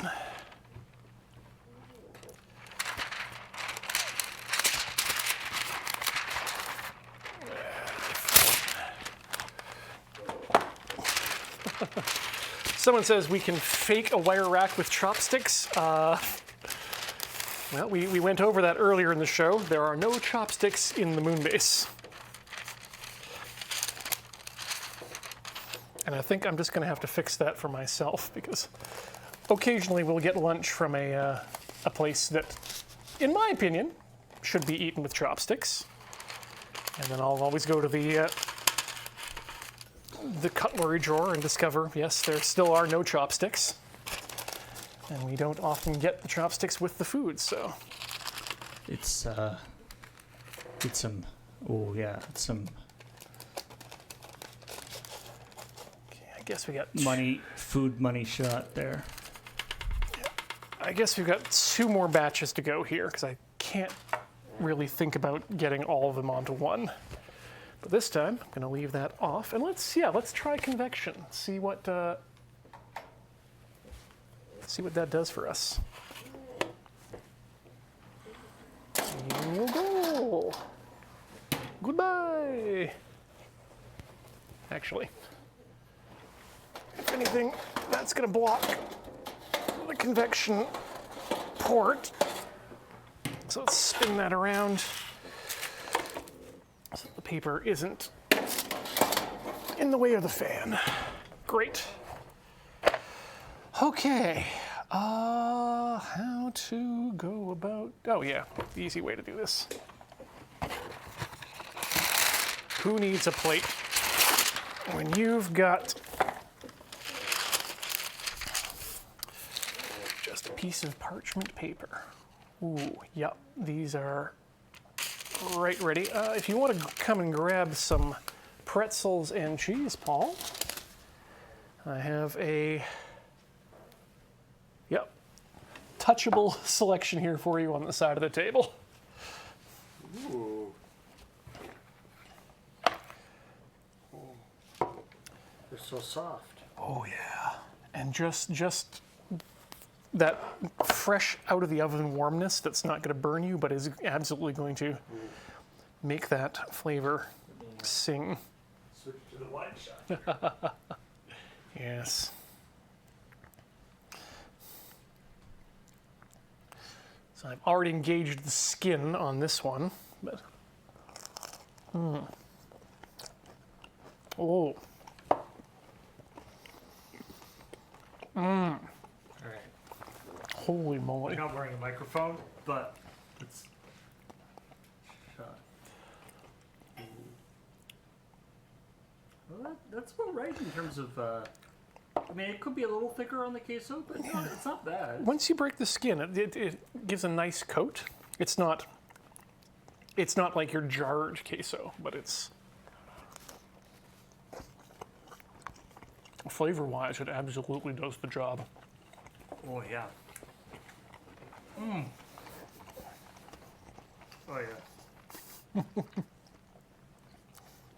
Someone says we can fake a wire rack with chopsticks. Well, we went over that earlier in the show. There are no chopsticks in the moon base. And I think I'm just going to have to fix that for myself, because occasionally we'll get lunch from a place that, in my opinion, should be eaten with chopsticks. And then I'll always go to the cutlery drawer and discover, yes, there still are no chopsticks. And we don't often get the chopsticks with the food, so. It's some. Oh yeah, it's some Okay, I guess we got food money shot there. I guess we've got 2 more batches to go here, because I can't really think about getting all of them onto one. But this time, I'm going to leave that off, and let's try convection. See what that does for us. Here we go. Goodbye. Actually, if anything, that's going to block the convection port. So let's spin that around so the paper isn't in the way of the fan. Great. Okay. How to go about... Oh yeah, the easy way to do this. Who needs a plate when you've got just a piece of parchment paper. Ooh, yep, these are right ready. If you want to come and grab some pretzels and cheese, Paul, I have a, yep, touchable selection here for you on the side of the table. Ooh. They're so soft. Oh yeah, and just that fresh out of the oven warmness that's not going to burn you, but is absolutely going to make that flavor sing. Switch to the wine shot. Yes. So I've already engaged the skin on this one, but oh. All right. Holy moly. I'm not wearing a microphone, but it's shot. Well, that's about right in terms of. I mean, it could be a little thicker on the queso, but it's not bad. Once you break the skin, it gives a nice coat. It's not like your jarred queso, but it's flavor-wise, it absolutely does the job. Oh yeah. Oh yeah.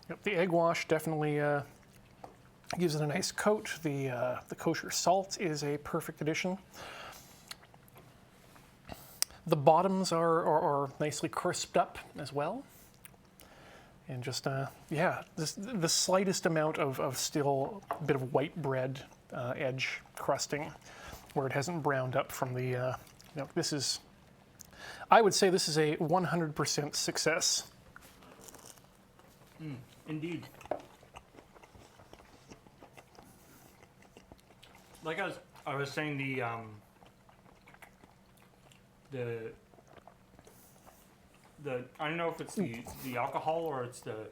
Yep, the egg wash definitely gives it a nice coat. The kosher salt is a perfect addition. The bottoms are nicely crisped up as well. And just, yeah, the slightest amount of still a bit of white bread edge crusting where it hasn't browned up from the, this is, I would say this is a 100% success. Indeed. Like I was saying, the I don't know if it's the alcohol or it's the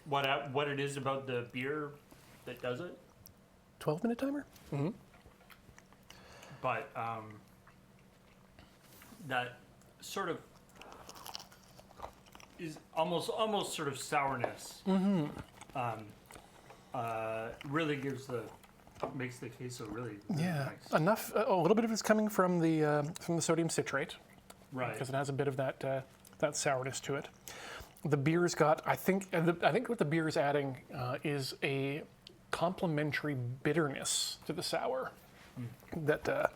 what it is about the beer that does it. 12-minute timer? Mm-hmm. But that sort of is almost sort of sourness. Mm-hmm. Really makes the queso really Yeah, nice. enough. A little bit of it's coming from the sodium citrate, Right. because it has a bit of that sourness to it. The beer's got, I think what the beer is adding is a complementary bitterness to the sour that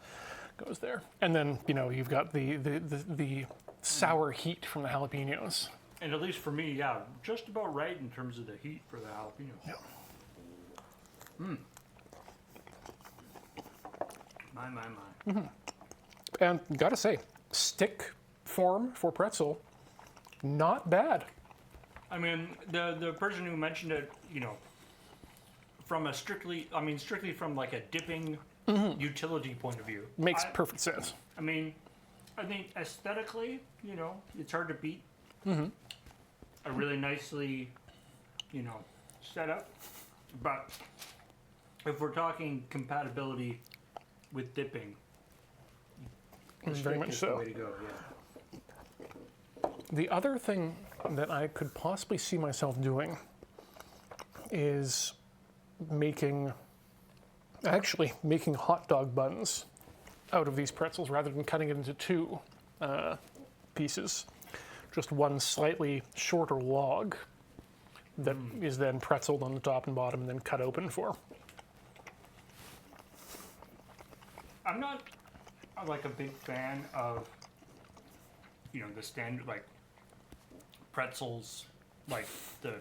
goes there. And then you've got the sour heat from the jalapenos. And at least for me, yeah, just about right in terms of the heat for the jalapenos. Yeah. My. Mm-hmm. And gotta say, stick form for pretzel, not bad. I mean, the person who mentioned it, from a strictly from like a dipping utility point of view, Makes perfect sense. I mean, I think aesthetically, it's hard to beat. A really nicely, set up. But if we're talking compatibility with dipping, Very much is so. the way to go. Yeah. The other thing that I could possibly see myself doing is making hot dog buns out of these pretzels rather than cutting it into two pieces. Just one slightly shorter log that is then pretzeled on the top and bottom and then cut open for. I'm not like a big fan of the standard like pretzels, like the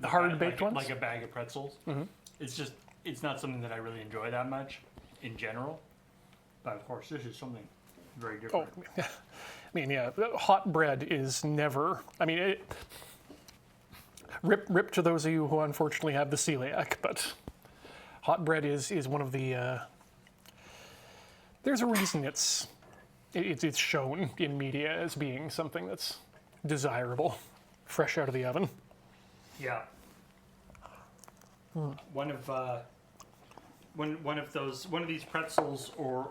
hard baked ones, like a bag of pretzels. It's not something that I really enjoy that much in general. But of course, this is something very different. Oh, I mean, yeah, hot bread is never. I mean, rip to those of you who unfortunately have the celiac, but hot bread is one of the. There's a reason it's shown in media as being something that's desirable, fresh out of the oven. Yeah. One of one of these pretzels or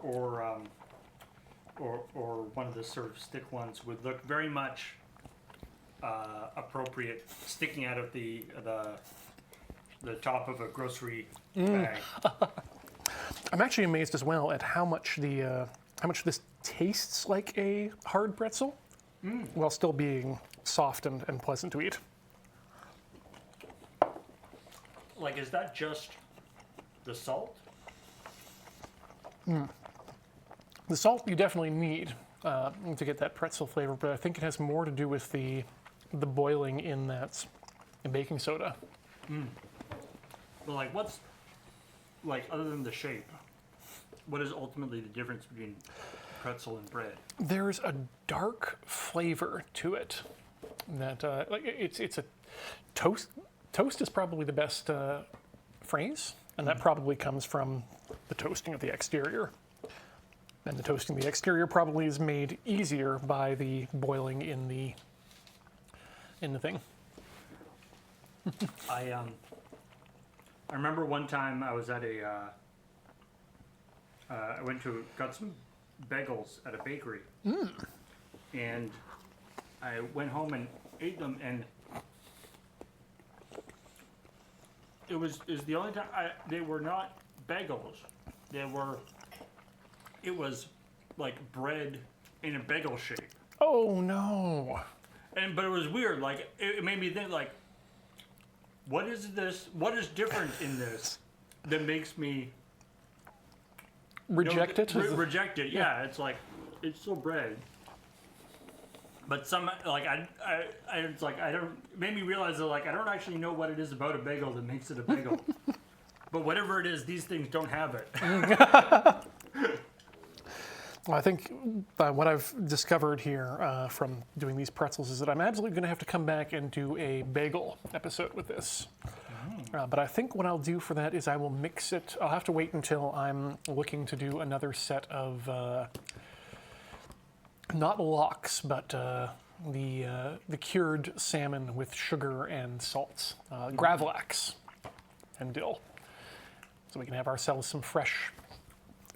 one of the sort of stick ones would look very much appropriate sticking out of the top of a grocery bag. I'm actually amazed as well at how much this tastes like a hard pretzel, while still being soft and pleasant to eat. Like, is that just the salt? The salt you definitely need to get that pretzel flavor, but I think it has more to do with the boiling in that baking soda. But like, what's like other than the shape? What is ultimately the difference between pretzel and bread? There's a dark flavor to it that like it's a toast. Toast is probably the best phrase, and that probably comes from the toasting of the exterior. And the toasting of the exterior probably is made easier by the boiling in the thing. I remember one time I was at I got some bagels at a bakery, and I went home and ate them, and it was the only time they were not bagels. It was like bread in a bagel shape. Oh no! But it was weird. Like it made me think, like, what is this? What is different in this that makes me Reject it? Reject it. Yeah, it's like it's still bread. But some like it's like it made me realize that like I don't actually know what it is about a bagel that makes it a bagel. But whatever it is, these things don't have it. Well, I think what I've discovered here from doing these pretzels is that I'm absolutely going to have to come back and do a bagel episode with this. But I think what I'll do for that is I will mix it. I'll have to wait until I'm looking to do another set of not lox, but the cured salmon with sugar and salt, gravlax and dill. So we can have ourselves some fresh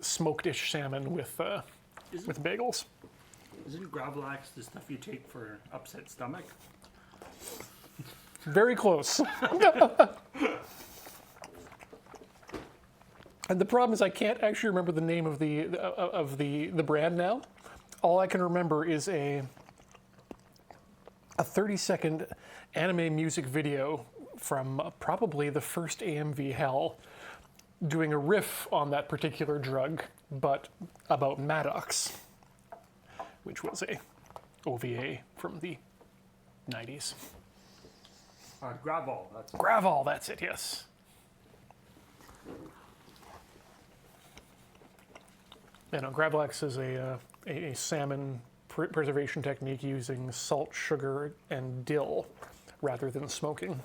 smoked-ish salmon with bagels. Isn't gravlax the stuff you take for upset stomach? Very close. And the problem is I can't actually remember the name of the brand now. All I can remember is a 30-second anime music video from probably the first AMV Hell doing a riff on that particular drug, but about Maddox, which was a OVA from the 90s. Gravol. Gravol, that's it, yes. You know, Gravlax is a salmon preservation technique using salt, sugar, and dill rather than smoking.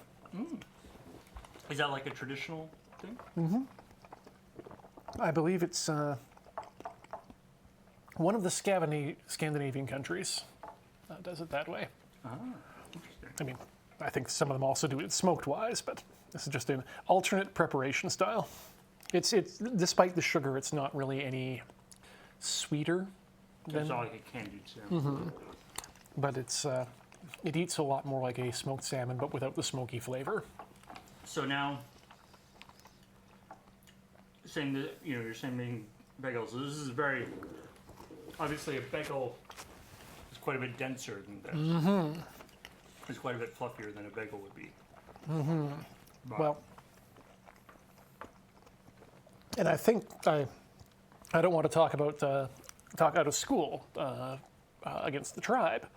Is that like a traditional thing? Mm-hmm. I believe it's one of the Scandinavian countries does it that way. Interesting. I mean, I think some of them also do it smoked-wise, but this is just an alternate preparation style. It's despite the sugar, it's not really any sweeter than. It's not like a candied salmon. But it eats a lot more like a smoked salmon, but without the smoky flavor. So now, saying that you're saying bagels. So this is very obviously a bagel is quite a bit denser than this. It's quite a bit fluffier than a bagel would be. Well, and I think I don't want to talk out of school against the tribe,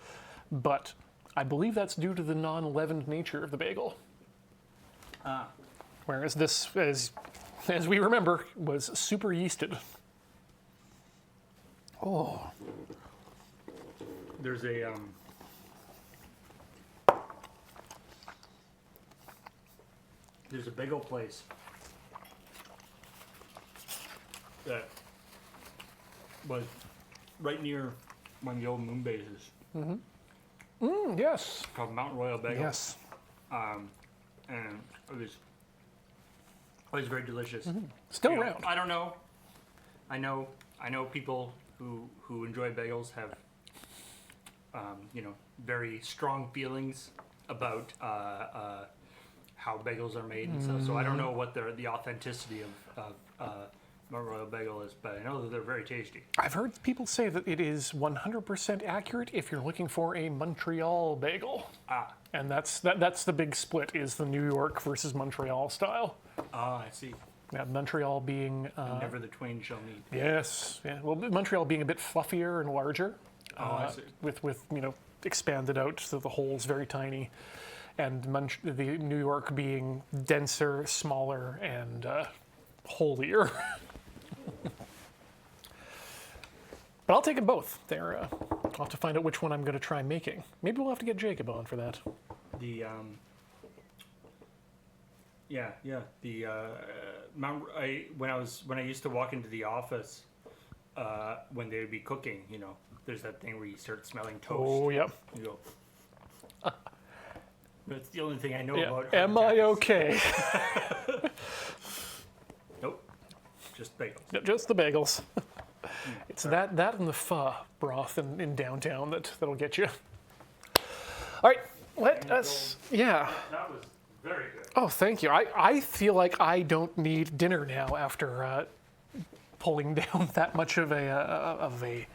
but I believe that's due to the non-leavened nature of the bagel. Whereas this, as we remember, was super yeasted. Oh. There's a bagel place that was right near one of the old moon bases. Yes. Called Mount Royal Bagel. Yes. And it was Always very delicious. Still You know, around. I don't know. I know people who enjoy bagels have, very strong feelings about how bagels are made and stuff. So I don't know what the authenticity of Mount Royal bagel is, but I know that they're very tasty. I've heard people say that it is 100% accurate if you're looking for a Montreal bagel. And that's the big split, is the New York versus Montreal style. I see. Yeah, Montreal being Never the twain shall meet. yes, yeah. Well, Montreal being a bit fluffier and larger, I see. with expanded out, so the hole's very tiny, and the New York being denser, smaller, and holier. But I'll take them both. I'll have to find out which one I'm going to try making. Maybe we'll have to get Jacob on for that. The when I used to walk into the office when they would be cooking, there's that thing where you start smelling toast. Oh, yep. You go. That's the only thing I know Yeah. about. Am I okay? Nope. Just bagels. No, just the bagels. It's that and the pho broth in downtown that'll get you. All right, let us. Yeah. That was very good. Oh, thank you. I feel like I don't need dinner now after pulling down that much of a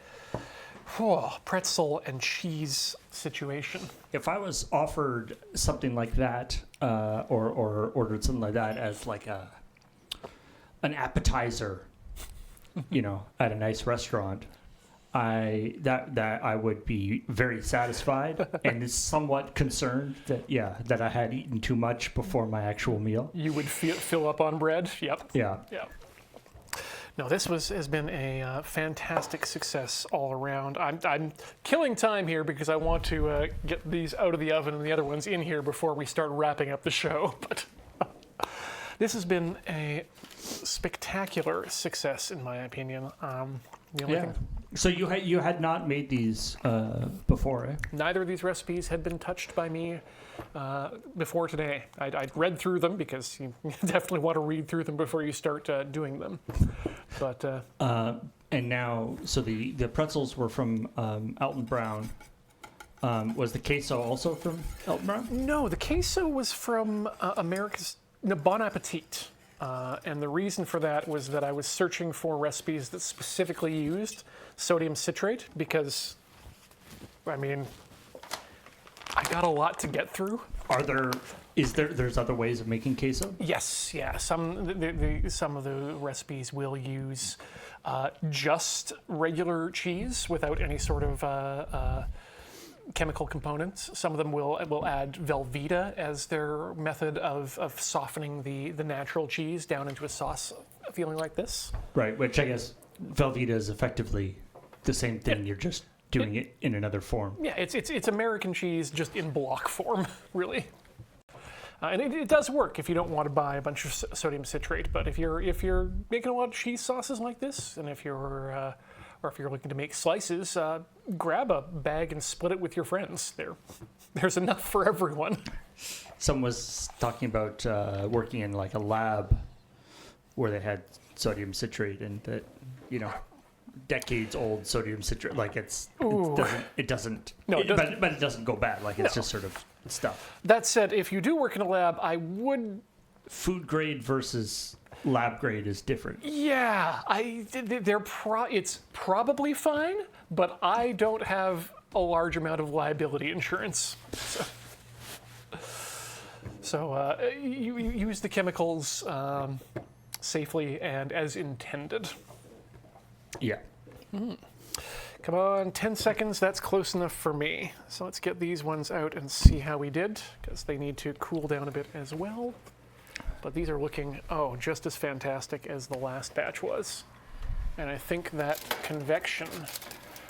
pretzel and cheese situation. If I was offered something like that, or ordered something like that as like an appetizer, at a nice restaurant, I would be very satisfied and is somewhat concerned that I had eaten too much before my actual meal. You would fill up on bread. Yep. Yeah. Yeah. No, this has been a fantastic success all around. I'm killing time here because I want to get these out of the oven and the other ones in here before we start wrapping up the show. But this has been a spectacular success, in my opinion. The only thing, So you had not made these before, eh? neither of these recipes had been touched by me before today. I'd read through them because you definitely want to read through them before you start doing them. But And now, so the pretzels were from Alton Brown. Was the queso also from Alton Brown? no, the queso was from America's Bon Appetit. And the reason for that was that I was searching for recipes that specifically used sodium citrate because, I got a lot to get through. There's other ways of making queso? Yes, yeah. Some of the recipes will use just regular cheese without any sort of chemical components. Some of them will add Velveeta as their method of softening the natural cheese down into a sauce feeling like this. Right, which I guess Velveeta is effectively the same thing. You're just doing it in another form. Yeah, it's American cheese just in block form, really. And it does work if you don't want to buy a bunch of sodium citrate. But if you're making a lot of cheese sauces like this, and if you're looking to make slices, grab a bag and split it with your friends. There's enough for everyone. Someone was talking about working in like a lab where they had sodium citrate and that, decades old sodium citrate, like it doesn't No, but it doesn't go bad, like it's just sort of stuff. That said, if you do work in a lab, I would. Food grade versus lab grade is different. Yeah, it's probably fine, but I don't have a large amount of liability insurance. So you use the chemicals safely and as intended. Yeah. Come on, 10 seconds, that's close enough for me. So let's get these ones out and see how we did, because they need to cool down a bit as well. But these are looking, just as fantastic as the last batch was. And I think that convection...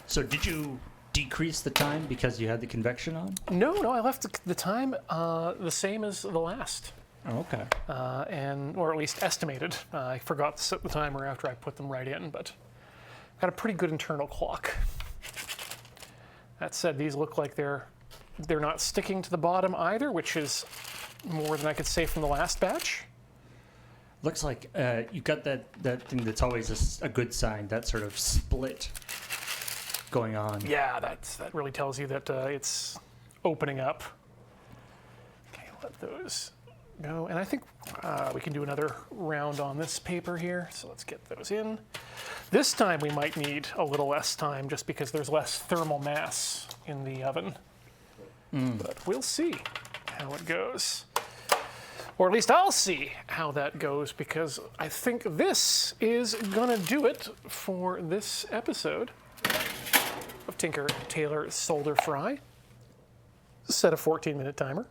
So did you decrease the time because you had the convection on? No, I left the time the same as the last. Oh, okay. Or at least estimated. I forgot to set the timer after I put them right in, but got a pretty good internal clock. That said, these look like they're not sticking to the bottom either, which is more than I could say from the last batch. Looks like you've got that thing that's always a good sign, that sort of split going on. Yeah, that really tells you that it's opening up. Okay, let those go. And I think we can do another round on this paper here. So let's get those in. This time we might need a little less time just because there's less thermal mass in the oven. But we'll see how it goes. Or at least I'll see how that goes, because I think this is gonna do it for this episode of Tinker Tailor Solder Fry. Set a 14-minute timer.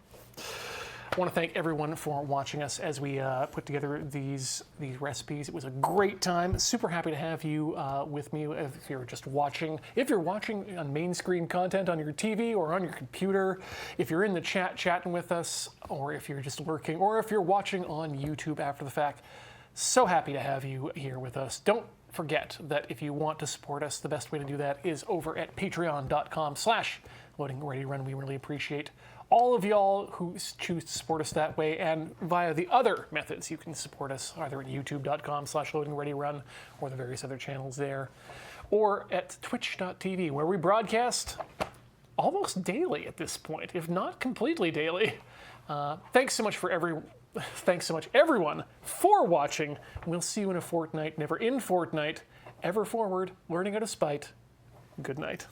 I want to thank everyone for watching us as we put together these recipes. It was a great time. Super happy to have you with me. If you're just watching, if you're watching on main screen content on your TV or on your computer, if you're in the chat chatting with us, or if you're just lurking, or if you're watching on YouTube after the fact, so happy to have you here with us. Don't forget that if you want to support us, the best way to do that is over at patreon.com/loadingreadyrun. We really appreciate all of y'all who choose to support us that way, and via the other methods you can support us, either at youtube.com/loadingreadyrun or the various other channels there, or at twitch.tv, where we broadcast almost daily at this point, if not completely daily. Thanks so much everyone for watching. We'll see you in a fortnight, never in fortnight, ever forward, learning out of spite. Good night.